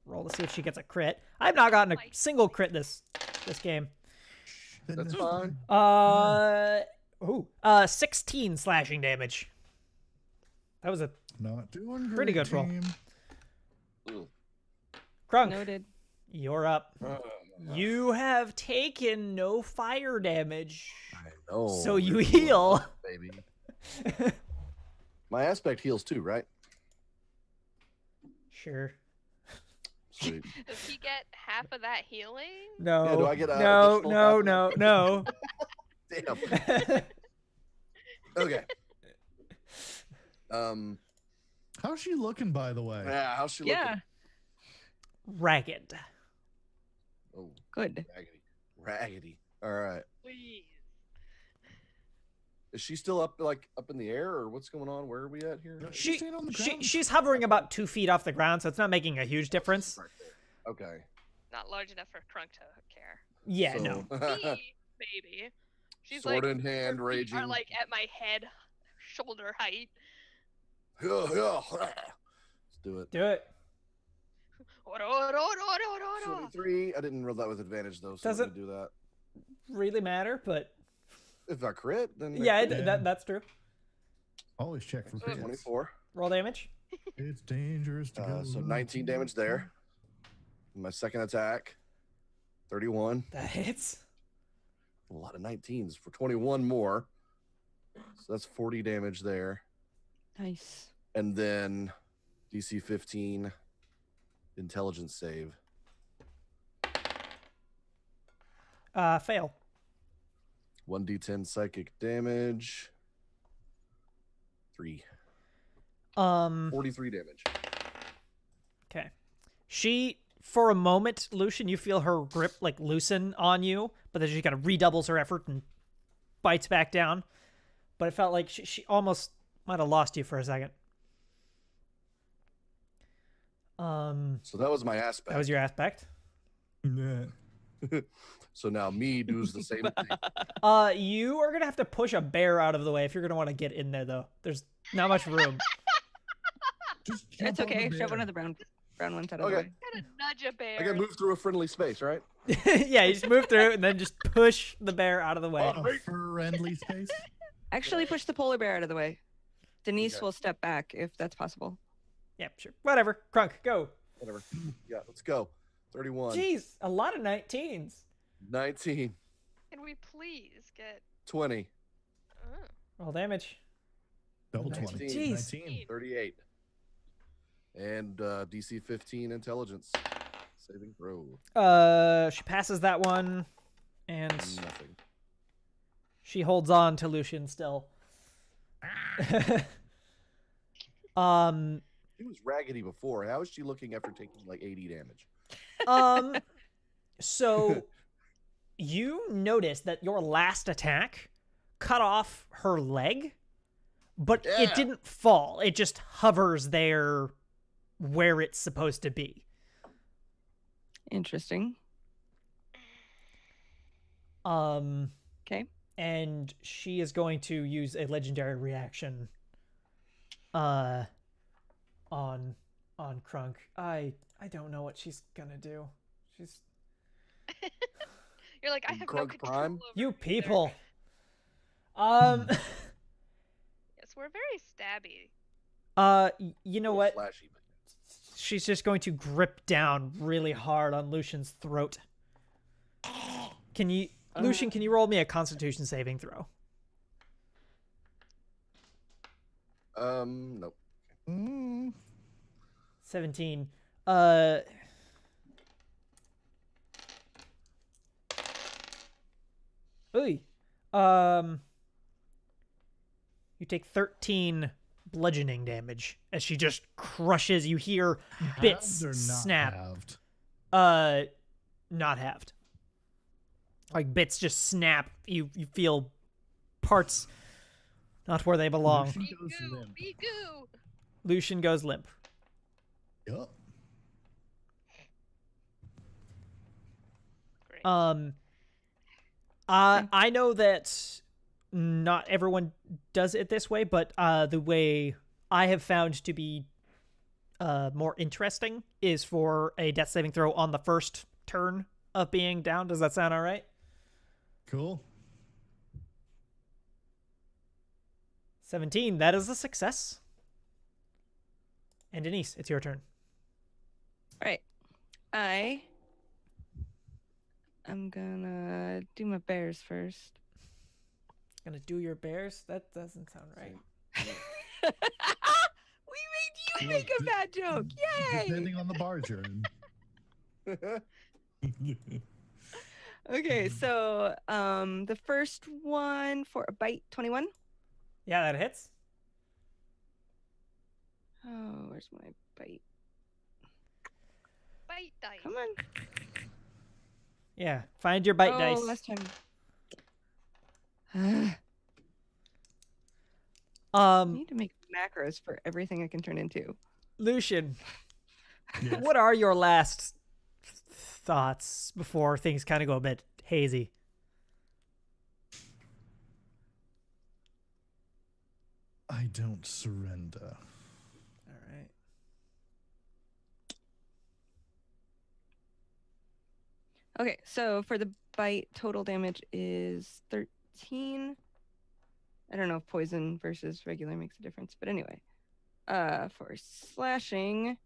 roll to see if she gets a crit. I've not gotten a My- single crit this game. That's fine. 16 slashing damage. That was a Not doing great, Pretty good roll. team. Ugh. Crunk. Noted. You're up. Uh, You have taken no fire damage. I know. So you you're heal. baby. My aspect heals too, right? Sure. Sweet. Does he get half of that healing? No. Yeah, do I get a no, additional no, half no, Damn. no. Okay. How's she looking, by the way? Yeah. How's she Yeah. looking? Ragged. Oh, Good. raggedy. Raggedy. All right. Please. Is she still up in the air, or what's going on? Where are we at here? She's staying on the ground. She's hovering about 2 feet off the ground, so it's not making a huge difference. Right there. Okay. Not large enough for Crunk to care. Yeah, So- no. Me, baby. She's Sword like, in hand, her feet raging. are like at my head, shoulder height. Let's do it. Do it. 23. I didn't roll that with advantage though, so I'm Doesn't- gonna do that. Really matter, but If I crit, then yeah, Yeah. that's true. Always check for crits. 24. Roll damage. It's dangerous to go. So 19 damage there. My second attack, 31. That hits. A lot of 19s for 21 more. So that's 40 damage there. Nice. And then DC 15 intelligence save. Fail. 1d10 psychic damage. 3. 43 damage. Okay. She, for a moment, Lucian, you feel her grip like loosen on you, but then she kind of redoubles her effort and bites back down. But it felt like she almost might have lost you for a second. So that was my aspect. That was your aspect. Yeah. So now me does the same thing. You are gonna have to push a bear out of the way if you're gonna want to get in there, though. There's not much room. Just jump It's on the okay. Shove bear. one of the brown ones out of the Okay. way. Gotta nudge a bear. I gotta move through a friendly space, right? Yeah, you just move through and then just push the bear out of the way. A friendly space. Actually, push the polar bear out of the way. Denise Okay. will step back if that's possible. Yeah, sure. Whatever. Crunk, go. Whatever. Yeah, let's go. 31. Jeez, a lot of 19s. 19. Can we please get? 20. Oh. Roll damage. Double 19. 20. Jeez. 19. 38. And DC 15 intelligence. Saving throw. She passes that one, and Nothing. she holds on to Lucian still. She was raggedy before. How is she looking after taking like 80 damage? So you notice that your last attack cut off her leg, but it Yeah. didn't fall. It just hovers there where it's supposed to be. Interesting. Okay. And she is going to use a legendary reaction on Crunk. I don't know what she's gonna do. She's You're like, I have no Crunk control Prime? over you you, sir." people. Yes, we're very stabby. You know Little what? Flashy, but She's just going to grip down really hard on Lucian's throat. Can you, Lucian? Can you roll me a Constitution saving throw? nope. 17. Ooh. You take 13 bludgeoning damage as she just crushes. You hear bits Halved or not snap. halved? Not halved. Like bits just snap. You feel parts not where they belong. Lucian Be goes goo, limp. be goo. Lucian goes limp. Yup. Great. I know that not everyone does it this way, but the way I have found to be more interesting is for a death saving throw on the first turn of being down. Does that sound all right? Cool. 17. That is a success. And Denise, it's your turn. All right. I'm gonna do my bears first. Gonna do your bears? That doesn't sound right. We made you make a bad joke. Yay! Depending on the bars you're in. Okay, so the first one for a bite, 21. Yeah, that hits. Oh, where's my bite? Bite dice. Come on. Yeah, find your bite oh, dice. last time. I need to make macros for everything I can turn into. Lucian, Yes. what are your last thoughts before things kind of go a bit hazy? I don't surrender. All right. Okay, so for the bite, total damage is 13. I don't know if poison versus regular makes a difference, but anyway. For slashing,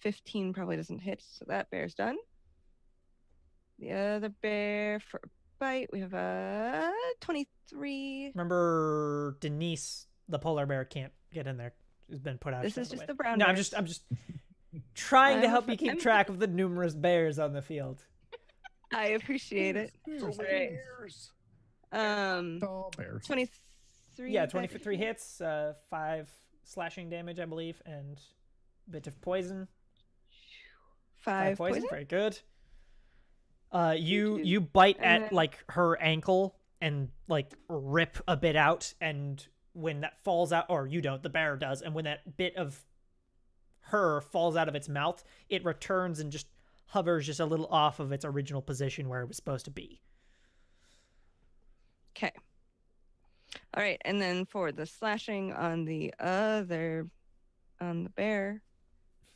15 probably doesn't hit, so that bear's done. The other bear for bite, we have a 23. Remember, Denise, the polar bear, can't get in there. She's been put out. This is just the brown No, bears. I'm just trying to I'm help you keep I'm- track of the numerous bears on the field. I appreciate it. So many Right. bears. Tall bears. 23. Yeah, is that 23 hits, 5 slashing damage, I believe, and a bit of poison. 5 poison. Very good. You bite And at then- like her ankle and like rip a bit out, and when that falls out, or you don't, the bear does, and when that bit of her falls out of its mouth, it returns and just hovers just a little off of its original position where it was supposed to be. Okay. All right, and then for the slashing on the bear,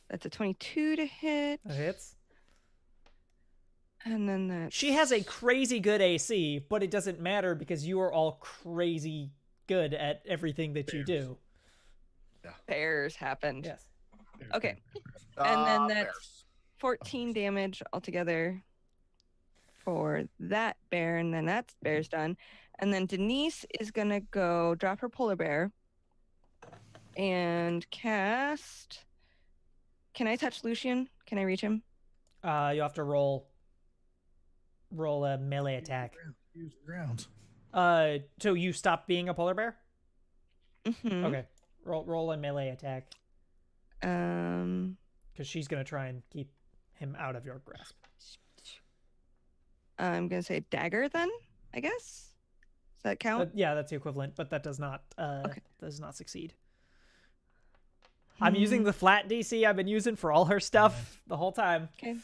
that's a 22 to hit. That hits. And then that She has a crazy good AC, but it doesn't matter because you are all crazy good at everything that you do. bears happened. Yes. Okay. And then that's Bears. 14 damage altogether for that bear, and then that bear's done. And then Denise is gonna go drop her polar bear and cast. Can I touch Lucian? Can I reach him? You have to roll a melee attack. Use the ground. So you stop being a polar bear? Mm-hmm. Okay. Roll a melee attack Um. because she's gonna try and keep him out of your grasp. I'm gonna say dagger then. I guess. Does that count? Yeah, that's the equivalent, but that does not Okay. succeed. I'm using the flat DC I've been using for all her stuff the whole time. Okay.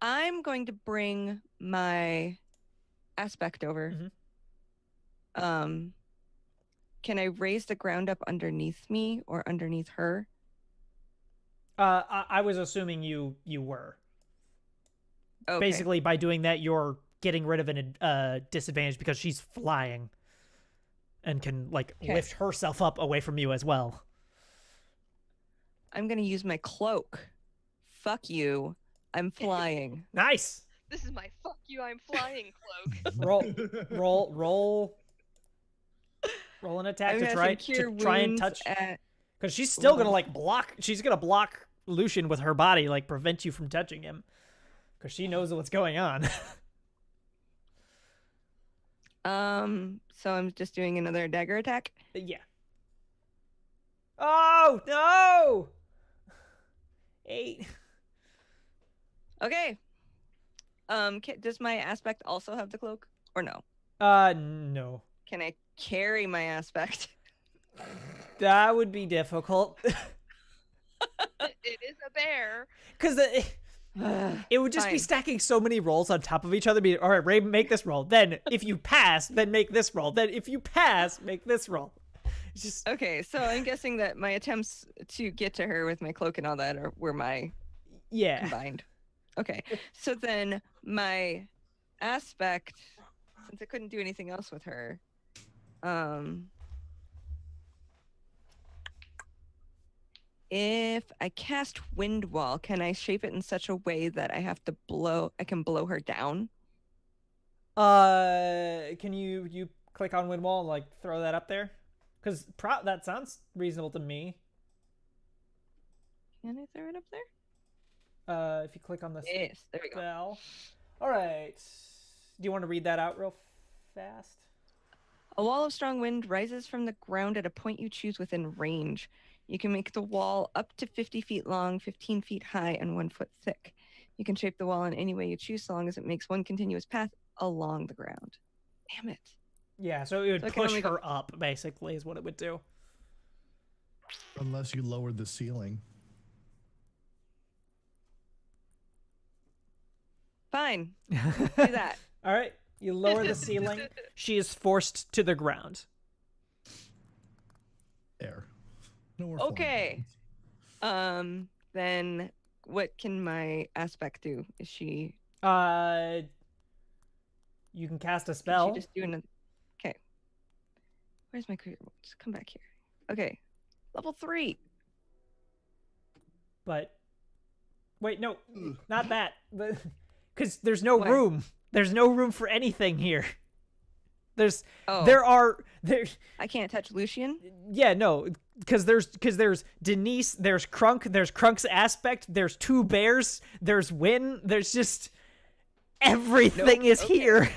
I'm going to bring my aspect over. Mhm. Can I raise the ground up underneath me or underneath her? I was assuming you were. Okay. Basically, by doing that, you're getting rid of an disadvantage because she's flying and can like Okay. lift herself up away from you as well. I'm gonna use my cloak. Fuck you. I'm flying. Nice. This is my fuck you, I'm flying cloak. Roll an attack I'm to gonna try say cure and wounds touch, at- because she's still gonna like block. She's gonna block Lucian with her body, like prevent you from touching him, because she knows what's going on. So I'm just doing another dagger attack. Yeah. Oh no! 8. Okay. Does my aspect also have the cloak or no? No. Can I carry my aspect? That would be difficult. It is a bear. Because It would just be stacking so many rolls on top of each other. Be all right, Ray, make this roll. Then if you pass, then make this roll. Then if you pass, make this roll. It's just Okay, so I'm guessing that my attempts to get to her with my cloak and all that were my combined. Okay, so then my aspect, since I couldn't do anything else with her, if I cast Wind Wall, can I shape it in such a way that I can blow her down? Can you click on Wind Wall and like throw that up there? Because that sounds reasonable to me. Can I throw it up there? If you click on the yes, there we go. spell. All right. Do you want to read that out real fast? A wall of strong wind rises from the ground at a point you choose within range. You can make the wall up to 50 feet long, 15 feet high, and 1 foot thick. You can shape the wall in any way you choose, so long as it makes one continuous path along the ground. Damn it. Yeah, so it would push her up, basically, is what it would do. Unless you lowered the ceiling. Fine. Do that. All right. You lower the ceiling. She is forced to the ground. There. No more Okay. Then what can my aspect do? Is she... You can cast a spell. Can she just do another... Okay. Where's my career? Just come back here. Okay. Level 3. But... Wait, no. Not that. Because there's no room. There's no room for anything here. There I can't touch Lucian? Yeah, no, because there's Denise, there's Crunk, there's Crunk's aspect, there's 2 bears, there's Win, there's just everything is here.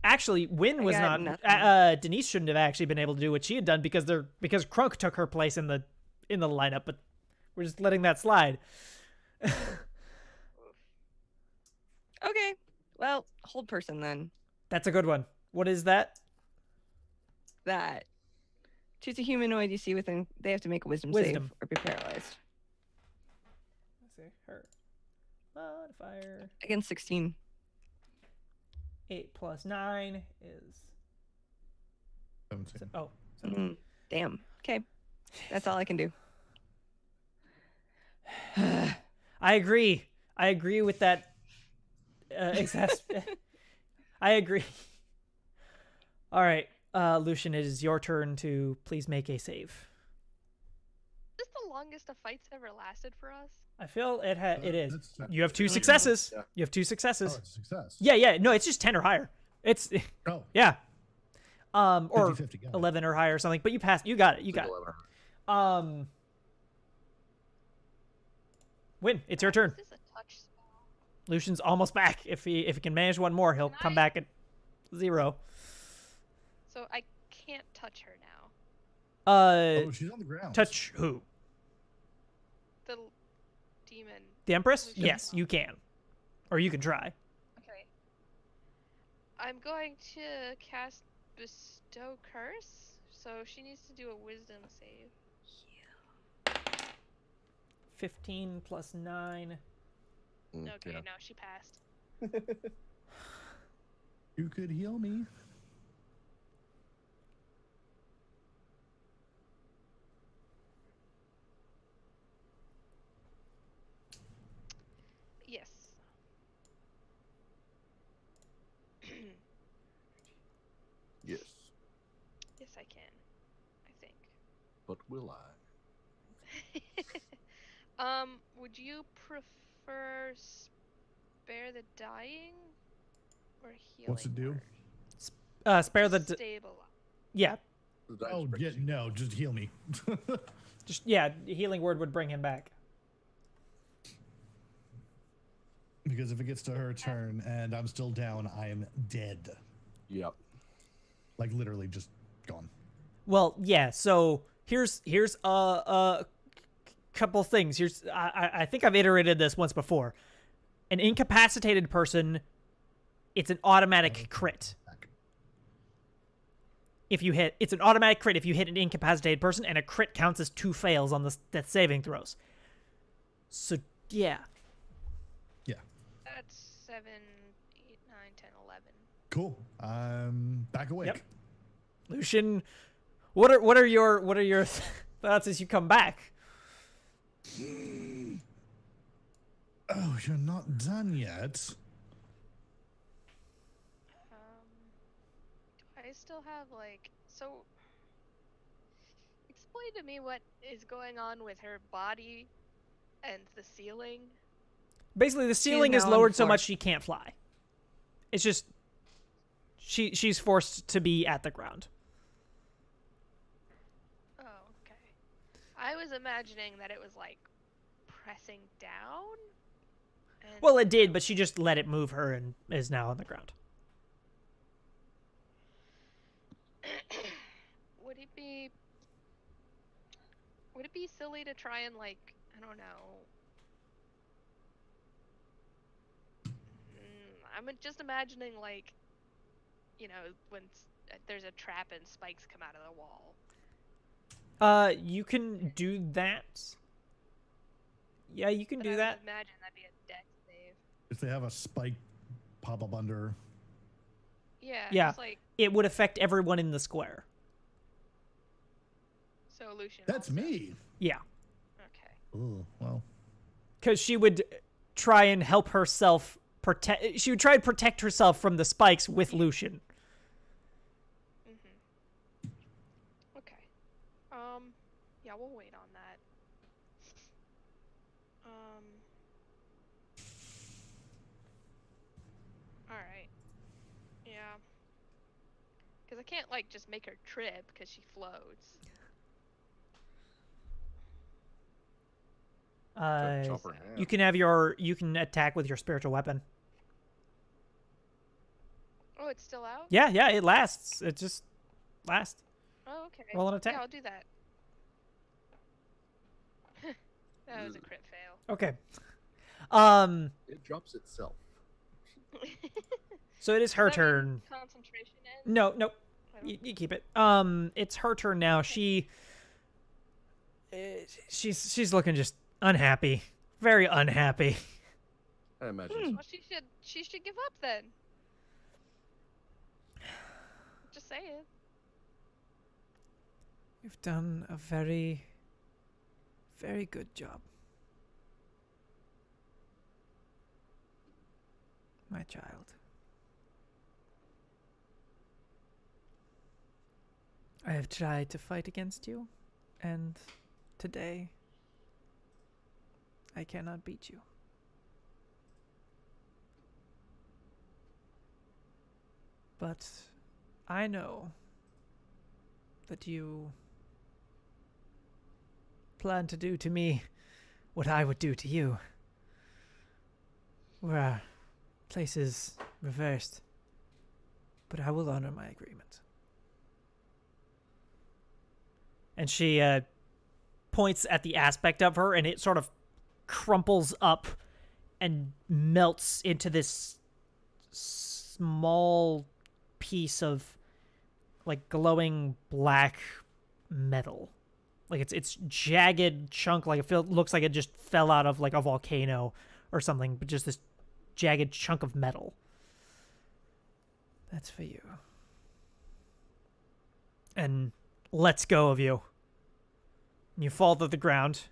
Actually, Win was not Denise shouldn't have actually been able to do what she had done because Crunk took her place in the lineup, but we're just letting that slide. Okay. Well, hold person then. That's a good one. What is that? That. Choose a humanoid you see within. They have to make a wisdom save or be paralyzed. Let's see. Her. Modifier. Against 16. 8 plus 9 is... 17. Oh. Damn. Okay. That's all I can do. I agree with that. I agree. All right, Lucian, it is your turn to please make a save. Is this the longest a fight's ever lasted for us? I feel it is. You have 2 successes. Yeah. You have 2 successes. Oh, it's a success. Yeah. No, it's just 10 or higher. It's yeah. Or 50, 11 or higher or something. But you passed. You got it. You got it. Win. It's your turn. Is this a touch spell? Lucian's almost back. If he can manage one more, he'll come back at 0. So I can't touch her now. Oh, she's on the ground. Touch who? The demon. The Empress? Lucian. Yes, you can. Or you can try. Okay. I'm going to cast Bestow Curse, so she needs to do a Wisdom save. 15 plus 9. Okay, Yeah. no, she passed. You could heal me. Yes. Yes. Yes, I can. I think. But will I? Would you prefer spare the dying or healing? What's it do? word? Spare the... Stabilize. Yeah. Oh, yeah, no, just heal me. Healing word would bring him back. Because if it gets to her turn and I'm still down, I am dead. Yep. Like literally just gone. Well, yeah, so here's a couple things. I think I've iterated this once before. An incapacitated person, it's an automatic crit. if you hit. It's an automatic crit if you hit an incapacitated person, and a crit counts as 2 fails on the death saving throws. So, yeah. Yeah. That's 7, 8, 9, 10, 11. Cool. I'm back awake. Yep. Lucian, what are your thoughts as you come back? Oh, you're not done yet. Do I still have like so? Explain to me what is going on with her body and the ceiling. Basically, the ceiling now is on the lowered so floor. much she can't fly. It's just she's forced to be at the ground. Oh, okay. I was imagining that it was like pressing down. And Well, it did, but she just let it move her and is now on the ground. would it be silly to try and like, I don't know. I'm just imagining like, you know, when there's a trap and spikes come out of the wall. You can do that. Yeah, you can But do I that. would imagine that'd be a dex save. If they have a spike pop up under. Yeah. Yeah. Just like It would affect everyone in the square. so, Lucian. That's also. me. Yeah, Okay. Oh, well. because she would try and help herself protect. She would try and protect herself from the spikes with Lucian. Okay. Yeah, we'll wait on that. All right. Yeah. Because I can't like just make her trip because she floats. Chop her hand. You can attack with your spiritual weapon. Oh, it's still out? Yeah, it lasts. It just lasts. Oh, okay. Roll an attack. Yeah, I'll do that. That was a crit fail. Okay. It drops itself. So it is her Does that mean turn. Concentration ends? No, I don't- you keep it. It's her turn now. She's looking just unhappy, very unhappy. I imagine. Well, she should give up then. Just say it. You've done a very, very good job, my child. I have tried to fight against you, and today I cannot beat you. But I know that you plan to do to me what I would do to you. Were our places reversed, but I will honor my agreement. And she points at the aspect of her, and it sort of crumples up and melts into this small piece of like glowing black metal. Like it's jagged chunk, like looks like it just fell out of like a volcano or something, but just this jagged chunk of metal. That's for you. And lets go of you. And you fall to the ground.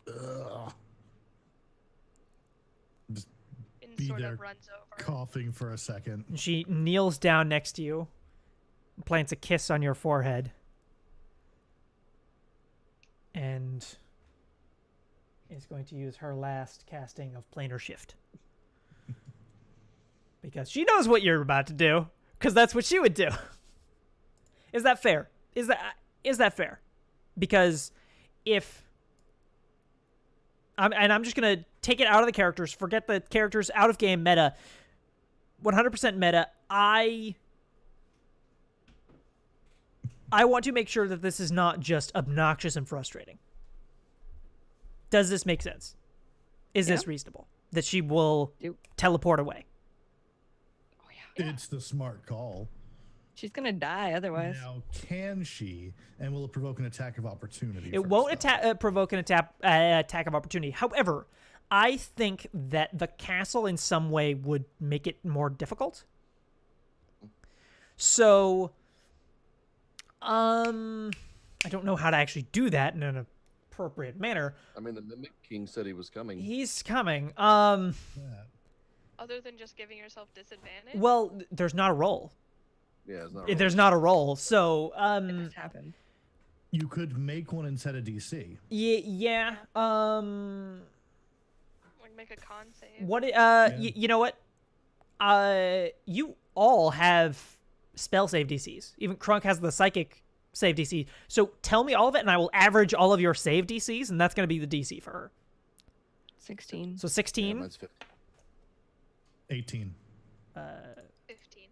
Ugh. Just And Be sort there. of runs over. coughing for a second. And she kneels down next to you, plants a kiss on your forehead, and is going to use her last casting of Planar Shift. Because she knows what you're about to do, because that's what she would do. Is that fair? Is that fair? Because if I'm just gonna take it out of the characters, forget the characters, out of game meta, 100% meta. I want to make sure that this is not just obnoxious and frustrating. Does this make sense? Is this reasonable? That she will Do. teleport away? Oh yeah. Yeah. It's the smart call. She's gonna die otherwise. Now, can she? And will it provoke an attack of opportunity? It first, won't though? provoke an attack of opportunity. However, I think that the castle in some way would make it more difficult. So, I don't know how to actually do that in an appropriate manner. I mean, the Mimic King said he was coming. He's coming. Yeah. Other than just giving yourself disadvantage. Well, there's not a roll. Yeah, it's not. There's not a roll. So, It just happened. You could make one and set a DC. yeah. Like make a con save. What? You know what? You all have spell save DCs. Even Krunk has the psychic save DC. So tell me all of it, and I will average all of your save DCs, and that's going to be the DC for her. 16. So Yeah, 16. mine's 50. 18. 15.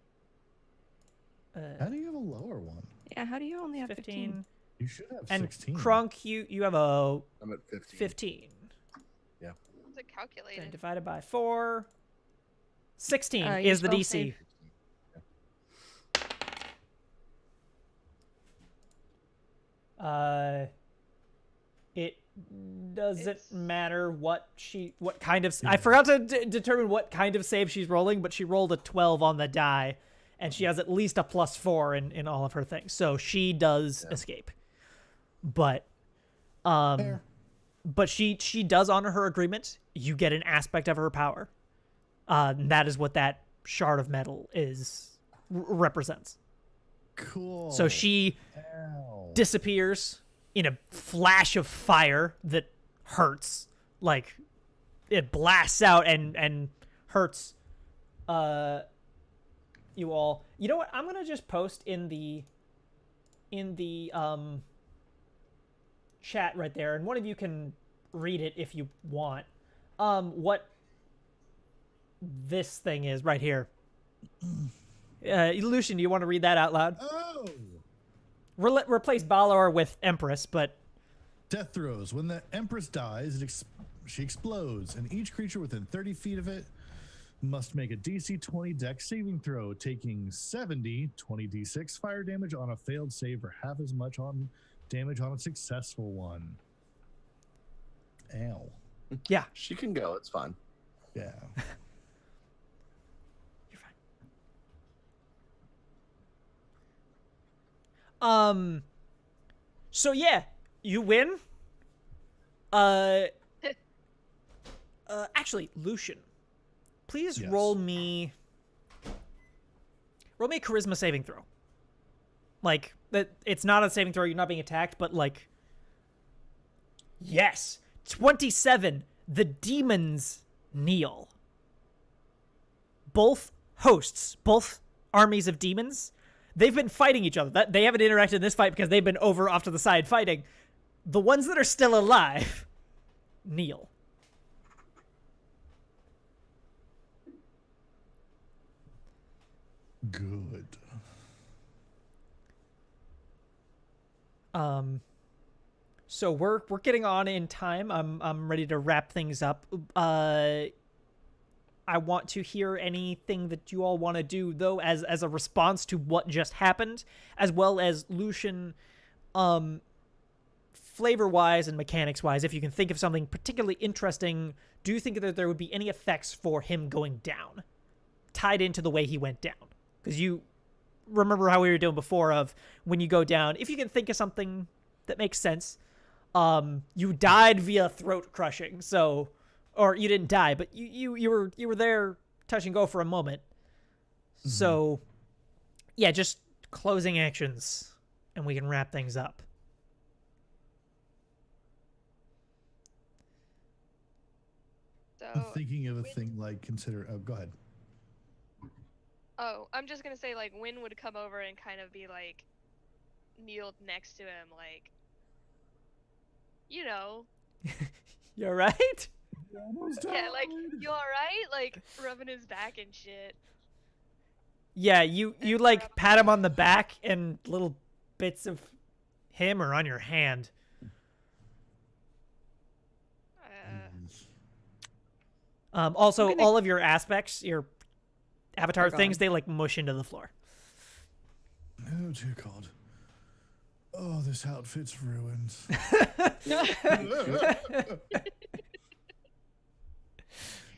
How do you have a lower one? Yeah, how do you only have 15? You should have And 16. Krunk, you have a I'm at 15. 15. Is it calculated? Then divided by 4. 16 your is the spell DC. save. It doesn't It's- matter what kind of. I forgot to determine what kind of save she's rolling, but she rolled a 12 on the die, and she has at least a +4 in all of her things, so she does escape. But, Fair. but she does honor her agreement. You get an aspect of her power. And that is what that shard of metal represents. Cool. So she Ow. disappears in a flash of fire that hurts. Like, it blasts out and hurts you all. You know what? I'm gonna just post in the chat right there, and one of you can read it if you want. What this thing is right here. Lucian, do you want to read that out loud? Oh! Replace Balor with Empress, but Death throws. When the Empress dies, she explodes, and each creature within 30 feet of it must make a DC 20 Dex saving throw, taking 70 20d6 fire damage on a failed save, or half as much on damage on a successful one. Ow. yeah, She can go. It's fine. Yeah. you're fine. So yeah, you win. Actually, Lucian, please Yes. roll me a charisma saving throw. Like, that, it's not a saving throw, you're not being attacked, but like, yes, 27. The demons kneel. Both hosts, both armies of demons, they've been fighting each other. They haven't interacted in this fight because they've been over off to the side fighting. The ones that are still alive kneel. Good. So we're getting on in time. I'm ready to wrap things up. I want to hear anything that you all want to do, though, as a response to what just happened, as well as Lucian, flavor-wise and mechanics-wise. If you can think of something particularly interesting, do you think that there would be any effects for him going down, tied into the way he went down? Because you remember how we were doing before of when you go down. If you can think of something that makes sense. You died via throat crushing, so, or you didn't die, but you were there touch and go for a moment. Mm-hmm. So, yeah, just closing actions, and we can wrap things up. So, I'm thinking of a thing like consider. Oh, go ahead. oh, I'm just gonna say like Wynn would come over and kind of be like kneeled next to him, like, you know. You alright? Yeah, like, you alright? Like, rubbing his back and shit. Yeah, you like pat him on the back, and little bits of him are on your hand. Also, all of your aspects, your avatar They're things, gone. they like mush into the floor. Oh dear God. Oh, this outfit's ruined.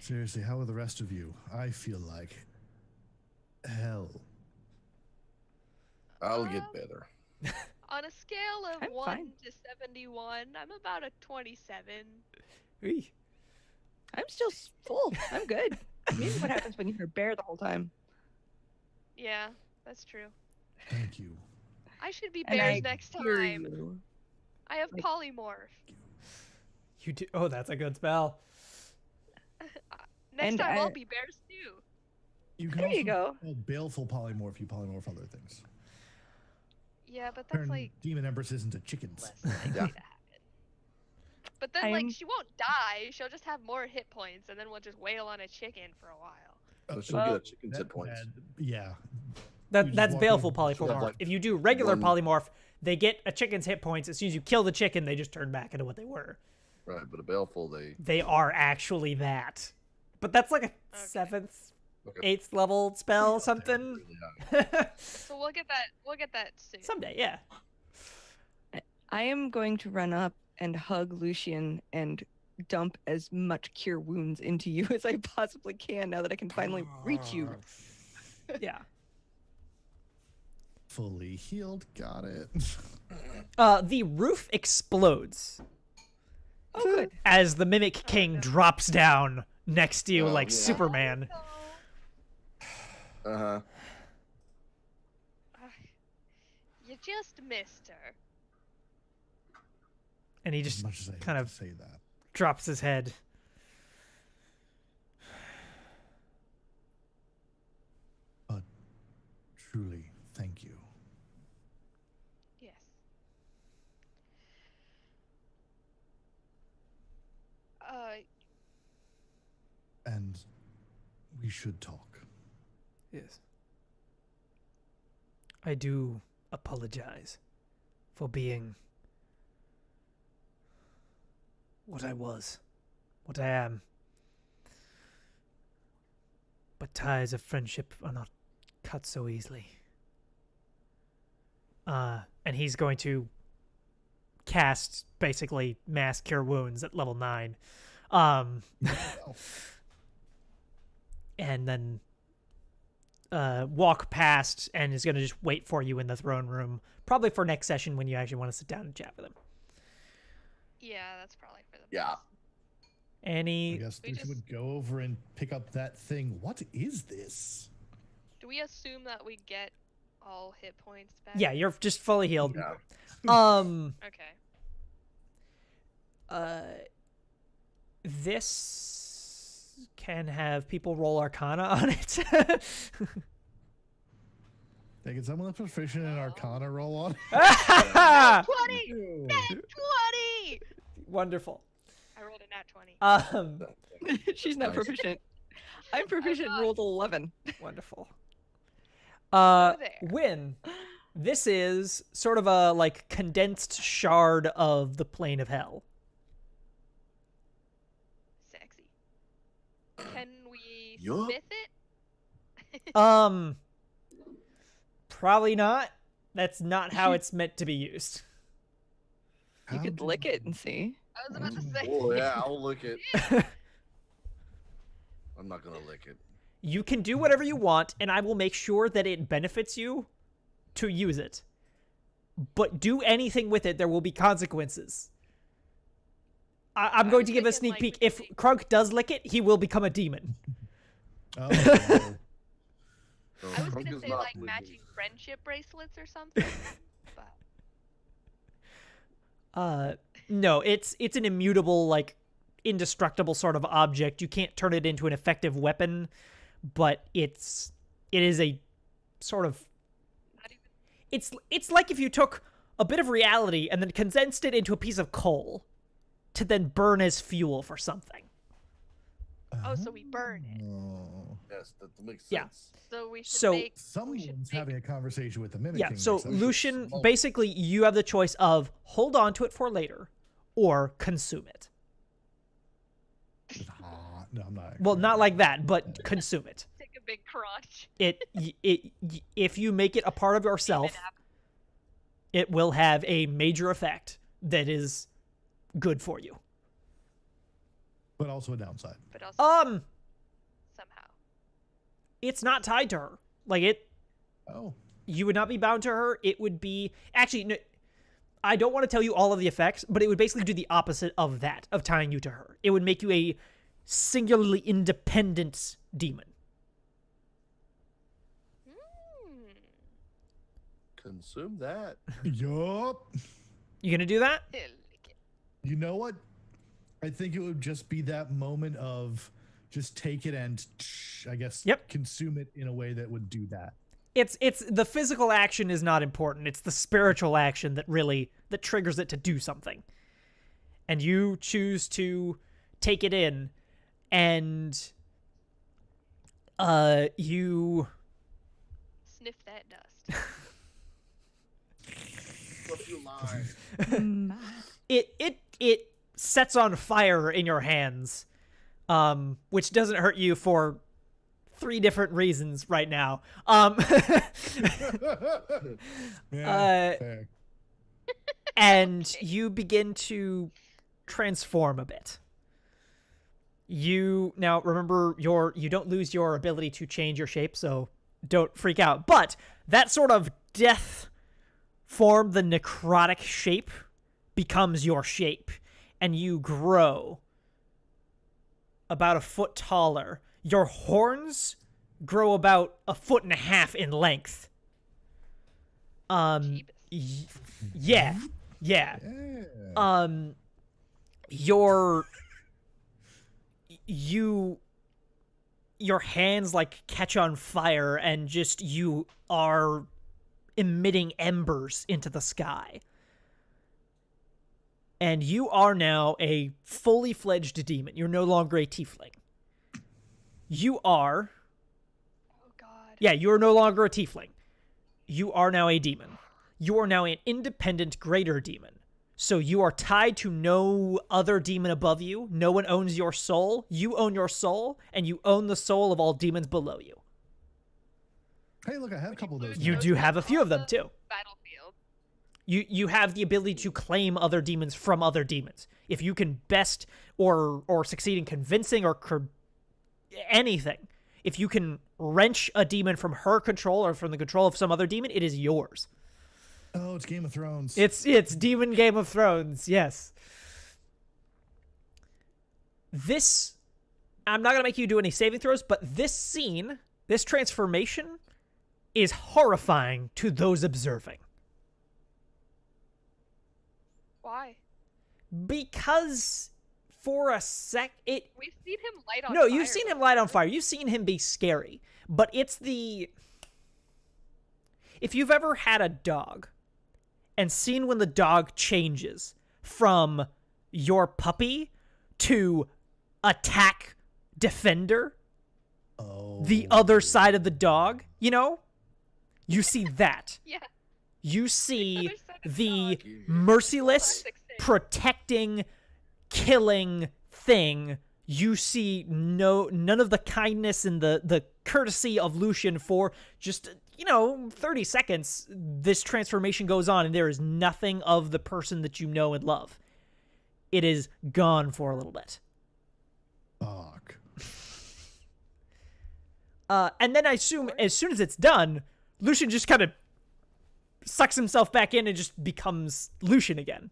Seriously, how are the rest of you? I feel like hell. I'll get better. On a scale of I'm 1 fine. to 71, I'm about a 27. Eey. I'm still full. I'm good. Maybe what happens when you're a bear the whole time. Yeah, that's true. Thank you. I should be And bears I next hear time. you. I have Like- polymorph. You do. Oh, that's a good spell. Next And time I'll I- be bears too. You can There you also go. call baleful polymorph. You polymorph other things. Yeah, but that's Turn like demon empresses into chickens. less likely Yeah. to happen. But then, I like, am- she won't die. She'll just have more hit points, and then we'll just wail on a chicken for a while. So she'll Well, get a chicken's hit points. Yeah. You That's just walk baleful in, polymorph. have, like, If you do regular one- polymorph, they get a chicken's hit points. As soon as you kill the chicken, they just turn back into what they were. Right, but a baleful, They are actually that. But that's like a seventh, Okay. eighth level spell, something. really high. So we'll get that. We'll get that soon. Someday, yeah. I am going to run up and hug Lucian and dump as much cure wounds into you as I possibly can now that I can finally reach you. Yeah. Fully healed. Got it. The roof explodes Oh, good. as the Mimic King no. drops down next to you Oh, like yeah. Superman. Uh-huh. You just missed her. And he As just much as I hate kind to of say that. drops his head. But truly, thank you. Yes. And we should talk. Yes. I do apologize for being what I was, what I am. But ties of friendship are not cut so easily. And he's going to cast basically mass cure wounds at level 9. And then walk past and is going to just wait for you in the throne room, probably for next session when you actually want to sit down and chat with him. Yeah, that's probably for the Yeah. best. I Any guess we we just- would go over and pick up that thing. What is this? Do we assume that we get all hit points back? yeah, you're just fully healed. Yeah. Okay. This can have people roll Arcana on it. Hey, can someone that's proficient in Arcana roll on? 20! Ew. Nat 20! Wonderful. I rolled a nat 20. She's not Nice. proficient. I'm proficient and rolled 11. Wonderful. there. Win. This is sort of a like condensed shard of the plane of hell. Sexy. Can we Yup. smith it? Probably not. That's not how You- it's meant to be used. You How could do lick it and see. I was about to say. Oh, yeah, I'll lick it. I'm not going to lick it. You can do whatever you want, and I will make sure that it benefits you to use it. But do anything with it, there will be consequences. I'm I going was to give a thinking, sneak like, peek. we If could make- Krunk does lick it, he will become a demon. Oh, no. So I was Crunk gonna is say not like licking. matching friendship bracelets or something, but No, it's an immutable, like indestructible sort of object. You can't turn it into an effective weapon, but it is a sort of not even. it's like if you took a bit of reality and then condensed it into a piece of coal to then burn as fuel for something. Oh, so we burn it. Oh. Yes, that makes sense. Yeah. So we should So- make. Someone's having a conversation with the mimic. Yeah, King so next session. Lucian, Oh, basically you have the choice of hold on to it for later or consume it. no, I'm not. Well, actually- not like that, but consume it. Take a big crunch. If you make it a part of yourself, it will have a major effect that is good for you. But also a downside. But also Somehow it's not tied to her. Like it. Oh. You would not be bound to her. It would be actually. No, I don't want to tell you all of the effects, but it would basically do the opposite of that, of tying you to her. It would make you a singularly independent demon. Consume that. Yup. You gonna do that? You know what? I think it would just be that moment of just take it and, I guess, consume it in a way that would do that. It's the physical action is not important. It's the spiritual action that triggers it to do something. And you choose to take it in, and you sniff that dust. What you lie. It sets on fire in your hands, which doesn't hurt you for 3 different reasons right now. Fair. And you begin to transform a bit. You now remember you don't lose your ability to change your shape, so don't freak out. But that sort of death form, the necrotic shape, becomes your shape, and you grow about a foot taller. Your horns grow about 1.5 feet in length. Yeah. Your hands like catch on fire, and just you are emitting embers into the sky. And you are now a fully fledged demon. You're no longer a tiefling. You are... Oh, God. Yeah, you are no longer a tiefling. You are now a demon. You are now an independent greater demon. So you are tied to no other demon above you. No one owns your soul. You own your soul, and you own the soul of all demons below you. Hey, look, I have a couple of those. You now. do have a few of them, too. Battlefield. You have the ability to claim other demons from other demons. If you can best or succeed in convincing or anything, if you can wrench a demon from her control or from the control of some other demon, it is yours. Oh, it's Game of Thrones. It's Demon Game of Thrones, yes. This, I'm not going to make you do any saving throws, but this scene, this transformation, is horrifying to those observing. Why? Because for a sec, We've seen him light on No, fire. you've seen him light on fire. You've seen him be scary. But it's if you've ever had a dog and seen when the dog changes from your puppy to attack defender, the other side of the dog, you see that. Yeah. You see Other side of the dog. merciless, 5, 6, 6. protecting, killing thing. You see none of the kindness and the courtesy of Lucian for just 30 seconds. This transformation goes on, and there is nothing of the person that you know and love. It is gone for a little bit. Fuck. And then I assume as soon as it's done, Lucian just kind of sucks himself back in and just becomes Lucian again.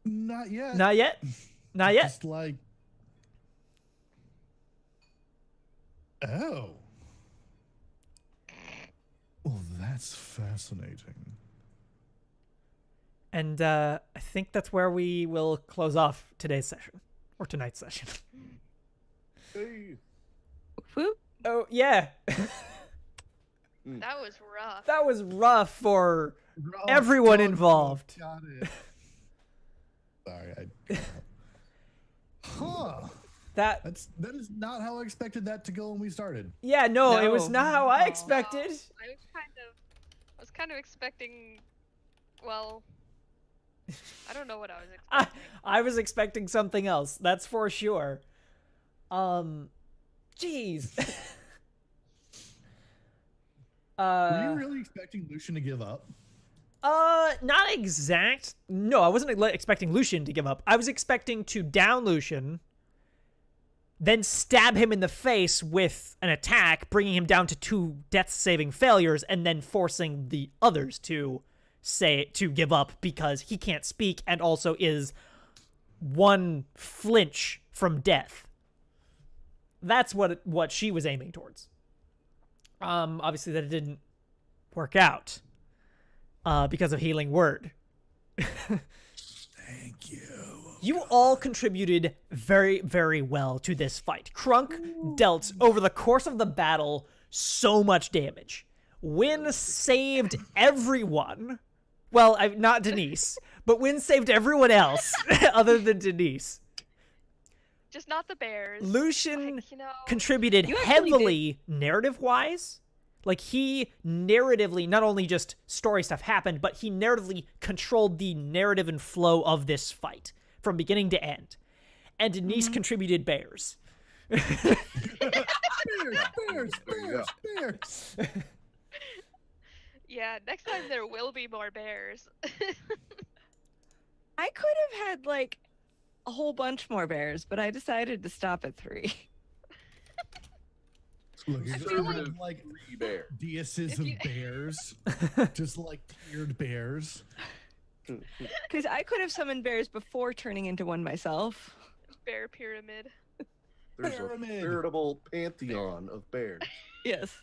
Not yet. Not yet. Not yet. Just like, oh. Well, that's fascinating. And I think that's where we will close off today's session, or tonight's session. Hey. Whoop. Oh, yeah. That was rough. That was rough for Oh, everyone God, involved. Got it. Sorry, Huh. That is not how I expected that to go when we started. Yeah, no, it was No. not how I expected. I was kind of expecting, well, I don't know what I was expecting. I was expecting something else. That's for sure. Jeez. Were you really expecting Lucian to give up? Not exact. No, I wasn't expecting Lucian to give up. I was expecting to down Lucian, then stab him in the face with an attack, bringing him down to 2 death-saving failures, and then forcing the others to give up because he can't speak and also is 1 flinch from death. That's what she was aiming towards. Obviously that didn't work out because of Healing Word. Thank you. You all contributed very, very well to this fight. Crunk dealt, over the course of the battle, so much damage. Wynn saved everyone. Well, not Denise, but Wynn saved everyone else other than Denise. Just not the bears. Lucian Like, contributed You actually heavily narrative-wise. Like, he narratively, not only just story stuff happened, but he narratively controlled the narrative and flow of this fight from beginning to end. And Denise contributed bears. Bears. Yeah, next time there will be more bears. I could have had like a whole bunch more bears, but I decided to stop at 3. Look, I it's feel like Free bear. deices If of you- bears, just like tiered bears. Because I could have summoned bears before turning into one myself. Bear pyramid. There's a Pyramid. veritable pantheon of bears. Yes.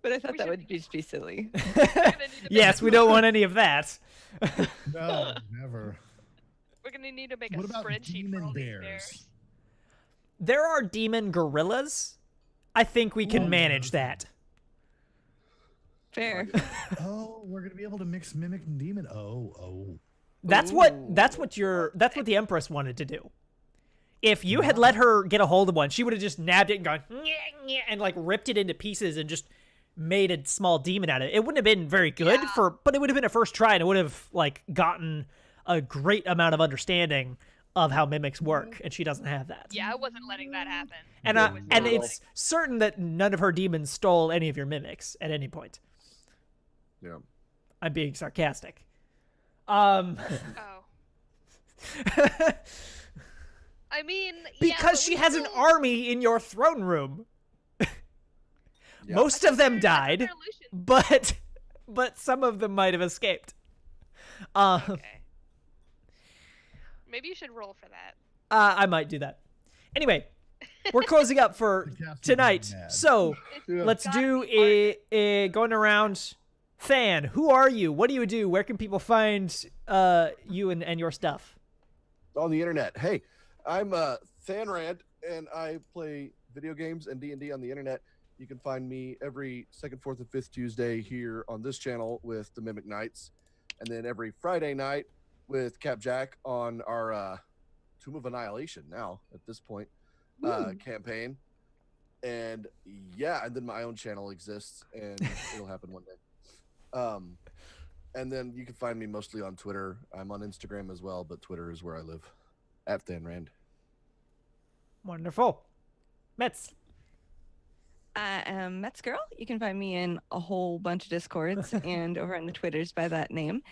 But I thought We that should- would just be silly. We're gonna need to Yes, make we don't want any of that. No, never. We're gonna need to make What a about spreadsheet for demon all these bears? bears. There are demon gorillas. I think we can Ooh. manage that. Fair. Oh, we're gonna be able to mix mimic and demon. Oh. That's what the Empress wanted to do. If you had let her get a hold of one, she would have just nabbed it and gone "Nyeh, nyeh," and like ripped it into pieces and just made a small demon out of it. It wouldn't have been very good but it would have been a first try, and it would have like gotten a great amount of understanding of how mimics work, and she doesn't have that. Yeah, I wasn't letting that happen. And Yeah, I was and not it's certain that none of her demons stole any of your mimics at any point. Yeah. I'm being sarcastic. letting- Oh. I mean, yeah, Because but she we has an still- army in your throne room. Yeah. Most of them died, They're Lucian. but some of them might have escaped. Okay. Maybe you should roll for that. I might do that. Anyway, we're closing up for The cast is tonight, mad. so Yeah. let's Gotta do be a going around. Than, who are you? What do you do? Where can people find you and your stuff? On the internet. Hey, I'm Than Rand, and I play video games and D&D on the internet. You can find me every second, fourth, and fifth Tuesday here on this channel with the Mimic Nights, and then every Friday night with Cap Jack on our Tomb of Annihilation now at this point campaign. And yeah, and then my own channel exists, and it'll happen one day. And then you can find me mostly on Twitter. I'm on Instagram as well, but Twitter is where I live, at Than Rand. Wonderful. Mets. I am Mets Girl. You can find me in a whole bunch of Discords and over on the Twitters by that name.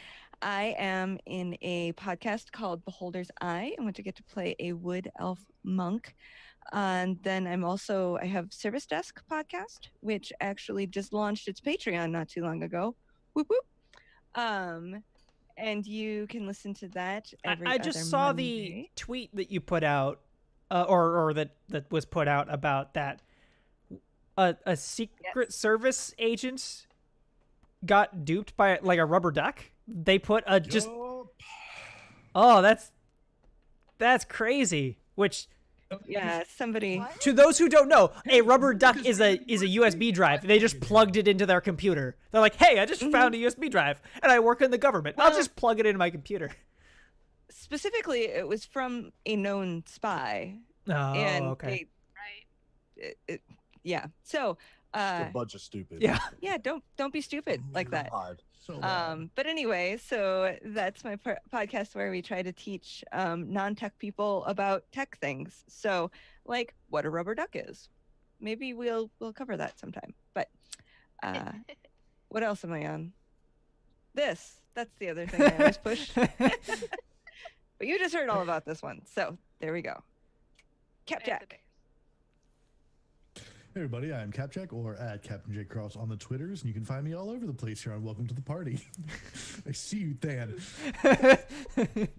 I am in a podcast called Beholder's Eye, in which I get to play a wood elf monk. And then I have Service Desk podcast, which actually just launched its Patreon not too long ago. Whoop whoop. And you can listen to that every I just other saw Monday. the tweet that you put out, or that was put out about that. A Secret Service agent got duped by like a rubber duck. They put a just. Yup. Oh, that's crazy. Which, Yeah, somebody. to those who don't know, a rubber duck because is a USB drive. They just plugged it into their computer. They're like, "Hey, I just found a USB drive, and I work in the government. I'll Well- just plug it into my computer." Specifically, it was from a known spy, Oh, and okay. Right. yeah. So, A bunch of stupid. Yeah. yeah, don't be stupid like that. God. So bad. But anyway, so that's my podcast where we try to teach non-tech people about tech things. So, like what a rubber duck is. Maybe we'll cover that sometime. But What else am I on? This. That's the other thing I always push. But you just heard all about this one. So there we go. Capjack. Hey everybody, I'm Capjack, or at Captain J Cross on the Twitters, and you can find me all over the place here on Welcome to the Party. I see you, Dan.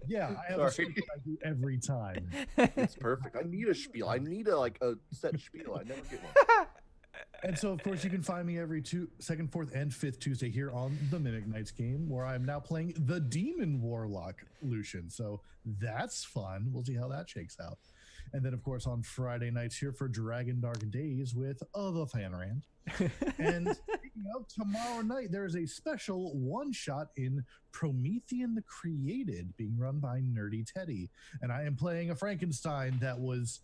Yeah, I have a spiel I do every time. It's perfect. I need a spiel. I need a set spiel. I never get one. And so, of course, you can find me every second, fourth, and fifth Tuesday here on the Mimic Nights game, where I'm now playing the Demon Warlock Lucian. So that's fun. We'll see how that shakes out. And then, of course, on Friday nights here for Dragon Dark Days with the Fanrand. And speaking of, tomorrow night, there is a special one-shot in Promethean the Created being run by Nerdy Teddy. And I am playing a Frankenstein that was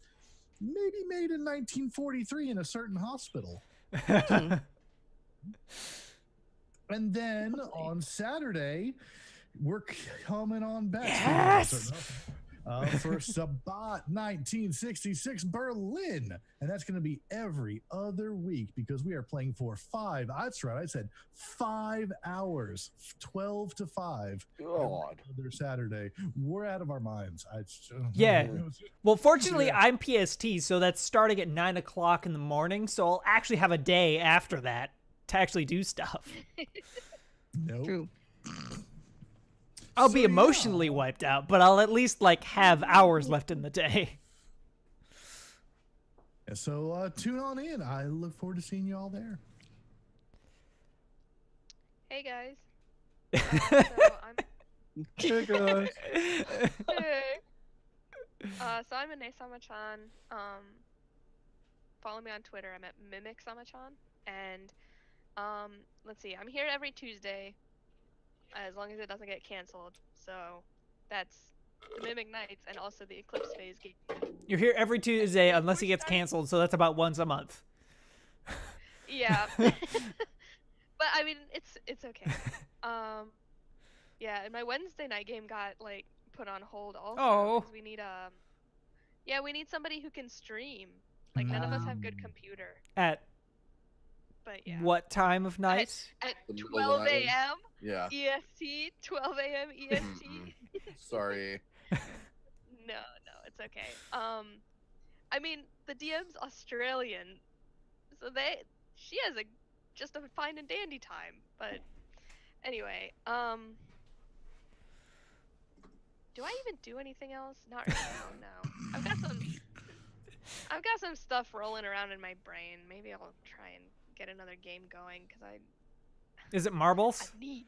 maybe made in 1943 in a certain hospital. And then on Saturday, we're coming on back. Yes! For Sabbat 1966 Berlin. And that's going to be every other week because we are playing for 5. That's right. I said 5 hours, 12 to 5. God. Every other Saturday. We're out of our minds. Yeah. Well, fortunately, I'm PST, so that's starting at 9 o'clock in the morning. So I'll actually have a day after that to actually do stuff. Nope. True. I'll be emotionally wiped out, but I'll at least have hours left in the day. Yeah, so tune on in. I look forward to seeing you all there. Hey guys. Hey guys. Hey. So I'm Ine Samachan. Follow me on Twitter. I'm at Mimic Samachan. And let's see. I'm here every Tuesday, as long as it doesn't get canceled. So that's the Mimic Nights and also the Eclipse Phase game. You're here every Tuesday unless he gets canceled, so that's about once a month. Yeah. But I mean, it's okay. Yeah, and my Wednesday night game got put on hold also. Oh. 'Cause we need we need somebody who can stream. None of us have good computer. At But yeah. what time of night? At The middle of 12 the night. a.m. Yeah. EST, 12 a.m. EST. Sorry. No, it's okay. I mean, the DM's Australian, so she has just a fine and dandy time. But anyway, do I even do anything else? Not really. No. I've got some stuff rolling around in my brain. Maybe I'll try and get another game going because Is it marbles? I need.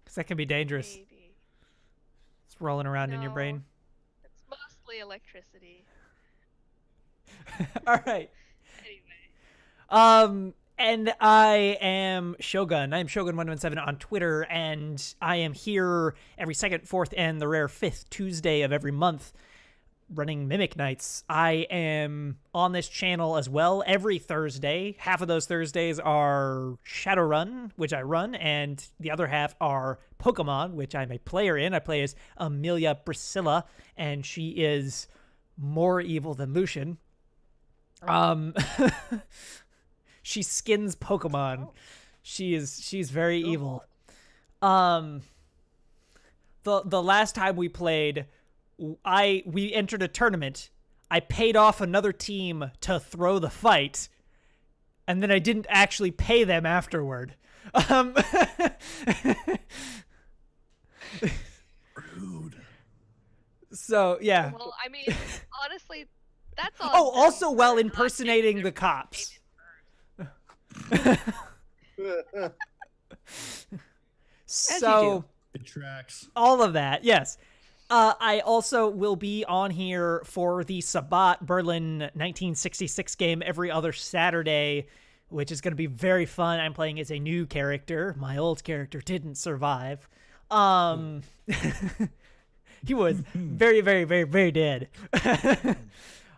Because that can be dangerous. Maybe. It's rolling around in your No. brain. It's mostly electricity. All right. Anyway. And I am Shogun. I'm Shogun117 on Twitter, and I am here every second, fourth, and the rare fifth Tuesday of every month running Mimic Nights. I am on this channel as well every Thursday. Half of those Thursdays are Shadowrun, which I run, and the other half are Pokemon, which I'm a player in. I play as Amelia Priscilla, and she is more evil than Lucian. She skins Pokemon. Oh. She's very evil. The last time we played, we entered a tournament. I paid off another team to throw the fight, and then I didn't actually pay them afterward. Rude. So yeah. Well, I mean, honestly, that's all. Oh, also while impersonating the cops. So It tracks. all of that, yes. I also will be on here for the Sabbat Berlin 1966 game every other Saturday, which is going to be very fun. I'm playing as a new character. My old character didn't survive. He was very, very, very, very dead.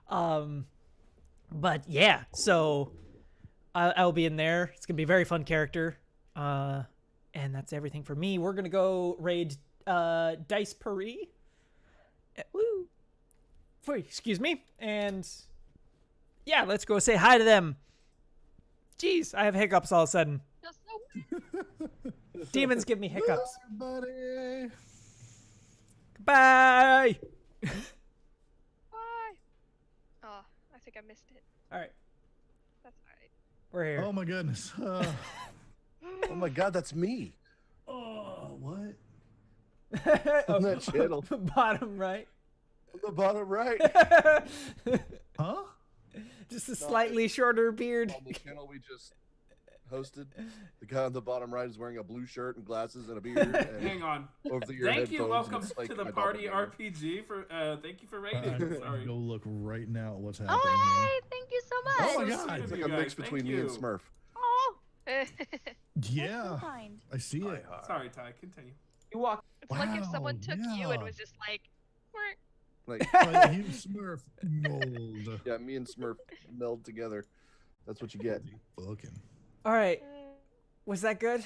But yeah, so I'll be in there. It's going to be a very fun character. And that's everything for me. We're going to go raid Dice Paris. Woo. Excuse me. And yeah, let's go say hi to them. Jeez, I have hiccups all of a sudden. Just so Demons give me hiccups. Buddy. Goodbye. Bye. Oh, I think I missed it. All right, That's alright. we're here. Oh my goodness. Oh my God, that's me Oh, what? on that channel. Bottom right. On the bottom right. Huh? Just a slightly shorter beard. On the channel we just hosted, the guy on the bottom right is wearing a blue shirt and glasses and a beard. And Hang on. over the ear Thank you. headphones, Welcome and it's like to the my party doppelganger. RPG. For thank you for I'm rating. gonna Sorry. go look right now at what's happening Oh, hey, thank you so much. Oh my So God. sweet It's of like you a guys. mix Thank between me and you. Smurf. Oh. here. Yeah, So kind. I see it. Sorry, Ty. Continue. You walk. It's like if someone Wow, took you and yeah. was just like, "Mwah." Like, You Smurf mold. yeah, me and Smurf meld together. That's what you get. Fucking. All right, was that good?